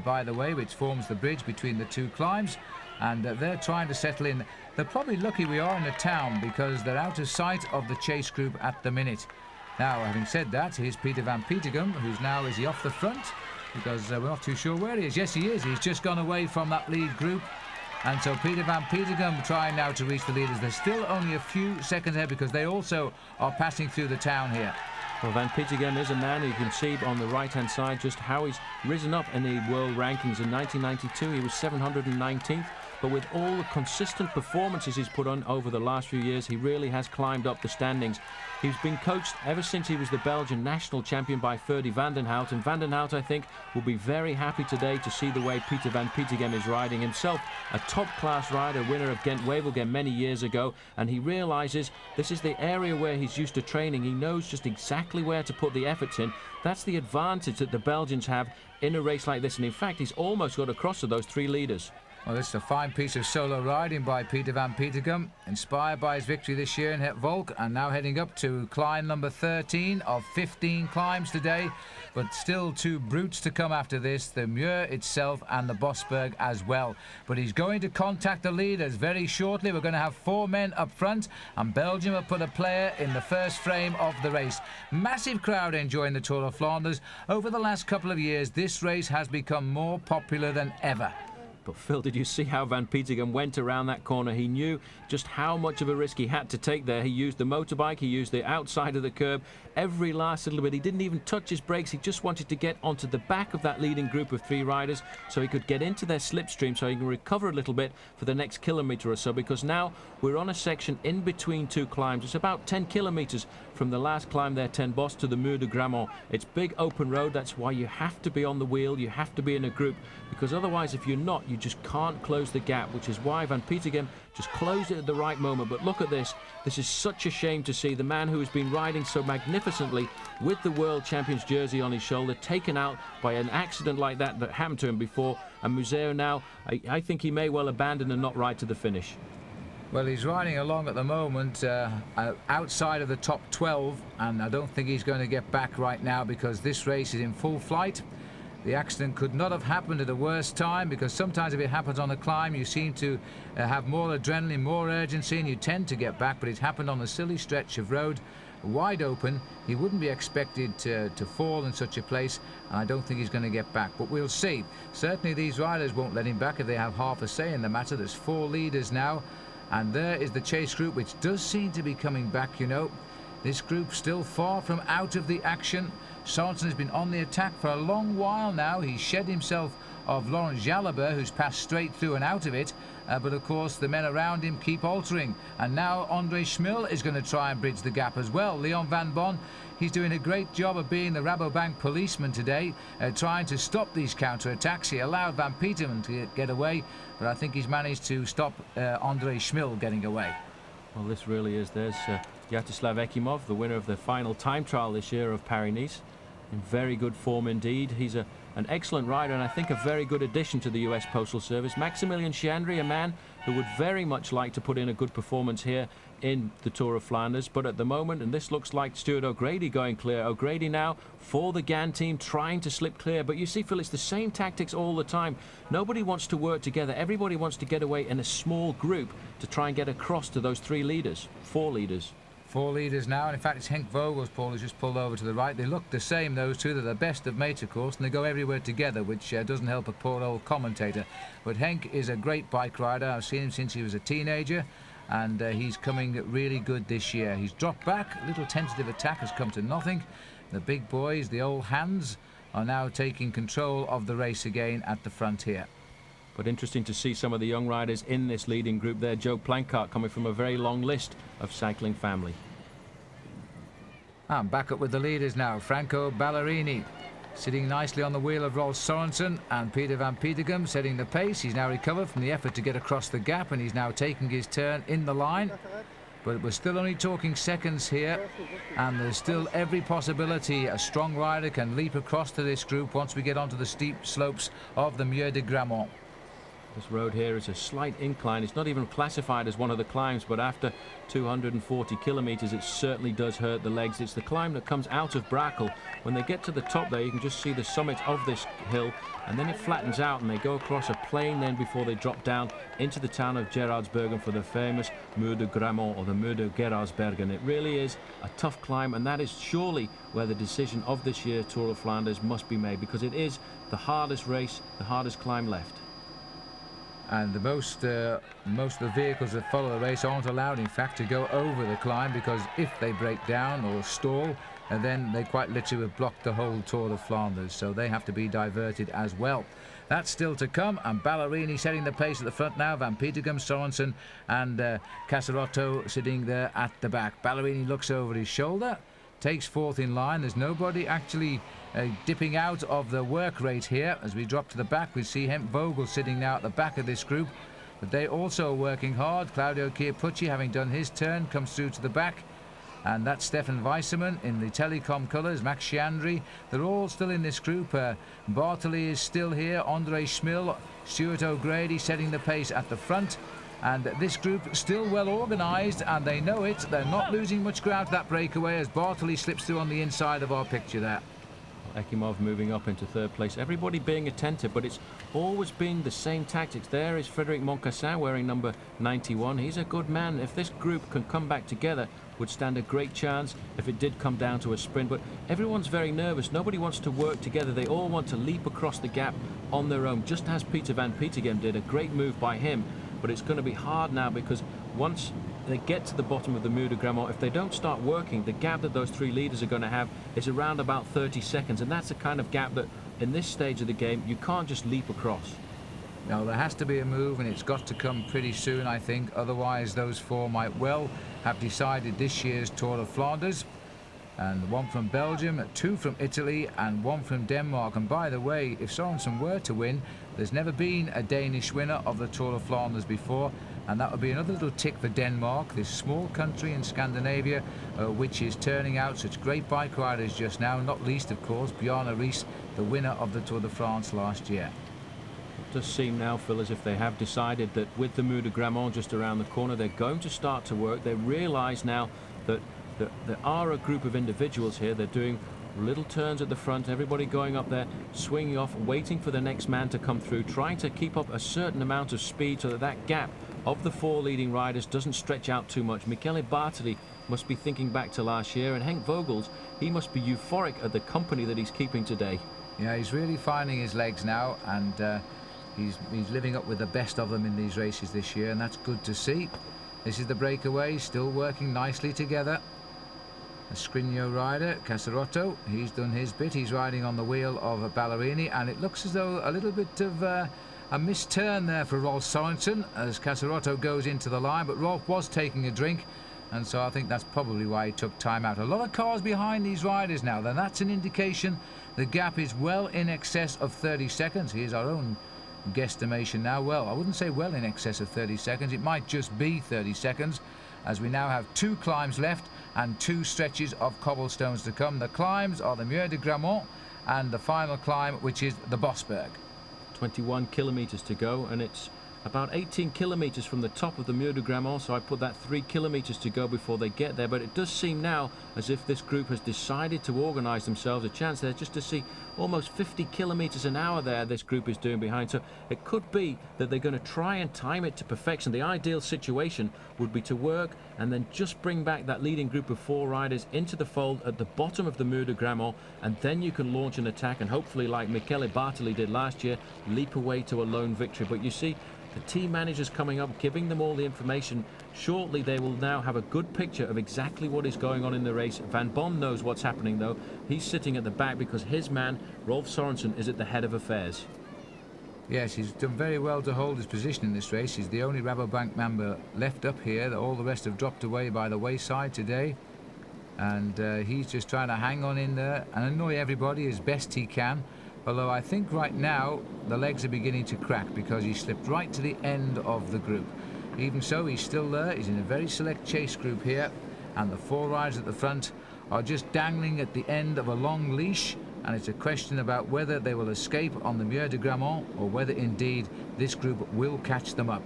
by the way, which forms the bridge between the two climbs, and they're trying to settle in. They're probably lucky we are in a town, because they're out of sight of the chase group at the minute. Now, having said that, here's Peter van Petegem, who's now, is he off the front? Because we're not too sure where he is. Yes, he is. He's just gone away from that lead group. And so Peter van Petegem trying now to reach the leaders. They're still only a few seconds ahead, because they also are passing through the town here. Well, Van Petegem is a man who you can see on the right-hand side just how he's risen up in the world rankings. In 1992, he was 719th. But with all the consistent performances he's put on over the last few years, he really has climbed up the standings. He's been coached ever since he was the Belgian national champion by Ferdy van den Hout. And van den Hout, I think, will be very happy today to see the way Peter van Petegem is riding. Himself a top-class rider, winner of Ghent-Wevelgem many years ago. And he realises this is the area where he's used to training. He knows just exactly where to put the efforts in. That's the advantage that the Belgians have in a race like this. And in fact, he's almost got across to those three leaders. Well, this is a fine piece of solo riding by Peter van Petegem, inspired by his victory this year in Het Volk, and now heading up to climb number 13 of 15 climbs today. But still two brutes to come after this, the Muur itself and the Bosberg as well. But he's going to contact the leaders very shortly. We're going to have 4 men up front, and Belgium have put a player in the first frame of the race. Massive crowd enjoying the Tour of Flanders. Over the last couple of years, this race has become more popular than ever. But Phil, did you see how Van Petegem went around that corner? He knew just how much of a risk he had to take there. He used the motorbike, he used the outside of the curb, every last little bit. He didn't even touch his brakes. He just wanted to get onto the back of that leading group of 3 riders so he could get into their slipstream, so he can recover a little bit for the next kilometre or so, because now we're on a section in between 2 climbs. It's about 10 kilometres from the last climb there, 10 Bos, to the Muur de Grammont. It's big open road. That's why you have to be on the wheel. You have to be in a group, because otherwise, if you're not, you just can't close the gap, which is why Van Petegem just closed it at the right moment. But look at this. This is such a shame to see the man who has been riding so magnificently with the World Champions jersey on his shoulder taken out by an accident like that happened to him before. And Museeuw now, I think he may well abandon and not ride to the finish. Well, he's riding along at the moment outside of the top 12, and I don't think he's going to get back right now, because this race is in full flight. The accident could not have happened at a worse time, because sometimes if it happens on a climb, you seem to have more adrenaline, more urgency, and you tend to get back. But it happened on a silly stretch of road, wide open. He wouldn't be expected to fall in such a place, and I don't think he's going to get back. But we'll see. Certainly these riders won't let him back if they have half a say in the matter. There's 4 leaders now, and there is the chase group, which does seem to be coming back, you know. This group still far from out of the action. Sorensen has been on the attack for a long while now. He's shed himself of Laurent Jalabert, who's passed straight through and out of it. But of course, the men around him keep altering. And now André Schmil is going to try and bridge the gap as well. Leon van Bon, he's doing a great job of being the Rabobank policeman today, trying to stop these counter-attacks. He allowed Van Petegem to get away, but I think he's managed to stop André Schmil getting away. Well, this really is. There's Yaroslav Ekimov, the winner of the final time trial this year of Paris-Nice. In very good form indeed. He's an excellent rider, and I think a very good addition to the US Postal Service. Maximilian Chiandri, a man who would very much like to put in a good performance here in the Tour of Flanders, but at the moment, and this looks like Stuart O'Grady going clear. O'Grady now for the GAN team, trying to slip clear. But you see, Phil, it's the same tactics all the time. Nobody wants to work together. Everybody wants to get away in a small group to try and get across to those 3 leaders, 4 leaders. 4 leaders now, and in fact it's Henk Vogels, Paul, who's just pulled over to the right. They look the same, those two. They're the best of mates, of course, and they go everywhere together, which doesn't help a poor old commentator. But Henk is a great bike rider. I've seen him since he was a teenager, and he's coming really good this year. He's dropped back, a little tentative attack has come to nothing. The big boys, the old hands, are now taking control of the race again at the front here. But interesting to see some of the young riders in this leading group there. Joe Plancart coming from a very long list of cycling family. And back up with the leaders now. Franco Ballerini sitting nicely on the wheel of Rolf Sorensen, and Peter van Petegem setting the pace. He's now recovered from the effort to get across the gap, and he's now taking his turn in the line. But we're still only talking seconds here, and there's still every possibility a strong rider can leap across to this group once we get onto the steep slopes of the Muur de Grammont. This road here is a slight incline. It's not even classified as one of the climbs, but after 240 kilometers, it certainly does hurt the legs. It's the climb that comes out of Brakel. When they get to the top there, you can just see the summit of this hill, and then it flattens out, and they go across a plain then before they drop down into the town of Gerardsbergen for the famous Muur de Grammont, or the Muur de Gerardsbergen. It really is a tough climb, and that is surely where the decision of this year's Tour of Flanders must be made, because it is the hardest race, the hardest climb left. And most of the vehicles that follow the race aren't allowed, in fact, to go over the climb, because if they break down or stall, and then they quite literally have blocked the whole Tour of Flanders, so they have to be diverted as well. That's still to come, and Ballerini setting the pace at the front now. Van Petegem, Sorensen and Casarotto sitting there at the back. Ballerini looks over his shoulder, takes fourth in line. There's nobody actually dipping out of the work rate here. As we drop to the back, we see Henk Vogel sitting now at the back of this group, but they also are working hard. Claudio Chiappucci, having done his turn, comes through to the back, and that's Stefan Weissermann in the Telecom colours. Max Chiandri, they're all still in this group. Bartoli is still here, Andre Schmill, Stuart O'Grady setting the pace at the front. And this group still well organised, and they know it. They're not losing much ground to that breakaway as Bartoli slips through on the inside of our picture there. Ekimov moving up into third place. Everybody being attentive, but it's always been the same tactics. There is Frédéric Moncassin wearing number 91. He's a good man. If this group can come back together, would stand a great chance if it did come down to a sprint. But everyone's very nervous. Nobody wants to work together. They all want to leap across the gap on their own, just as Peter Van Petegem did. A great move by him. But it's going to be hard now, because once they get to the bottom of the Muur de Grammont, if they don't start working, the gap that those three leaders are going to have is around about 30 seconds. And that's the kind of gap that, in this stage of the game, you can't just leap across. No, there has to be a move, and it's got to come pretty soon, I think. Otherwise, those four might well have decided this year's Tour of Flanders. And one from Belgium, two from Italy, and one from Denmark. And by the way, if Sorensen were to win, there's never been a Danish winner of the Tour of Flanders before, and that would be another little tick for Denmark, this small country in Scandinavia, which is turning out such great bike riders just now, not least, of course, Bjarne Riis, the winner of the Tour de France last year. It does seem now, Phil, as if they have decided that with the Muur de Grammont just around the corner, they're going to start to work. They realise now that there are a group of individuals here. They're doing little turns at the front, everybody going up there, swinging off, waiting for the next man to come through, trying to keep up a certain amount of speed so that that gap of the four leading riders doesn't stretch out too much. Michele Bartoli must be thinking back to last year, and Henk Vogels, he must be euphoric at the company that he's keeping today. Yeah, he's really finding his legs now, and he's living up with the best of them in these races this year, and that's good to see. This is the breakaway, still working nicely together. A Scrigno rider, Casarotto, he's done his bit. He's riding on the wheel of a Ballerini, and it looks as though a little bit of a missed turn there for Rolf Sorensen as Casarotto goes into the line, but Rolf was taking a drink, and so I think that's probably why he took time out. A lot of cars behind these riders now, then that's an indication the gap is well in excess of 30 seconds. Here's our own guesstimation now. Well, I wouldn't say well in excess of 30 seconds. It might just be 30 seconds, as we now have two climbs left and two stretches of cobblestones to come. The climbs are the Muur de Grammont and the final climb, which is the Bosberg. 21 kilometers to go, and it's about 18 kilometers from the top of the Muur de Grammont, so I put that 3 kilometers to go before they get there. But it does seem now as if this group has decided to organize themselves. A chance there just to see almost 50 kilometers an hour there this group is doing behind, so it could be that they're going to try and time it to perfection. The ideal situation would be to work and then just bring back that leading group of four riders into the fold at the bottom of the Muur de Grammont, and then you can launch an attack and hopefully, like Michele Bartoli did last year, leap away to a lone victory. But you see, the team managers coming up, giving them all the information. Shortly they will now have a good picture of exactly what is going on in the race. Van Bon knows what's happening though. He's sitting at the back because his man, Rolf Sorensen, is at the head of affairs. Yes, he's done very well to hold his position in this race. He's the only Rabobank member left up here. All the rest have dropped away by the wayside today. And he's just trying to hang on in there and annoy everybody as best he can. Although I think right now the legs are beginning to crack because he slipped right to the end of the group. Even so, he's still there. He's in a very select chase group here, and the four riders at the front are just dangling at the end of a long leash, and it's a question about whether they will escape on the Muur de Grammont or whether indeed this group will catch them up.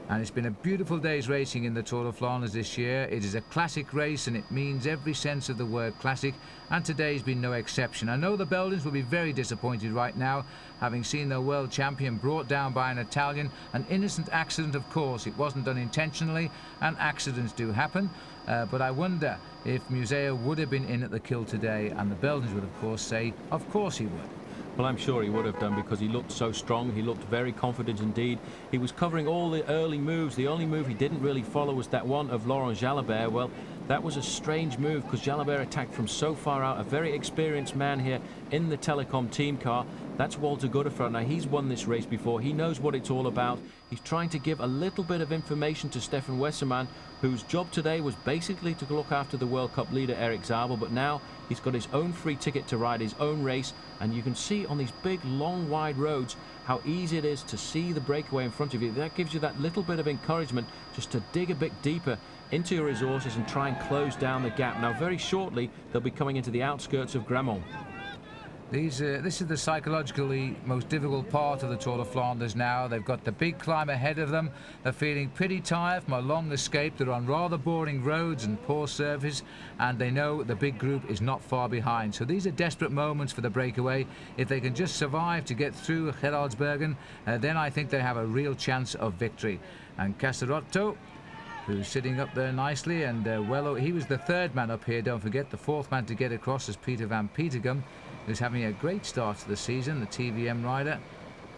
And it's been a beautiful day's racing in the Tour of Flanders this year. It is a classic race, and it means every sense of the word classic, and today's been no exception. I know the Belgians will be very disappointed right now, having seen their world champion brought down by an Italian. An innocent accident, of course. It wasn't done intentionally, and accidents do happen. But I wonder if Museo would have been in at the kill today, and the Belgians would, of course, say, of course he would. Well, I'm sure he would have done, because he looked so strong. He looked very confident indeed. He was covering all the early moves. The only move he didn't really follow was that one of Laurent Jalabert. Well, that was a strange move, because Jalabert attacked from so far out. A very experienced man here in the Telecom team car. That's Walter Godefroy. Now, he's won this race before. He knows what it's all about. He's trying to give a little bit of information to Stefan Wesserman, whose job today was basically to look after the World Cup leader, Erik Zabel. But now he's got his own free ticket to ride his own race. And you can see on these big, long, wide roads how easy it is to see the breakaway in front of you. That gives you that little bit of encouragement just to dig a bit deeper into your resources and try and close down the gap. Now, very shortly, they'll be coming into the outskirts of Grammont. This is the psychologically most difficult part of the Tour of Flanders now. They've got the big climb ahead of them. They're feeling pretty tired from a long escape. They're on rather boring roads and poor surface, and they know the big group is not far behind. So these are desperate moments for the breakaway. If they can just survive to get through Gerardsbergen, then I think they have a real chance of victory. And Casarotto, who's sitting up there nicely, and he was the third man up here, don't forget. The fourth man to get across is Peter van Petegem, who's having a great start to the season, the TVM rider.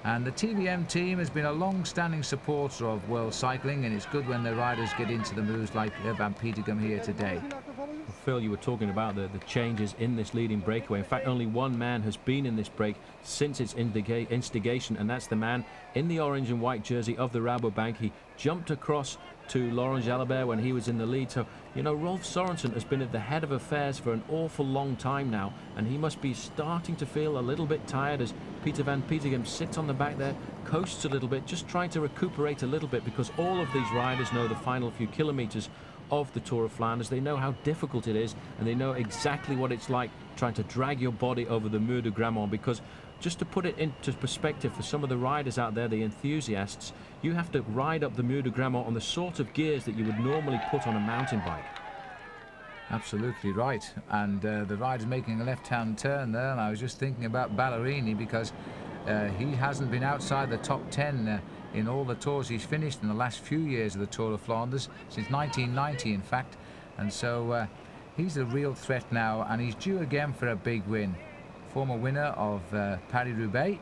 And the TVM team has been a long-standing supporter of world cycling, and it's good when the riders get into the moves like Van Petegem here today. Well, Phil, you were talking about the changes in this leading breakaway. In fact, only one man has been in this break since its instigation, and that's the man in the orange and white jersey of the Rabobank. He jumped across to Laurent Jalabert when he was in the lead. So, you know, Rolf Sorensen has been at the head of affairs for an awful long time now, and he must be starting to feel a little bit tired as Peter van Petegem sits on the back there, coasts a little bit, just trying to recuperate a little bit, because all of these riders know the final few kilometres of the Tour of Flanders. They know how difficult it is, and they know exactly what it's like trying to drag your body over the Muur de Grammont, because just to put it into perspective for some of the riders out there, the enthusiasts, you have to ride up the Muur de Grammont on the sort of gears that you would normally put on a mountain bike. Absolutely right. And the rider's making a left-hand turn there, and I was just thinking about Ballerini, because he hasn't been outside the top 10 in all the tours he's finished in the last few years of the Tour of Flanders, since 1990 in fact. And so he's a real threat now, and he's due again for a big win. Former winner of Paris-Roubaix.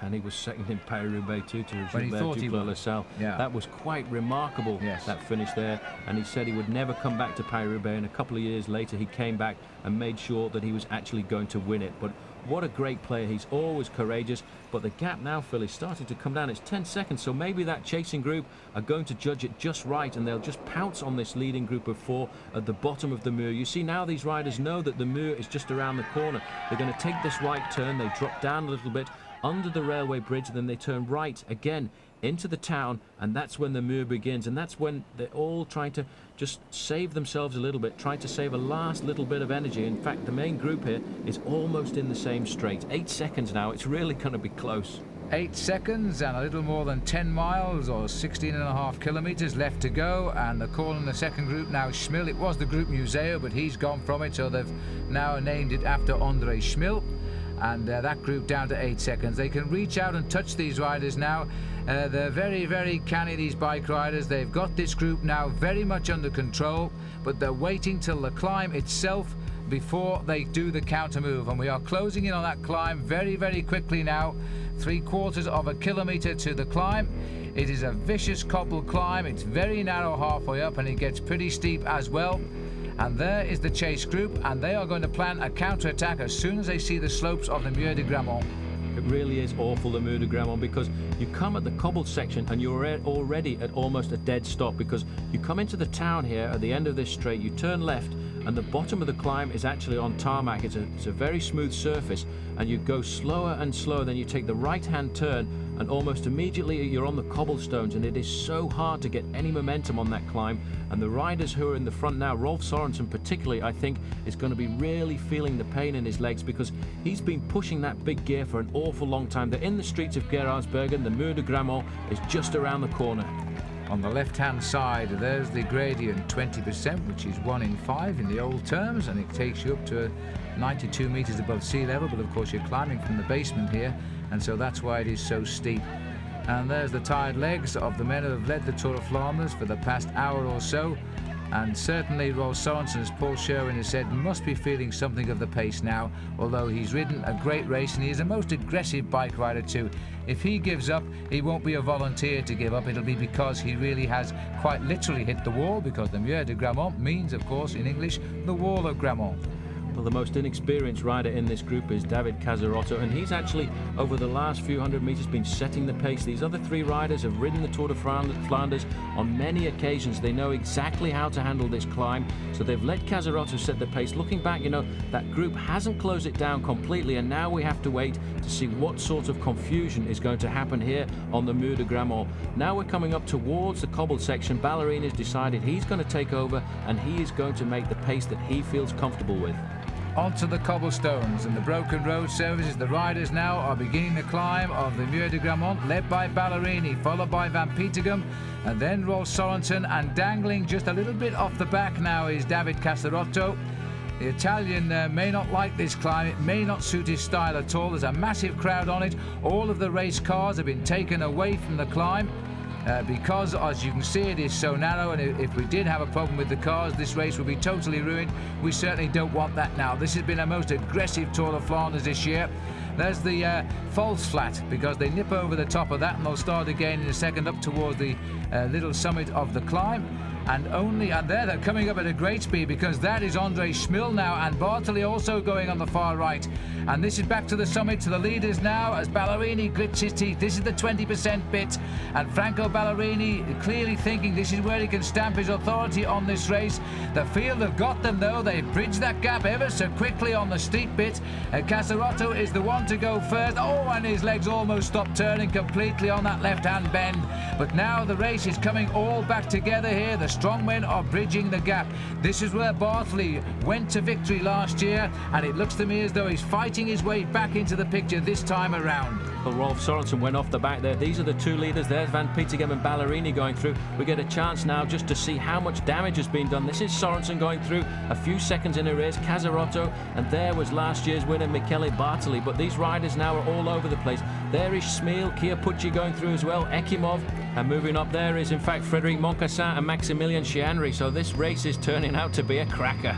And he was second in Paris-Roubaix too, to When he thought he was. Lassalle. Yeah. That was quite remarkable, yes, that finish there. And he said he would never come back to Paris-Roubaix, and a couple of years later he came back and made sure that he was actually going to win it. But what a great player. He's always courageous. But the gap now, Phil, is starting to come down. It's 10 seconds, so maybe that chasing group are going to judge it just right, and they'll just pounce on this leading group of 4 at the bottom of the Muur. You see, now these riders know that the Muur is just around the corner. They're going to take this right turn. They drop down a little bit under the railway bridge, and then they turn right again into the town, and that's when the Muur begins. And that's when they're all trying to just save themselves a little bit, trying to save a last little bit of energy. In fact, the main group here is almost in the same straight. 8 seconds now. It's really going to be close. 8 seconds and a little more than 10 miles or 16.5 kilometres left to go, and they're calling the second group now Schmil. It was the group Museo, but he's gone from it, so they've now named it after André Schmil. And that group down to 8 seconds. They can reach out and touch these riders now. They're very, very canny, these bike riders. They've got this group now very much under control, but they're waiting till the climb itself before they do the counter move. And we are closing in on that climb very, very quickly now. 3/4 of a kilometre to the climb. It is a vicious cobble climb. It's very narrow halfway up, and it gets pretty steep as well. And there is the chase group, and they are going to plan a counter-attack as soon as they see the slopes of the Muur de Grammont. It really is awful, the Muur de Grammont, because you come at the cobbled section and you're already at almost a dead stop, because you come into the town here at the end of this straight, you turn left, and the bottom of the climb is actually on tarmac. It's a very smooth surface, and you go slower and slower. Then you take the right-hand turn, and almost immediately you're on the cobblestones, and it is so hard to get any momentum on that climb. And the riders who are in the front now, Rolf Sørensen particularly, I think, is going to be really feeling the pain in his legs, because he's been pushing that big gear for an awful long time. They're in the streets of Geraardsbergen. The Muur de Grammont is just around the corner. On the left-hand side, there's the gradient 20%, which is 1 in 5 in the old terms, and it takes you up to 92 meters above sea level. But of course, you're climbing from the basement here, and so that's why it is so steep. And there's the tired legs of the men who have led the Tour of Flanders for the past hour or so. And certainly Rolf Sørensen, as Paul Sherwen has said, must be feeling something of the pace now, although he's ridden a great race and he is a most aggressive bike rider too. If he gives up, he won't be a volunteer to give up. It'll be because he really has quite literally hit the wall, because the Muur de Grammont means, of course, in English, the wall of Grammont. Well, the most inexperienced rider in this group is David Camerman, and he's actually, over the last few hundred meters, been setting the pace. These other 3 riders have ridden the Tour of Flanders on many occasions. They know exactly how to handle this climb, so they've let Camerman set the pace. Looking back, you know, that group hasn't closed it down completely, and now we have to wait to see what sort of confusion is going to happen here on the Muur de Grammont. Now we're coming up towards the cobbled section. Ballerini's decided he's going to take over, and he is going to make the pace that he feels comfortable with. Onto the cobblestones and the broken road surfaces. The riders now are beginning the climb of the Muur de Grammont, led by Ballerini, followed by Van Petegem, and then Rolf Sørensen, and dangling just a little bit off the back now is David Camerman. The Italian may not like this climb. It may not suit his style at all. There's a massive crowd on it. All of the race cars have been taken away from the climb. Because, as you can see, it is so narrow, and if we did have a problem with the cars, this race would be totally ruined. We certainly don't want that now. This has been a most aggressive Tour of Flanders this year. There's the false flat, because they nip over the top of that, and they'll start again in a second up towards the little summit of the climb. And there they're coming up at a great speed, because that is Andre Schmil now, and Bartoli also going on the far right. And this is back to the summit, to the leaders now, as Ballerini grits his teeth. This is the 20% bit, and Franco Ballerini clearly thinking this is where he can stamp his authority on this race. The field have got them though. They've bridged that gap ever so quickly on the steep bit. Camerman is the one to go first. Oh, and his legs almost stopped turning completely on that left-hand bend. But now the race is coming all back together here. The strongmen are bridging the gap. This is where Bartoli went to victory last year, and it looks to me as though he's fighting his way back into the picture this time around. Well, Rolf Sørensen went off the back there. These are the 2 leaders. There's Van Petegem and Ballerini going through. We get a chance now just to see how much damage has been done. This is Sørensen going through a few seconds in arrears. Camerman, and there was last year's winner Michele Bartoli. But these riders now are all over the place. There is Schmil, Chiappucci going through as well, Ekimov, and moving up there is in fact Frédéric Moncassin and Maximilian Chianri. So this race is turning out to be a cracker.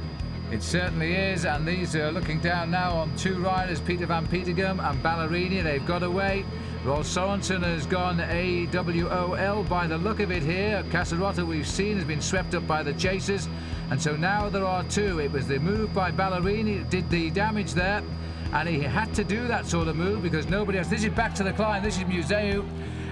It certainly is, and these are looking down now on 2 riders, Peter Van Petegem and Ballerini. They've got away. Rolf Sørensen has gone AWOL by the look of it here. Camerman, we've seen, has been swept up by the chasers, and so now there are 2. It was the move by Ballerini that did the damage there, and he had to do that sort of move because nobody else. This is back to the climb. This is Museu,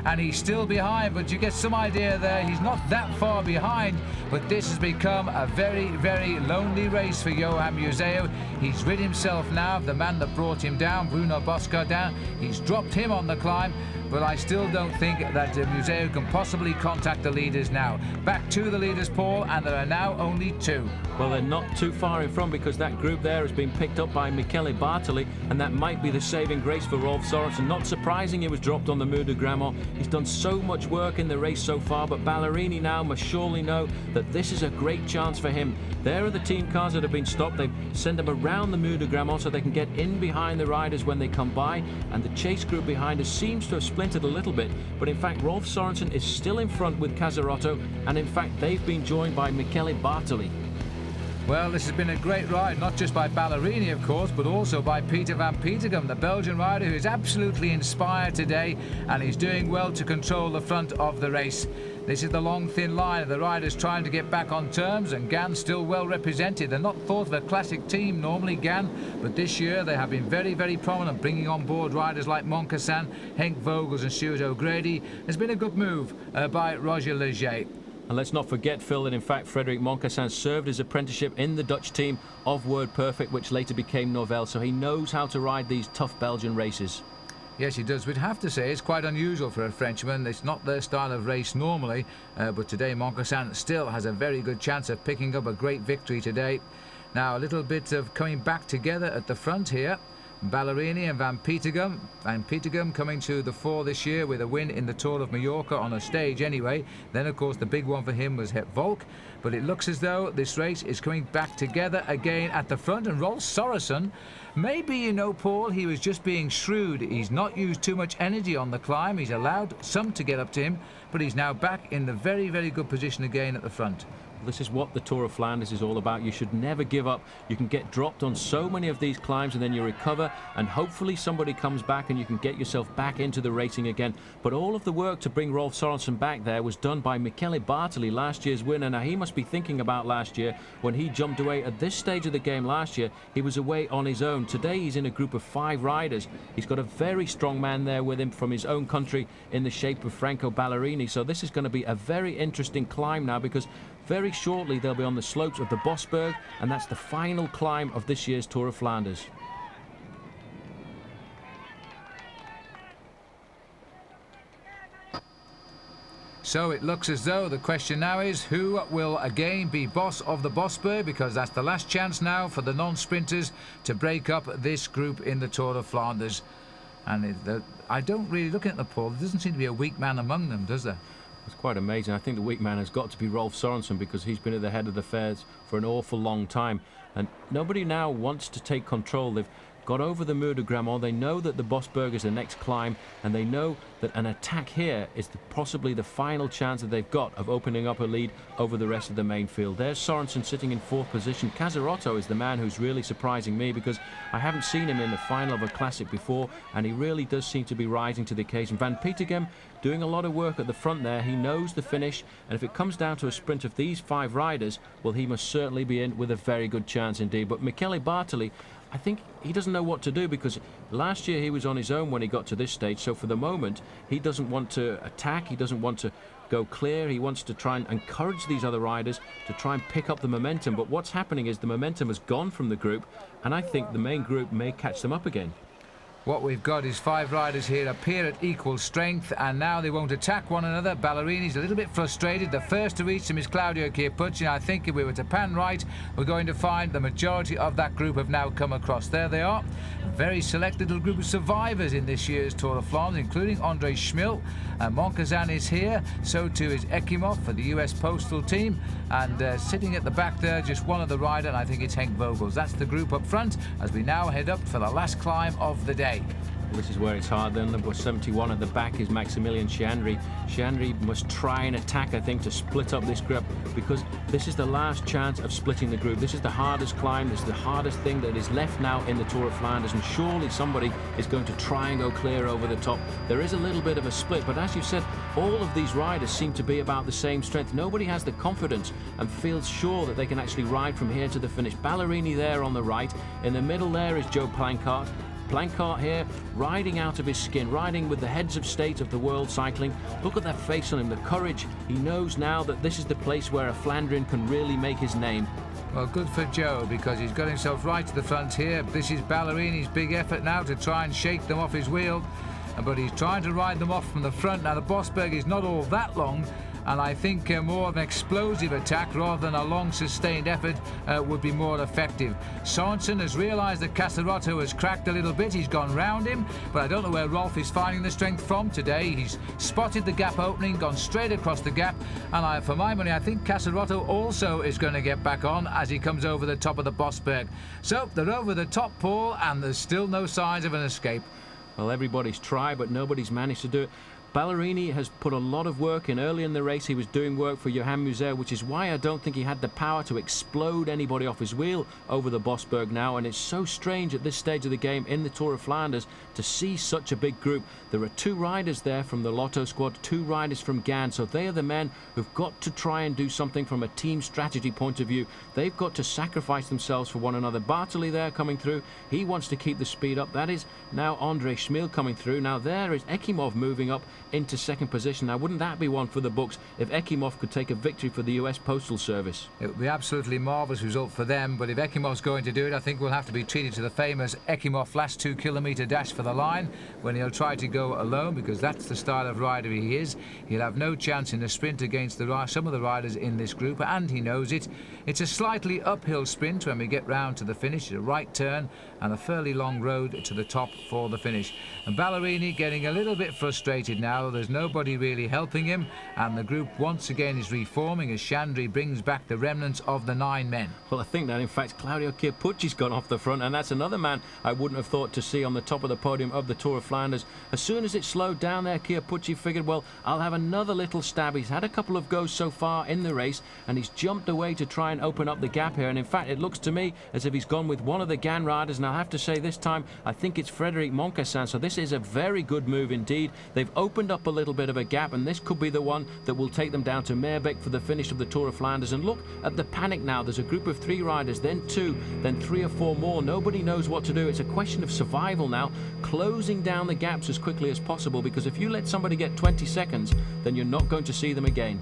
and he's still behind, but you get some idea there. He's not that far behind, but this has become a very, very lonely race for Johan Museu. He's rid himself now of the man that brought him down, Bruno Boscardin. He's dropped him on the climb, but I still don't think that Museu can possibly contact the leaders now. Back to the leaders, Paul, and there are now only 2. Well, they're not too far in front, because that group there has been picked up by Michele Bartoli, and that might be the saving grace for Rolf Sørensen. Not surprising he was dropped on the Muur de Grammont. He's done so much work in the race so far, but Ballerini now must surely know that this is a great chance for him. There are the team cars that have been stopped. They send them around the Muur de Grammont so they can get in behind the riders when they come by, and the chase group behind us seems to have splintered a little bit, but in fact Rolf Sørensen is still in front with Camerman, and in fact they've been joined by Michele Bartoli. Well, this has been a great ride, not just by Ballerini, of course, but also by Peter Van Petegem, the Belgian rider who is absolutely inspired today, and he's doing well to control the front of the race. This is the long, thin line of the riders trying to get back on terms, and Gan still well represented. They're not thought of a classic team normally, Gan, but this year they have been very, very prominent, bringing on board riders like Moncassin, Henk Vogels and Stuart O'Grady. Has been a good move by Roger Liggett. And let's not forget, Phil, that in fact Frederik Moncassin served his apprenticeship in the Dutch team of Word Perfect, which later became Novell, so he knows how to ride these tough Belgian races. Yes, he does. We'd have to say it's quite unusual for a Frenchman. It's not their style of race normally, but today Moncassin still has a very good chance of picking up a great victory today. Now, a little bit of coming back together at the front here. Ballerini and Van Petegem. Van Petegem coming to the fore this year with a win in the Tour of Mallorca on a stage anyway. Then, of course, the big one for him was Het Volk. But it looks as though this race is coming back together again at the front. And Rolf Sorensen, maybe, you know, Paul, he was just being shrewd. He's not used too much energy on the climb. He's allowed some to get up to him, but he's now back in the very, very good position again at the front. This is what the Tour of Flanders is all about. You should never give up. You can get dropped on so many of these climbs and then you recover, and hopefully somebody comes back and you can get yourself back into the racing again. But all of the work to bring Rolf Sorensen back there was done by Michele Bartoli, last year's winner. Now, he must be thinking about last year when he jumped away. At this stage of the game last year, he was away on his own. Today, he's in a group of 5 riders. He's got a very strong man there with him from his own country in the shape of Franco Ballerini. So this is going to be a very interesting climb now, because very shortly they'll be on the slopes of the Bosberg, and that's the final climb of this year's Tour of Flanders. So it looks as though the question now is who will again be boss of the Bosberg, because that's the last chance now for the non-sprinters to break up this group in the Tour of Flanders. And I don't really, looking at the poll, there doesn't seem to be a weak man among them, does there? It's quite amazing. I think the weak man has got to be Rolf Sorensen, because he's been at the head of the fares for an awful long time. And nobody now wants to take control. They've got over the Mur de Grammont. They know that the Bosberg is the next climb, and they know that an attack here is possibly the final chance that they've got of opening up a lead over the rest of the main field. There's Sorensen sitting in 4th position. Casarotto is the man who's really surprising me, because I haven't seen him in the final of a classic before, and he really does seem to be rising to the occasion. Van Petegem doing a lot of work at the front there. He knows the finish, and if it comes down to a sprint of these 5 riders, well, he must certainly be in with a very good chance indeed. But Michele Bartoli, I think he doesn't know what to do, because last year he was on his own when he got to this stage. So for the moment, he doesn't want to attack. He doesn't want to go clear. He wants to try and encourage these other riders to try and pick up the momentum. But what's happening is the momentum has gone from the group, and I think the main group may catch them up again. What we've got is 5 riders here appear at equal strength, and now they won't attack one another. Ballerini's a little bit frustrated. The first to reach them is Claudio Chiappucci. I think if we were to pan right, we're going to find the majority of that group have now come across. There they are. A very select little group of survivors in this year's Tour of Flanders, including André Schmil. Moncassin is here. So too is Ekimov for the US Postal Team. And sitting at the back there, just one of the rider, and I think it's Henk Vogels. That's the group up front as we now head up for the last climb of the day. This is where it's hard then. Number 71 at the back is Maximilian Chiandri. Chiandri must try and attack, I think, to split up this group, because this is the last chance of splitting the group. This is the hardest climb. This is the hardest thing that is left now in the Tour of Flanders, and surely somebody is going to try and go clear over the top. There is a little bit of a split, but as you said, all of these riders seem to be about the same strength. Nobody has the confidence and feels sure that they can actually ride from here to the finish. Ballerini there on the right. In the middle there is Joe Plancart. Plancart here, riding out of his skin, riding with the heads of state of the world cycling. Look at that face on him, the courage. He knows now that this is the place where a Flandrian can really make his name. Well, good for Joe, because he's got himself right to the front here. This is Ballerini's big effort now to try and shake them off his wheel, but he's trying to ride them off from the front. Now, the Bosberg is not all that long, and I think more of an explosive attack rather than a long sustained effort would be more effective. Sorensen has realised that Casarotto has cracked a little bit. He's gone round him, but I don't know where Rolf is finding the strength from today. He's spotted the gap opening, gone straight across the gap, and for my money, I think Casarotto also is going to get back on as he comes over the top of the Bosberg. So they're over the top, Paul, and there's still no signs of an escape. Well, everybody's tried, but nobody's managed to do it. Ballerini has put a lot of work in. Early in the race, he was doing work for Johan Museeuw, which is why I don't think he had the power to explode anybody off his wheel over the Bosberg now. And it's so strange at this stage of the game in the Tour of Flanders to see such a big group. There are 2 riders there from the Lotto squad, 2 riders from Gan, so they are the men who've got to try and do something from a team strategy point of view. They've got to sacrifice themselves for one another. Bartoli there coming through. He wants to keep the speed up. That is now André Schmil coming through. Now there is Ekimov moving up. into second position. Now, wouldn't that be one for the books if Ekimov could take a victory for the US Postal Service? It would be absolutely marvellous result for them, but if Ekimov's going to do it, I think we'll have to be treated to the famous Ekimov last 2 kilometre dash for the line, when he'll try to go alone, because that's the style of rider he is. He'll have no chance in the sprint against some of the riders in this group, and he knows it. It's a slightly uphill sprint when we get round to the finish, a right turn and a fairly long road to the top for the finish. And Ballerini getting a little bit frustrated now. There's nobody really helping him, and the group once again is reforming as Chandri brings back the remnants of the 9 men. Well, I think that in fact Claudio Chiappucci's gone off the front, and that's another man I wouldn't have thought to see on the top of the podium of the Tour of Flanders. As soon as it slowed down there, Chiappucci figured, well, I'll have another little stab. He's had a couple of goes so far in the race, and he's jumped away to try and open up the gap here, and in fact it looks to me as if he's gone with one of the GAN riders, and I'll have to say this time I think it's Frédéric Moncassin, so this is a very good move indeed. They've opened up a little bit of a gap, and this could be the one that will take them down to Meerbeek for the finish of the Tour of Flanders. And look at the panic now. There's a group of 3 riders, then 2, then 3 or 4 more. Nobody knows what to do. It's a question of survival now, closing down the gaps as quickly as possible, because if you let somebody get 20 seconds, then you're not going to see them again.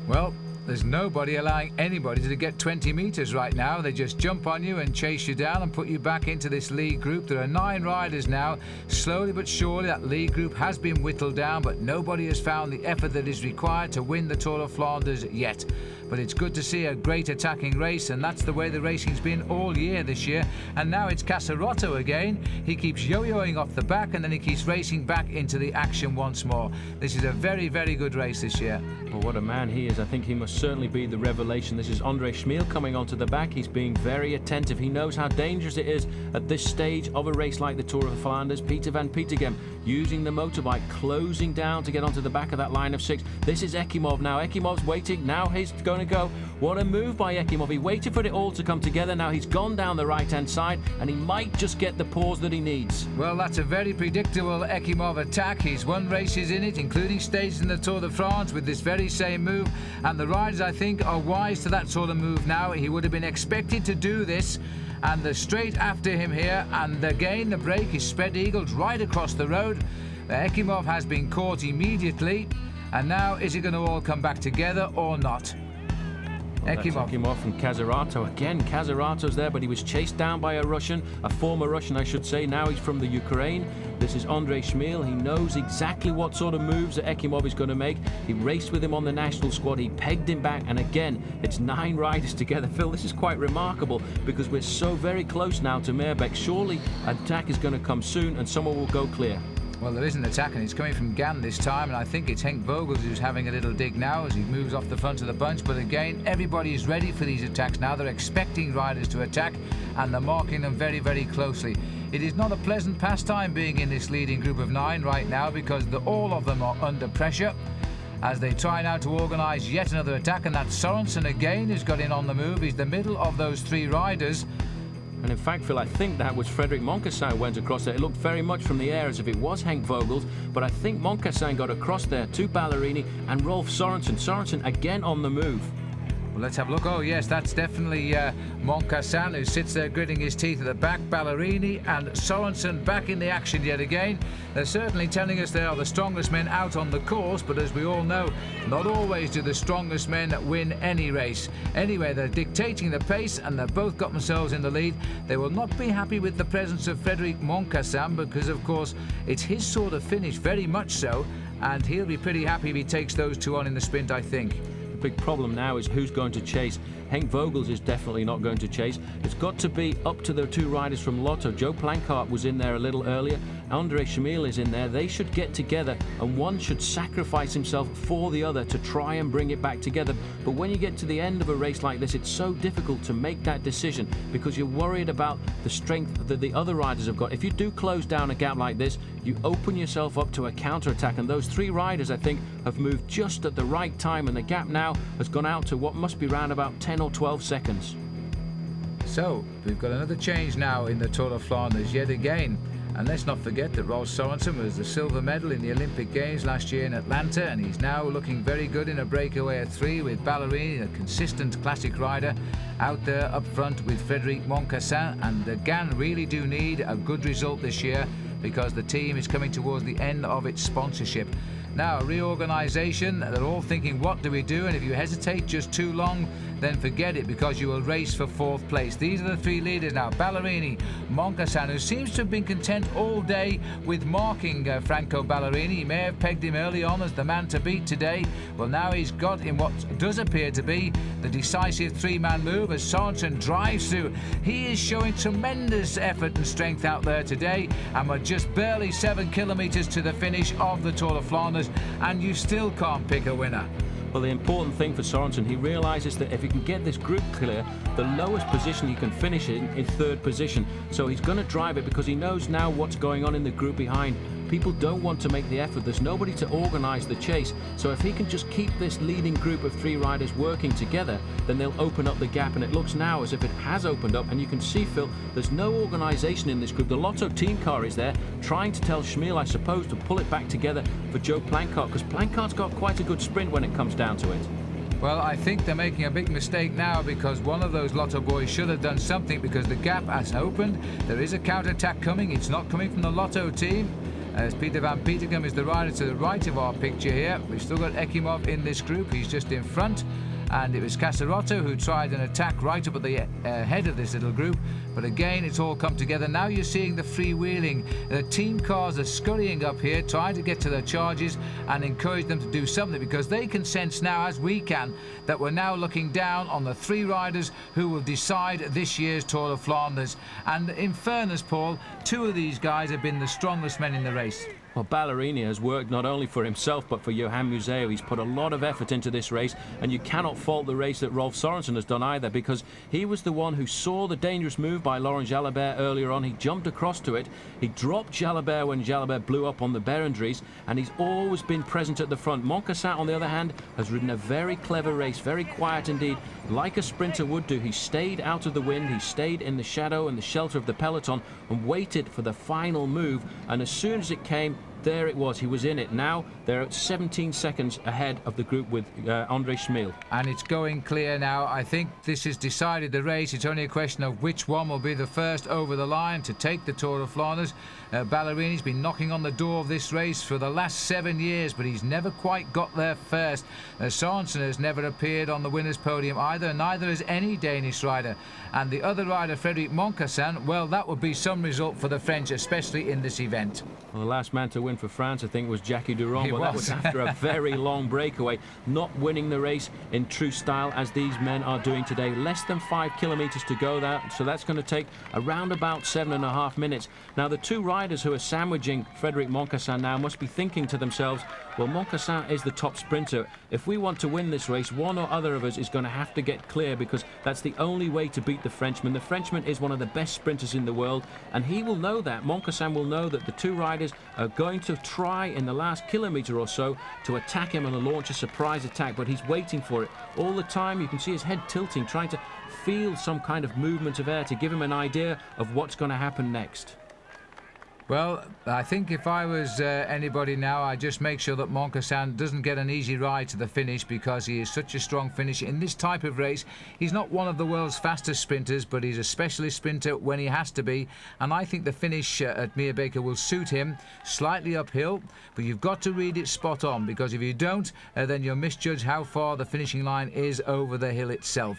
Well, there's nobody allowing anybody to get 20 metres right now. They just jump on you and chase you down and put you back into this lead group. There are 9 riders now. Slowly but surely that lead group has been whittled down, but nobody has found the effort that is required to win the Tour of Flanders yet. But it's good to see a great attacking race, and that's the way the racing's been all year this year. And now it's Casarotto again. He keeps yo-yoing off the back, and then he keeps racing back into the action once more. This is a very, very good race this year. Well, what a man he is. I think he must certainly be the revelation. This is Andre Schmiel coming onto the back. He's being very attentive. He knows how dangerous it is at this stage of a race like the Tour of Flanders. Peter van Petegem using the motorbike, closing down to get onto the back of that line of 6. This is Ekimov now. Ekimov's waiting. Now he's going to go. What a move by Ekimov. He waited for it all to come together. Now he's gone down the right-hand side, and he might just get the pause that he needs. Well, that's a very predictable Ekimov attack. He's won races in it, including stages in the Tour de France with this very same move, and the riders, I think, are wise to that sort of move now. He would have been expected to do this, and they're straight after him here, and again the break is spread eagles right across the road. Ekimov has been caught immediately, and now is it going to all come back together or not? Ekimov from Casarato. Again, Casarato's there, but he was chased down by a Russian, a former Russian, I should say. Now he's from the Ukraine. This is Andre Schmiel. He knows exactly what sort of moves that Ekimov is going to make. He raced with him on the national squad. He pegged him back, and again, it's 9 riders together. Phil, this is quite remarkable because we're so very close now to Meerbeek. Surely an attack is going to come soon, and someone will go clear. Well, there is an attack, and it's coming from Gann this time, and I think it's Henk Vogels who's having a little dig now as he moves off the front of the bunch. But again, everybody is ready for these attacks now. They're expecting riders to attack, and they're marking them very, very closely. It is not a pleasant pastime being in this leading group of 9 right now, because all of them are under pressure as they try now to organise yet another attack, and that's Sorensen again who's got in on the move. He's the middle of those 3 riders. And in fact, Phil, I think that was Frédéric Moncassin went across there. It looked very much from the air as if it was Henk Vogels, but I think Moncassin got across there to Ballerini and Rolf Sorensen. Sorensen again on the move. Well, let's have a look. Oh, yes, that's definitely Moncassin, who sits there gritting his teeth at the back. Ballerini and Sorensen back in the action yet again. They're certainly telling us they are the strongest men out on the course, but as we all know, not always do the strongest men win any race. Anyway, they're dictating the pace, and they've both got themselves in the lead. They will not be happy with the presence of Frédéric Moncassin because, of course, it's his sort of finish, very much so, and he'll be pretty happy if he takes those 2 on in the sprint, I think. The big problem now is who's going to chase. Henk Vogels is definitely not going to chase. It's got to be up to the 2 riders from Lotto. Joe Plancart was in there a little earlier. Andre Schmiel is in there. They should get together, and one should sacrifice himself for the other to try and bring it back together. But when you get to the end of a race like this, it's so difficult to make that decision because you're worried about the strength that the other riders have got. If you do close down a gap like this, you open yourself up to a counter-attack, and those 3 riders, I think, have moved just at the right time, and the gap now has gone out to what must be around about 10 or 12 seconds. So, we've got another change now in the Tour of Flanders yet again. And let's not forget that Rolf Sorensen was the silver medal in the Olympic Games last year in Atlanta, and he's now looking very good in a breakaway at 3 with Ballerini, a consistent classic rider, out there up front with Frédéric Moncassin. And the Gann really do need a good result this year because the team is coming towards the end of its sponsorship. Now, reorganisation, they're all thinking, what do we do? And if you hesitate just too long, then forget it, because you will race for 4th place. These are the 3 leaders now. Ballerini, Moncassin, who seems to have been content all day with marking Franco Ballerini. He may have pegged him early on as the man to beat today. Well, now he's got in what does appear to be the decisive 3-man move as Sorensen drives through. He is showing tremendous effort and strength out there today, and we're just barely 7 kilometres to the finish of the Tour of Flanders, and you still can't pick a winner. Well, the important thing for Sorensen, he realises that if he can get this group clear, the lowest position he can finish in is 3rd position. So he's going to drive it because he knows now what's going on in the group behind. People don't want to make the effort. There's nobody to organise the chase. So if he can just keep this leading group of 3 riders working together, then they'll open up the gap. And it looks now as if it has opened up. And you can see, Phil, there's no organisation in this group. The Lotto team car is there, trying to tell Schmiel, I suppose, to pull it back together for Joe Plancart, because Plancart's got quite a good sprint when it comes down to it. Well, I think they're making a big mistake now, because one of those Lotto boys should have done something, because the gap has opened. There is a counter-attack coming. It's not coming from the Lotto team, as Peter van Petergem is the rider to the right of our picture here. We've still got Ekimov in this group. He's just in front. And it was Casarotto who tried an attack right up at the head of this little group. But again, it's all come together. Now you're seeing the freewheeling. The team cars are scurrying up here, trying to get to their charges and encourage them to do something, because they can sense now, as we can, that we're now looking down on the 3 riders who will decide this year's Tour of Flanders. And in fairness, Paul, 2 of these guys have been the strongest men in the race. Well, Ballerini has worked not only for himself but for Johan Museeuw. He's put a lot of effort into this race, and you cannot fault the race that Rolf Sorensen has done either, because he was the one who saw the dangerous move by Laurent Jalabert earlier on. He jumped across to it. He dropped Jalabert when Jalabert blew up on the Berendries, and he's always been present at the front. Moncassin, on the other hand, has ridden a very clever race, very quiet indeed, like a sprinter would do. He stayed out of the wind, he stayed in the shadow and the shelter of the peloton and waited for the final move, and as soon as it came, there it was. He was in it. Now they're at 17 seconds ahead of the group with Andre Schmiel. And it's going clear now. I think this has decided the race. It's only a question of which one will be the first over the line to take the Tour of Flanders. Ballerini's been knocking on the door of this race for the last 7 years, but he's never quite got there first. Sorensen has never appeared on the winner's podium either, neither has any Danish rider. And the other rider, Frédéric Moncassin, well, that would be some result for the French, especially in this event. Well, the last man to win for France, I think, was Jackie Durand, but that was after a very long breakaway, not winning the race in true style as these men are doing today. Less than 5 kilometres to go there, so that's going to take around about 7.5 minutes. Now, the 2 riders who are sandwiching Frédéric Moncassin now must be thinking to themselves, well, Moncassin is the top sprinter. If we want to win this race, one or other of us is going to have to get clear, because that's the only way to beat the Frenchman. The Frenchman is one of the best sprinters in the world, and he will know that. Moncassin will know that the 2 riders are going to try in the last kilometre or so to attack him and launch a surprise attack, but he's waiting for it. All the time you can see his head tilting, trying to feel some kind of movement of air to give him an idea of what's going to happen next. Well, I think if I was anybody now, I'd just make sure that Moncassin doesn't get an easy ride to the finish, because he is such a strong finisher in this type of race. He's not one of the world's fastest sprinters, but he's a specialist sprinter when he has to be. And I think the finish at Meerbeker will suit him, slightly uphill, but you've got to read it spot on, because if you don't, then you'll misjudge how far the finishing line is over the hill itself.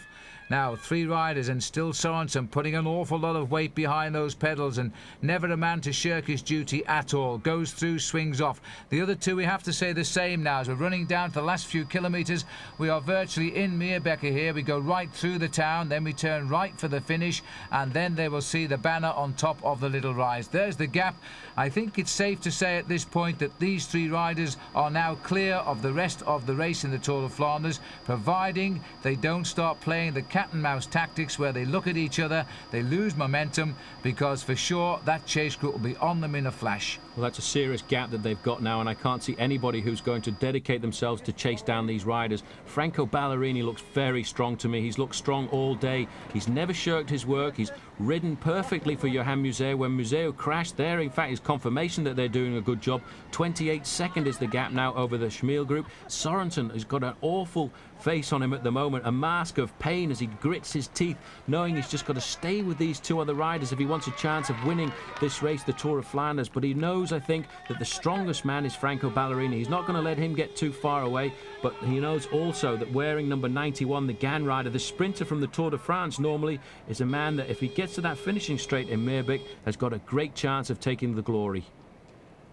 Now, 3 riders, and still Sorensen putting an awful lot of weight behind those pedals, and never a man to shirk his duty at all. Goes through, swings off. The other 2, we have to say the same now. As we're running down to the last few kilometres, we are virtually in Meerbeker here. We go right through the town, then we turn right for the finish, and then they will see the banner on top of the little rise. There's the gap. I think it's safe to say at this point that these 3 riders are now clear of the rest of the race in the Tour of Flanders, providing they don't start playing the cat and mouse tactics where they look at each other, they lose momentum, because for sure that chase group will be on them in a flash. Well, that's a serious gap that they've got now, and I can't see anybody who's going to dedicate themselves to chase down these riders. Franco Ballerini looks very strong to me. He's looked strong all day. He's never shirked his work. He's ridden perfectly for Johan Museeuw. When Museeuw crashed there, in fact, is confirmation that they're doing a good job. 28 second is the gap now over the Schmiel group. Sorensen has got an awful face on him at the moment, a mask of pain as he grits his teeth, knowing he's just got to stay with these two other riders if he wants a chance of winning this race, the Tour of Flanders. But he knows, I think, that the strongest man is Franco Ballerini. He's not going to let him get too far away, but he knows also that wearing number 91, the Gan rider, the sprinter from the Tour de France, normally is a man that if he gets to that finishing straight in Meerbeek, has got a great chance of taking the glory.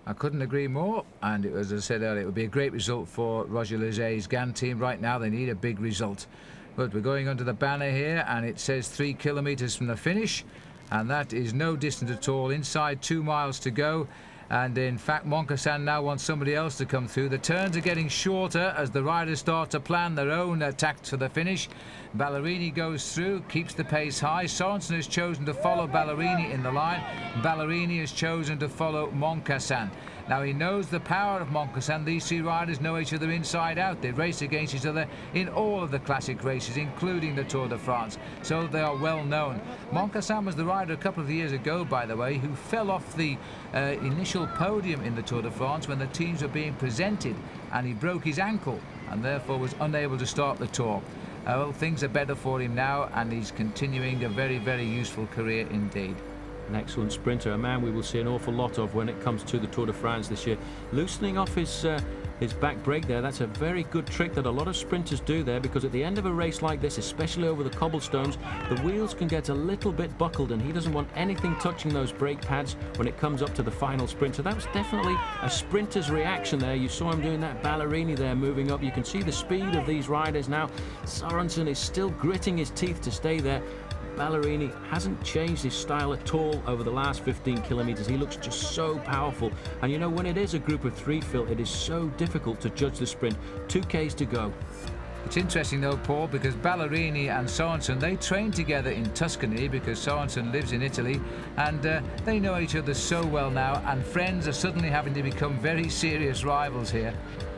I couldn't agree more, and as I said earlier, it would be a great result for Roger Lizé's Gan team. Right now they need a big result. But we're going under the banner here, and it says 3 kilometres from the finish, and that is no distance at all. Inside 2 miles to go, and in fact Moncassin now wants somebody else to come through. The turns are getting shorter as the riders start to plan their own attacks for the finish. Ballerini goes through, keeps the pace high. Sorensen has chosen to follow Ballerini in the line. Ballerini has chosen to follow Moncassin. Now he knows the power of Moncassin. These three riders know each other inside out. They race against each other in all of the classic races, including the Tour de France, so they are well known. Moncassin was the rider a couple of years ago, by the way, who fell off the initial podium in the Tour de France when the teams were being presented, and he broke his ankle and therefore was unable to start the Tour. Well, things are better for him now, and he's continuing a very, very useful career indeed. An excellent sprinter, a man we will see an awful lot of when it comes to the Tour de France this year. Loosening off his back brake there, that's a very good trick that a lot of sprinters do there, because at the end of a race like this, especially over the cobblestones, the wheels can get a little bit buckled, and he doesn't want anything touching those brake pads when it comes up to the final sprint. So that was definitely a sprinter's reaction there. You saw him doing that. Ballerini there moving up. You can see the speed of these riders now. Sorensen is still gritting his teeth to stay there. Ballerini hasn't changed his style at all over the last 15 kilometres. He looks just so powerful. And you know, when it is a group of three, Phil, it is so difficult to judge the sprint. 2Ks to go. It's interesting though, Paul, because Ballerini and Sorensen, they train together in Tuscany because Sorensen lives in Italy, and they know each other so well now, and friends are suddenly having to become very serious rivals here.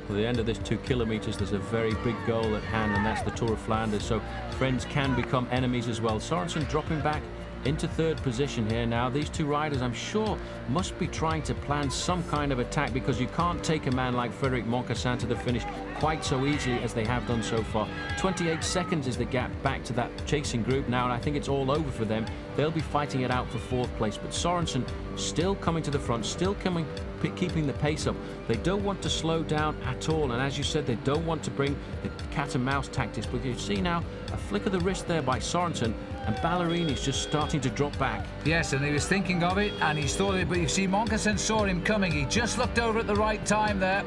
At the end of this 2 kilometres, there's a very big goal at hand, and that's the Tour of Flanders, so friends can become enemies as well. Sorensen dropping back into third position here now. These two riders, I'm sure, must be trying to plan some kind of attack, because you can't take a man like Frédéric Moncassin to the finish quite so easily as they have done so far. 28 seconds is the gap back to that chasing group now, and I think it's all over for them. They'll be fighting it out for fourth place, but Sorensen still coming to the front, still keeping the pace up. They don't want to slow down at all, and as you said, they don't want to bring the cat and mouse tactics. But you see now a flick of the wrist there by Sorensen, and Ballerini's just starting to drop back. Yes, and he was thinking of it, and he's thought of it, but you see Moncassin saw him coming. He just looked over at the right time there,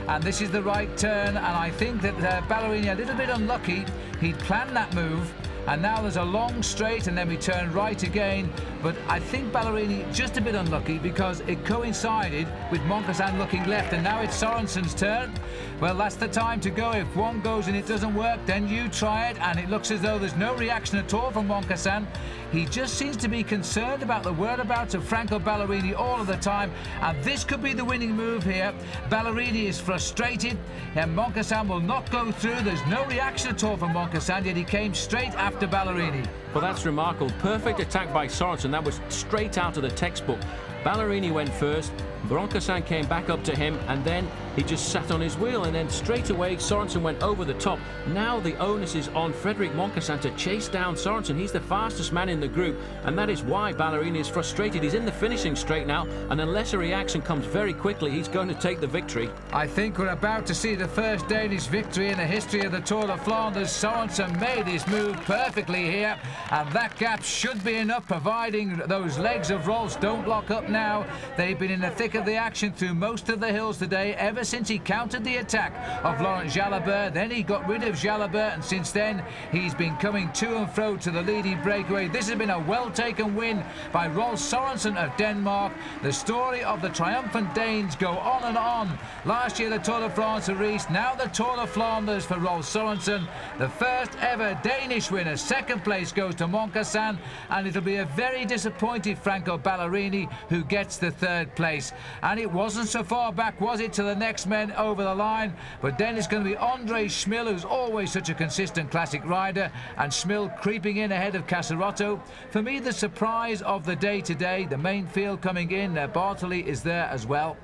and this is the right turn, and I think that Ballerini a little bit unlucky. He'd planned that move, and now there's a long straight, and then we turn right again. But I think Ballerini just a bit unlucky because it coincided with Moncassin looking left, and now it's Sorensen's turn. Well, that's the time to go. If one goes and it doesn't work, then you try it, and it looks as though there's no reaction at all from Moncassin. He just seems to be concerned about the whereabouts of Franco Ballerini all of the time, and this could be the winning move here. Ballerini is frustrated, and Moncassin will not go through. There's no reaction at all from Moncassin, yet he came straight after Ballerini. Well, that's remarkable. Perfect attack by Sorensen. That was straight out of the textbook. Ballerini went first, Moncassin came back up to him, and then he just sat on his wheel, and then straight away Sorensen went over the top. Now the onus is on Frédéric Moncassin to chase down Sorensen. He's the fastest man in the group, and that is why Ballerini is frustrated. He's in the finishing straight now, and unless a reaction comes very quickly, he's going to take the victory. I think we're about to see the first Danish victory in the history of the Tour of Flanders. Sorensen made his move perfectly here, and that gap should be enough, providing those legs of Rolfs don't lock up now. They've been in the thick of the action through most of the hills today, ever since he countered the attack of Laurent Jalabert. Then he got rid of Jalabert, and since then he's been coming to and fro to the leading breakaway. This has been a well-taken win by Rolf Sorensen of Denmark. The story of the triumphant Danes go on and on. Last year the Tour de France of Ries, now the Tour of Flanders for Rolf Sorensen. The first ever Danish winner. Second place goes to Moncassin, and it'll be a very disappointed Franco Ballerini who gets the third place. and it wasn't so far back, was it, to the next men over the line? But then it's going to be Andre Schmill, who's always such a consistent classic rider, and Schmill creeping in ahead of Casarotto. For me, the surprise of the day today, the main field coming in, Bartoli is there as well.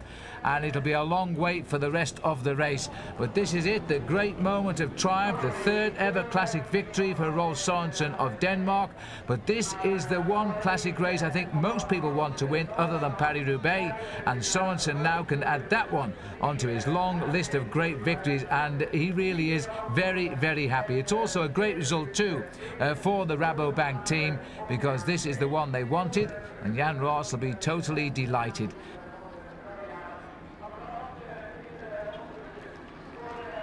And it'll be a long wait for the rest of the race. But this is it, the great moment of triumph, the third ever classic victory for Rolf Sørensen of Denmark. But this is the one classic race I think most people want to win other than Paris-Roubaix, and Sørensen now can add that one onto his long list of great victories, and he really is very, very happy. It's also a great result too for the Rabobank team, because this is the one they wanted, and Jan Roos will be totally delighted.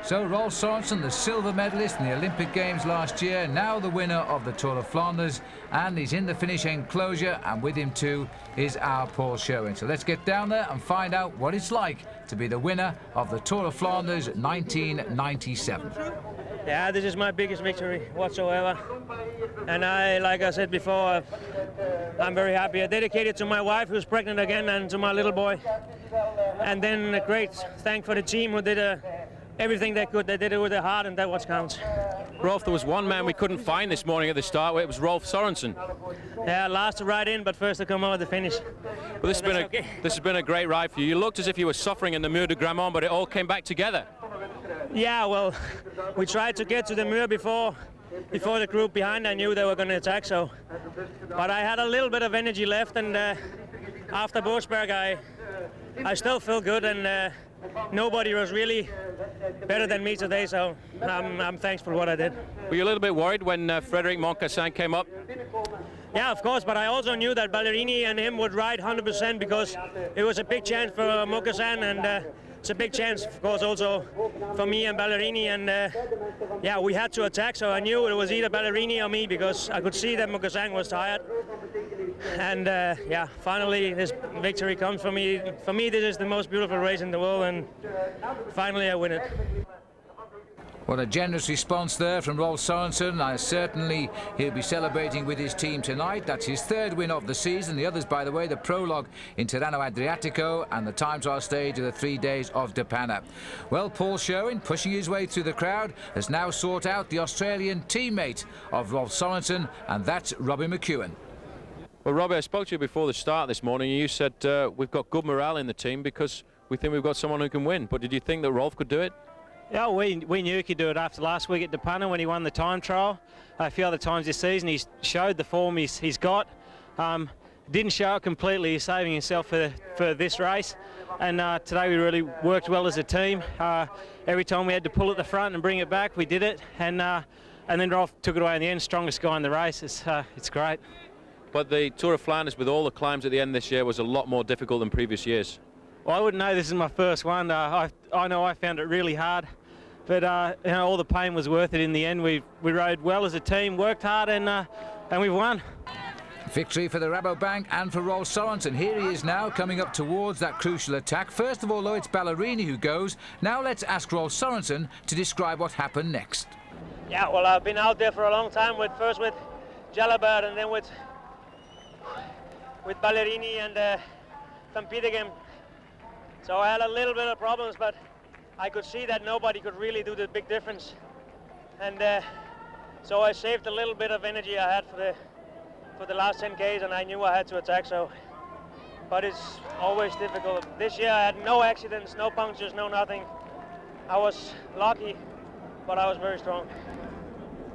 So Rolf Sørensen, the silver medalist in the Olympic Games last year, now the winner of the Tour of Flanders, and he's in the finish enclosure, and with him too is our Paul Sherwen. So let's get down there and find out what it's like to be the winner of the Tour of Flanders 1997. Yeah, this is my biggest victory whatsoever, and like I said before, I'm very happy. I dedicate it to my wife, who's pregnant again, and to my little boy, and then a great thank for the team who did everything they could. They did it with their heart, and that what counts. Rolf, there was one man we couldn't find this morning at the start. It was Rolf Sørensen. Yeah, last to ride in, but first to come out at the finish. Well, this has been a great ride for you. You looked as if you were suffering in the Mur de Grammont, but it all came back together. Yeah, well, we tried to get to the Mur before the group behind. I knew they were going to attack, but I had a little bit of energy left, and after Borsberg, I still feel good, and nobody was really better than me today, so I'm thankful for what I did. Were you a little bit worried when Frédéric Moncassin came up? Yeah, of course, but I also knew that Ballerini and him would ride 100%, because it was a big chance for Moncassin, and it's a big chance, of course, also for me and Ballerini, and yeah, we had to attack, so I knew it was either Ballerini or me, because I could see that Moncassin was tired. And yeah, finally this victory comes for me. For me, this is the most beautiful race in the world, and finally I win it. What a generous response there from Rolf Sørensen. Certainly he'll be celebrating with his team tonight. That's his third win of the season. The others, by the way, the prologue in Tirreno Adriatico and the time trial stage of the 3 days of De Panne. Well, Paul Sherwen, pushing his way through the crowd, has now sought out the Australian teammate of Rolf Sørensen, and that's Robbie McEwen. Well, Robbie, I spoke to you before the start this morning, and you said we've got good morale in the team because we think we've got someone who can win. But did you think that Rolf could do it? Yeah, we knew he could do it after last week at De Panne when he won the time trial. A few other times this season he's showed the form he's got. Didn't show it completely. He's saving himself for this race. And today we really worked well as a team. Every time we had to pull at the front and bring it back, we did it. And then Rolf took it away in the end. Strongest guy in the race. It's great. But the Tour of Flanders, with all the climbs at the end this year, was a lot more difficult than previous years. Well, I wouldn't know. This is my first one. I know I found it really hard. But you know, all the pain was worth it in the end. We rode well as a team, worked hard, and we've won. Victory for the Rabobank and for Rolf Sørensen. Here he is now coming up towards that crucial attack. First of all, though, it's Ballerini who goes. Now let's ask Rolf Sørensen to describe what happened next. Yeah, well, I've been out there for a long time, first with Jalabert and then with Ballerini and Van Petegem. So I had a little bit of problems, but I could see that nobody could really do the big difference. And so I saved a little bit of energy I had for the last 10 Ks, and I knew I had to attack. But it's always difficult. This year I had no accidents, no punctures, no nothing. I was lucky, but I was very strong.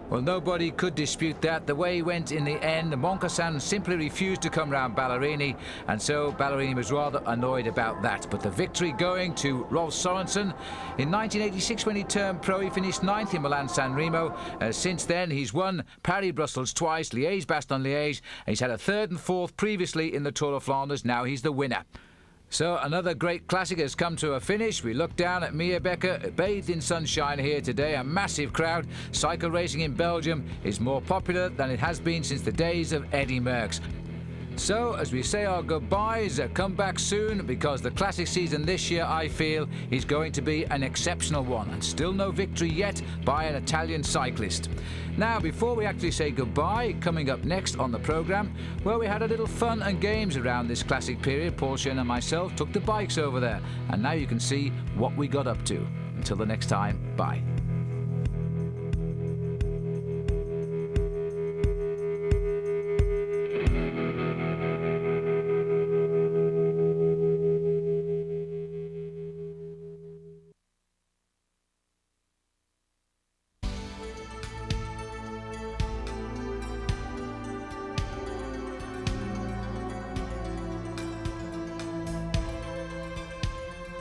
Well, nobody could dispute that. The way he went in the end, Moncassin simply refused to come round Ballerini, and so Ballerini was rather annoyed about that. But the victory going to Rolf Sørensen. In 1986, when he turned pro, he finished 9th in Milan-San Remo. Since then, he's won Paris-Brussels twice, Liège-Bastogne-Liège, and he's had a 3rd and 4th previously in the Tour of Flanders. Now he's the winner. So another great classic has come to a finish. We look down at Meerbecker, bathed in sunshine here today, a massive crowd. Cycle racing in Belgium is more popular than it has been since the days of Eddy Merckx. So, as we say our goodbyes, come back soon, because the classic season this year, I feel, is going to be an exceptional one, and still no victory yet by an Italian cyclist. Now, before we actually say goodbye, coming up next on the programme, well, we had a little fun and games around this classic period. Paul Sherwen and myself took the bikes over there, and now you can see what we got up to. Until the next time, bye.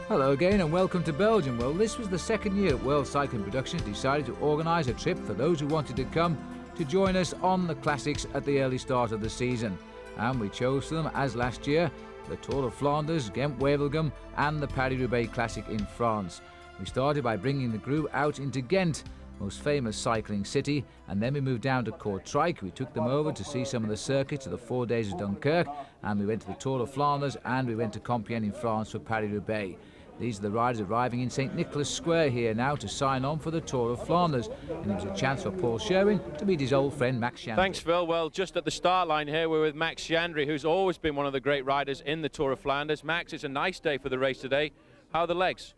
Hello again and welcome to Belgium. Well, this was the second year World Cycling Productions decided to organise a trip for those who wanted to come to join us on the classics at the early start of the season. And we chose them, as last year, the Tour of Flanders, Ghent-Wevelgem and the Paris-Roubaix Classic in France. We started by bringing the group out into Ghent, most famous cycling city, and then we moved down to Kortrijk. We took them over to see some of the circuits of the 4 days of Dunkirk, and we went to the Tour of Flanders, and we went to Compiègne in France for Paris-Roubaix. These are the riders arriving in St Nicholas Square here now to sign on for the Tour of Flanders. And it was a chance for Paul Sherwen to meet his old friend Max Chandry. Thanks, Phil. Well, just at the start line here, we're with Max Chandry, who's always been one of the great riders in the Tour of Flanders. Max, it's a nice day for the race today. How are the legs?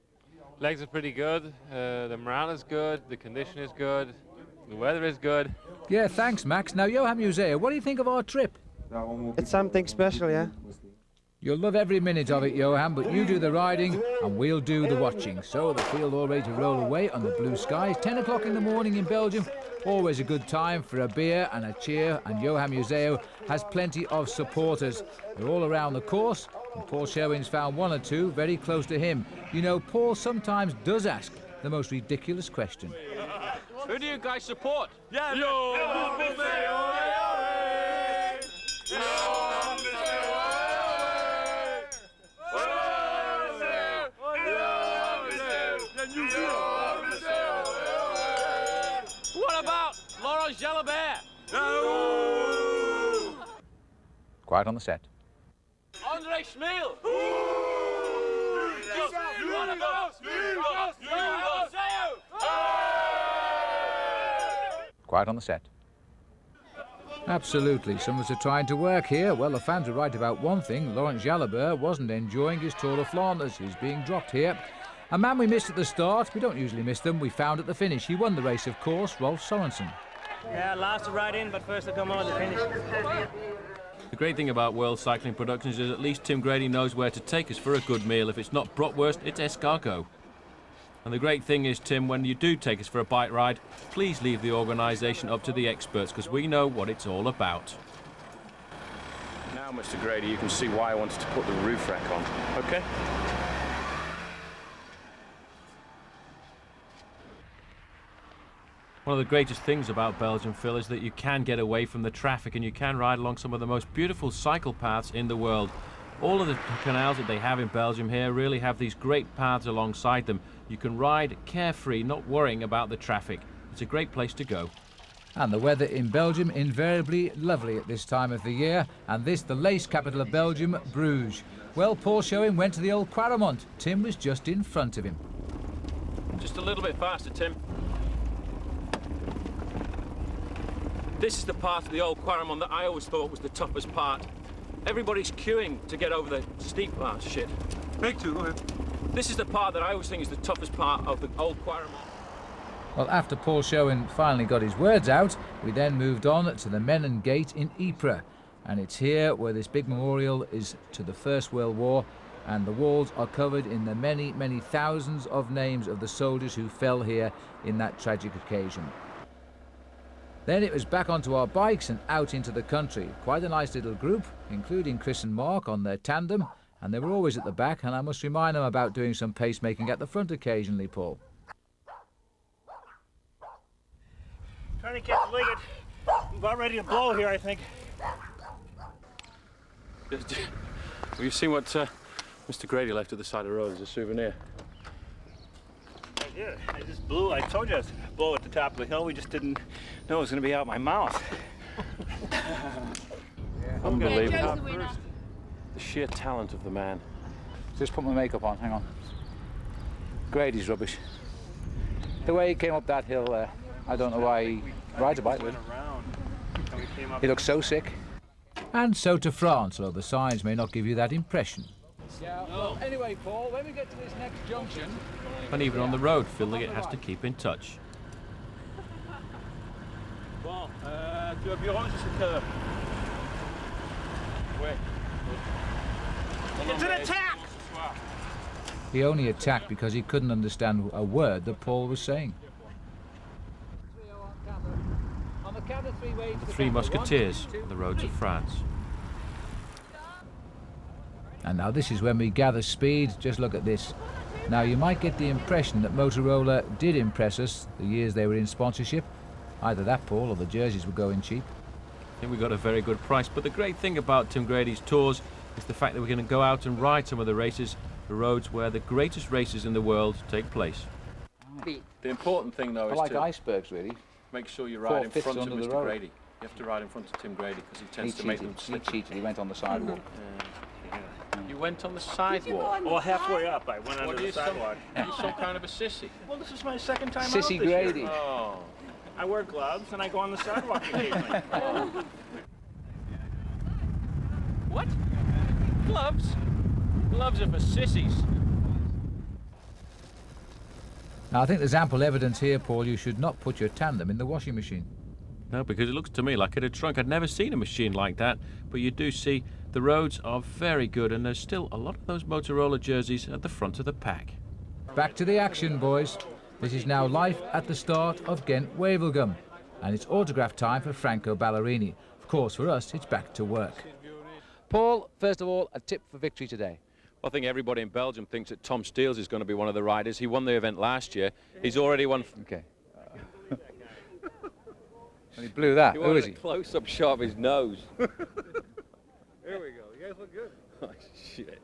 Legs are pretty good. The morale is good. The condition is good. The weather is good. Yeah, thanks, Max. Now, Johan Museo, what do you think of our trip? It's something special, yeah. You'll love every minute of it, Johan, but you do the riding and we'll do the watching. So the field all ready to roll away on the blue skies. 10 o'clock in the morning in Belgium, always a good time for a beer and a cheer, and Johan Museo has plenty of supporters. They're all around the course, and Paul Sherwen's found one or two very close to him. You know, Paul sometimes does ask the most ridiculous question. Who do you guys support? Yeah, What about Laurent Jalabert? Quiet on the set. André Schmeel? Quiet on the set. Absolutely, some of us are trying to work here. Well, the fans are right about one thing. Laurent Jalabert wasn't enjoying his Tour of Flanders. He's being dropped here. A man we missed at the start, we don't usually miss them, we found at the finish. He won the race, of course, Rolf Sorensen. Yeah, last to ride in, but first to come out at the finish. The great thing about World Cycling Productions is at least Tim Grady knows where to take us for a good meal. If it's not bratwurst, it's escargot. And the great thing is, Tim, when you do take us for a bike ride, please leave the organisation up to the experts, because we know what it's all about. Now, Mr. Grady, you can see why I wanted to put the roof rack on. Okay? One of the greatest things about Belgium, Phil, is that you can get away from the traffic and you can ride along some of the most beautiful cycle paths in the world. All of the canals that they have in Belgium here really have these great paths alongside them. You can ride carefree, not worrying about the traffic. It's a great place to go. And the weather in Belgium invariably lovely at this time of the year. And this, the lace capital of Belgium, Bruges. Well, Paul Sherwen went to the old Quaremont. Tim was just in front of him. Just a little bit faster, Tim. This is the part of the old Quaremont that I always thought was the toughest part. Everybody's queuing to get over the steep part. Shit. Make two, go ahead. This is the part that I always think is the toughest part of the old Quaremont. Well, after Paul Sherwen finally got his words out, we then moved on to the Menin Gate in Ypres. And it's here where this big memorial is to the First World War, and the walls are covered in the many, many thousands of names of the soldiers who fell here in that tragic occasion. Then it was back onto our bikes and out into the country. Quite a nice little group, including Chris and Mark on their tandem, and they were always at the back, and I must remind them about doing some pacemaking at the front occasionally, Paul. Trying to catch Liggett. I'm about ready to blow here, I think. Have you seen what Mr. Grady left at the side of the road as a souvenir? Yeah, I just blew. I told you I was going to blow at the top of the hill. We just didn't know it was going to be out my mouth. Unbelievable. The sheer talent of the man. Just put my makeup on, hang on. Grady's rubbish. The way he came up that hill, I don't know why he rides a bike with. He looks so sick. And so to France, although the signs may not give you that impression. Yeah, well, anyway, Paul, when we get to this next junction... And even on the road, Phil Liggett has to keep in touch. Bon, tu as bureau jusqu'à quelle heure? Ouais. It's an attack! He only attacked because he couldn't understand a word that Paul was saying. The Three Musketeers on the roads of France. And now this is when we gather speed. Just look at this. Now you might get the impression that Motorola did impress us the years they were in sponsorship. Either that, Paul, or the jerseys were going cheap. I think we got a very good price, but the great thing about Tim Grady's tours is the fact that we're going to go out and ride some of the races, the roads where the greatest races in the world take place. The important thing, though, is like to icebergs, really. make sure you ride in front of under the Mr. road. Grady. You have to ride in front of Tim Grady because he tends to make them slip. He cheated. He went on the sidewalk. You went on the sidewalk. Well, halfway up, I went under the sidewalk. You're some kind of a sissy. Well, this is my second time Sissy out this Grady. year. Oh. I wear gloves and I go on the sidewalk occasionally. What? Gloves? Gloves are for sissies. Now, I think there's ample evidence here, Paul, you should not put your tandem in the washing machine. No, because it looks to me like it had shrunk. I'd never seen a machine like that, but you do see the roads are very good, and there's still a lot of those Motorola jerseys at the front of the pack. Back to the action, boys. This is now life at the start of Ghent-Wevelgem, and it's autograph time for Franco Ballerini. Of course, for us, it's back to work. Paul, first of all, a tip for victory today. I think everybody in Belgium thinks that Tom Steels is going to be one of the riders. He won the event last year. He's already won. Okay. And he blew that. Who is he? Close-up shot of his nose. There we go. You guys look good. Oh, shit.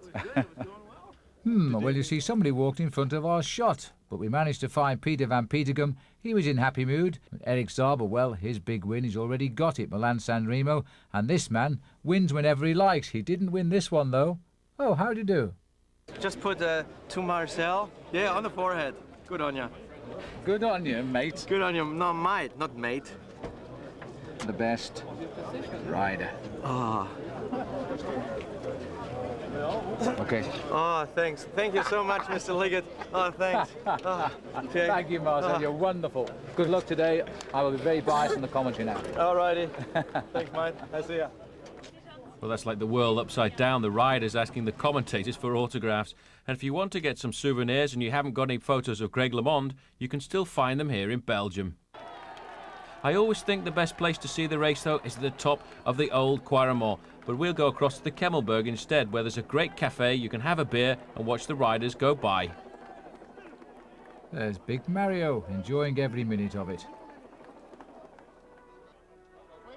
Well, you see, somebody walked in front of our shot, but we managed to find Peter van Petergem. He was in happy mood. Eric Zabel, well, his big win, he's already got it, Milan-San Remo, and this man wins whenever he likes. He didn't win this one, though. Oh, how'd you do? Just put to Marcel. Yeah, on the forehead. Good on you. Good on you, mate. Good on you. No, mate, not mate. The best rider. Ah. Okay. Oh, thanks. Thank you so much, Mr. Liggett. Oh, thanks. Oh, okay. Thank you, Marcel. You're wonderful. Good luck today. I will be very biased in the commentary now. All righty. Thanks, mate. I see ya. Well, that's like the world upside down. The riders asking the commentators for autographs. And if you want to get some souvenirs and you haven't got any photos of Greg LeMond, you can still find them here in Belgium. I always think the best place to see the race, though, is at the top of the old Quaremont. But we'll go across to the Kemmelberg instead, where there's a great cafe. You can have a beer and watch the riders go by. There's Big Mario, enjoying every minute of it.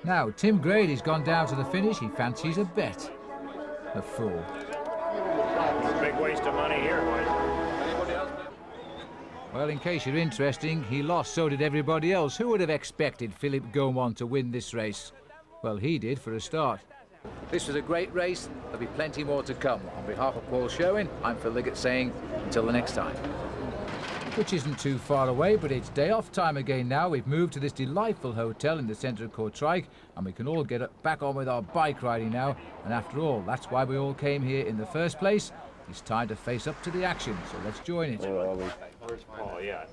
Now, Tim Grady's gone down to the finish. He fancies a bet. A fool. Big waste of money here, boys. Well, in case you're interested, he lost, so did everybody else. Who would have expected Philippe Gaumont to win this race? Well, he did for a start. This was a great race. There'll be plenty more to come. On behalf of Paul Sherwen, I'm Phil Liggett saying, until the next time. Which isn't too far away, but it's day off time again now. We've moved to this delightful hotel in the centre of Kortrijk, and we can all get back on with our bike riding now. And after all, that's why we all came here in the first place. It's time to face up to the action, so let's join it. Where are we? Where's Paul? Yeah.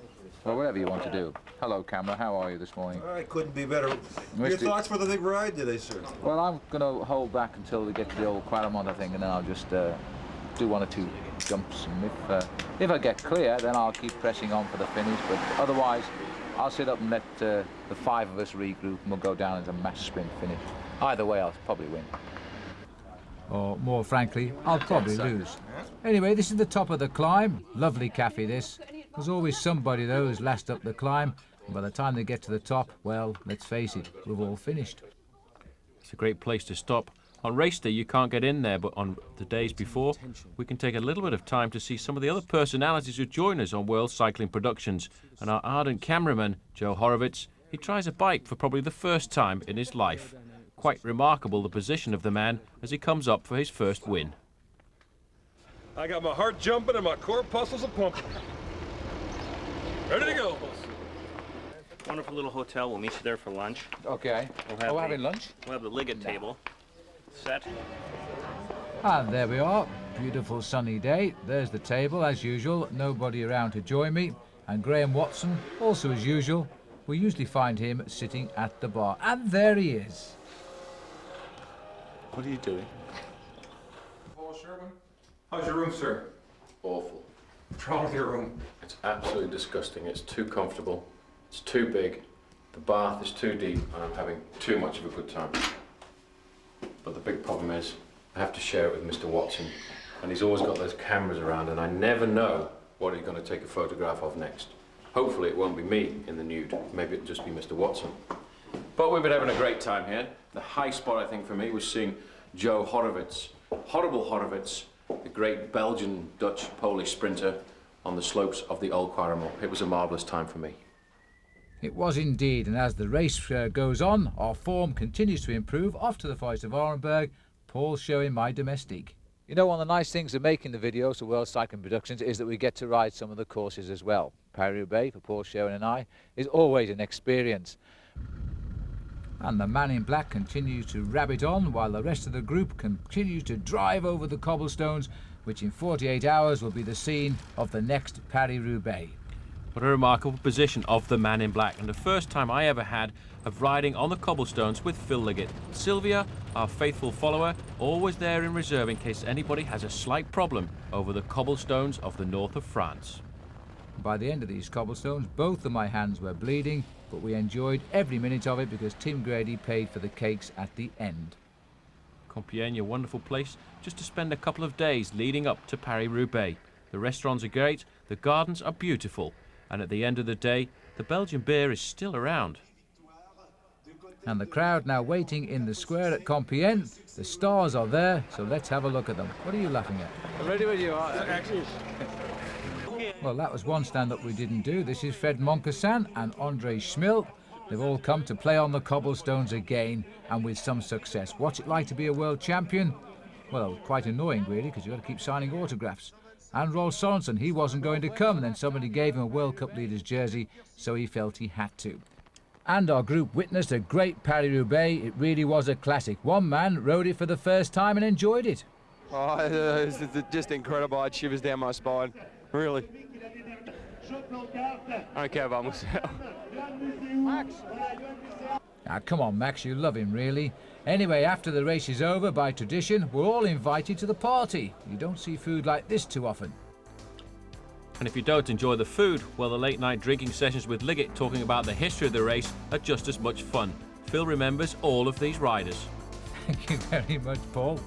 Well, whatever you want to do. Hello, camera. How are you this morning? I couldn't be better. Your thoughts for the big ride today, sir? Well, I'm going to hold back until we get to the old Quaremont, I think, and then I'll just do one or two jumps. And if I get clear, then I'll keep pressing on for the finish. But otherwise, I'll sit up and let the five of us regroup, and we'll go down into a mass sprint finish. Either way, I'll probably win. Or more frankly, I'll probably lose. Anyway, this is the top of the climb. Lovely cafe, this. There's always somebody, though, who's last up the climb. And by the time they get to the top, well, let's face it, we've all finished. It's a great place to stop. On race day, you can't get in there, but on the days before, we can take a little bit of time to see some of the other personalities who join us on World Cycling Productions. And our ardent cameraman, Joe Harewicz, he tries a bike for probably the first time in his life. Quite remarkable, the position of the man as he comes up for his first win. I got my heart jumping and my corpuscles a pumping. Ready to go. Wonderful little hotel. We'll meet you there for lunch. Okay. We're having lunch? We'll have the Liggett table set. And there we are. Beautiful sunny day. There's the table as usual. Nobody around to join me. And Graham Watson, also as usual. We usually find him sitting at the bar. And there he is. What are you doing? Paul Sherwen. How's your room, sir? Awful. What's wrong with your room? It's absolutely disgusting. It's too comfortable. It's too big. The bath is too deep, and I'm having too much of a good time. But the big problem is, I have to share it with Mr. Watson, and he's always got those cameras around, and I never know what he's going to take a photograph of next. Hopefully it won't be me in the nude. Maybe it'll just be Mr. Watson. But we've been having a great time here. The high spot, I think, for me was seeing Joe Harewicz, horrible Harewicz, the great Belgian, Dutch, Polish sprinter on the slopes of the Old Quaremont. It was a marvellous time for me. It was indeed, and as the race goes on, our form continues to improve. Off to the Forest of Orenburg, Paul showing my domestique. You know, one of the nice things of making the videos for World Cycling Productions is that we get to ride some of the courses as well. Paris-Roubaix, for Paul Sherwen and I, is always an experience. And the man in black continues to rabbit on while the rest of the group continues to drive over the cobblestones, which in 48 hours will be the scene of the next Paris-Roubaix. What a remarkable position of the man in black, and the first time I ever had of riding on the cobblestones with Phil Liggett. Sylvia, our faithful follower, always there in reserve in case anybody has a slight problem over the cobblestones of the north of France. By the end of these cobblestones, both of my hands were bleeding, but we enjoyed every minute of it because Tim Grady paid for the cakes at the end. Compiègne, a wonderful place just to spend a couple of days leading up to Paris-Roubaix. The restaurants are great, the gardens are beautiful, and at the end of the day, the Belgian beer is still around. And the crowd now waiting in the square at Compiègne. The stars are there, so let's have a look at them. What are you laughing at? I'm ready with you. Well, that was one stand-up we didn't do. This is Fred Moncassin and Andre Schmil. They've all come to play on the cobblestones again, and with some success. What's it like to be a world champion? Well, quite annoying, really, because you've got to keep signing autographs. And Rolf Sorensen, he wasn't going to come, and then somebody gave him a World Cup leader's jersey, so he felt he had to. And our group witnessed a great Paris-Roubaix. It really was a classic. One man rode it for the first time and enjoyed it. Oh, it's just incredible. I had shivers down my spine, really. I don't care about myself. Ah, come on, Max, you love him, really. Anyway, after the race is over, by tradition, we're all invited to the party. You don't see food like this too often. And if you don't enjoy the food, well, the late-night drinking sessions with Liggett talking about the history of the race are just as much fun. Phil remembers all of these riders. Thank you very much, Paul.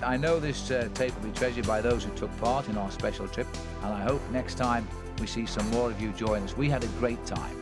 I know this tape will be treasured by those who took part in our special trip, and I hope next time we see some more of you join us. We had a great time.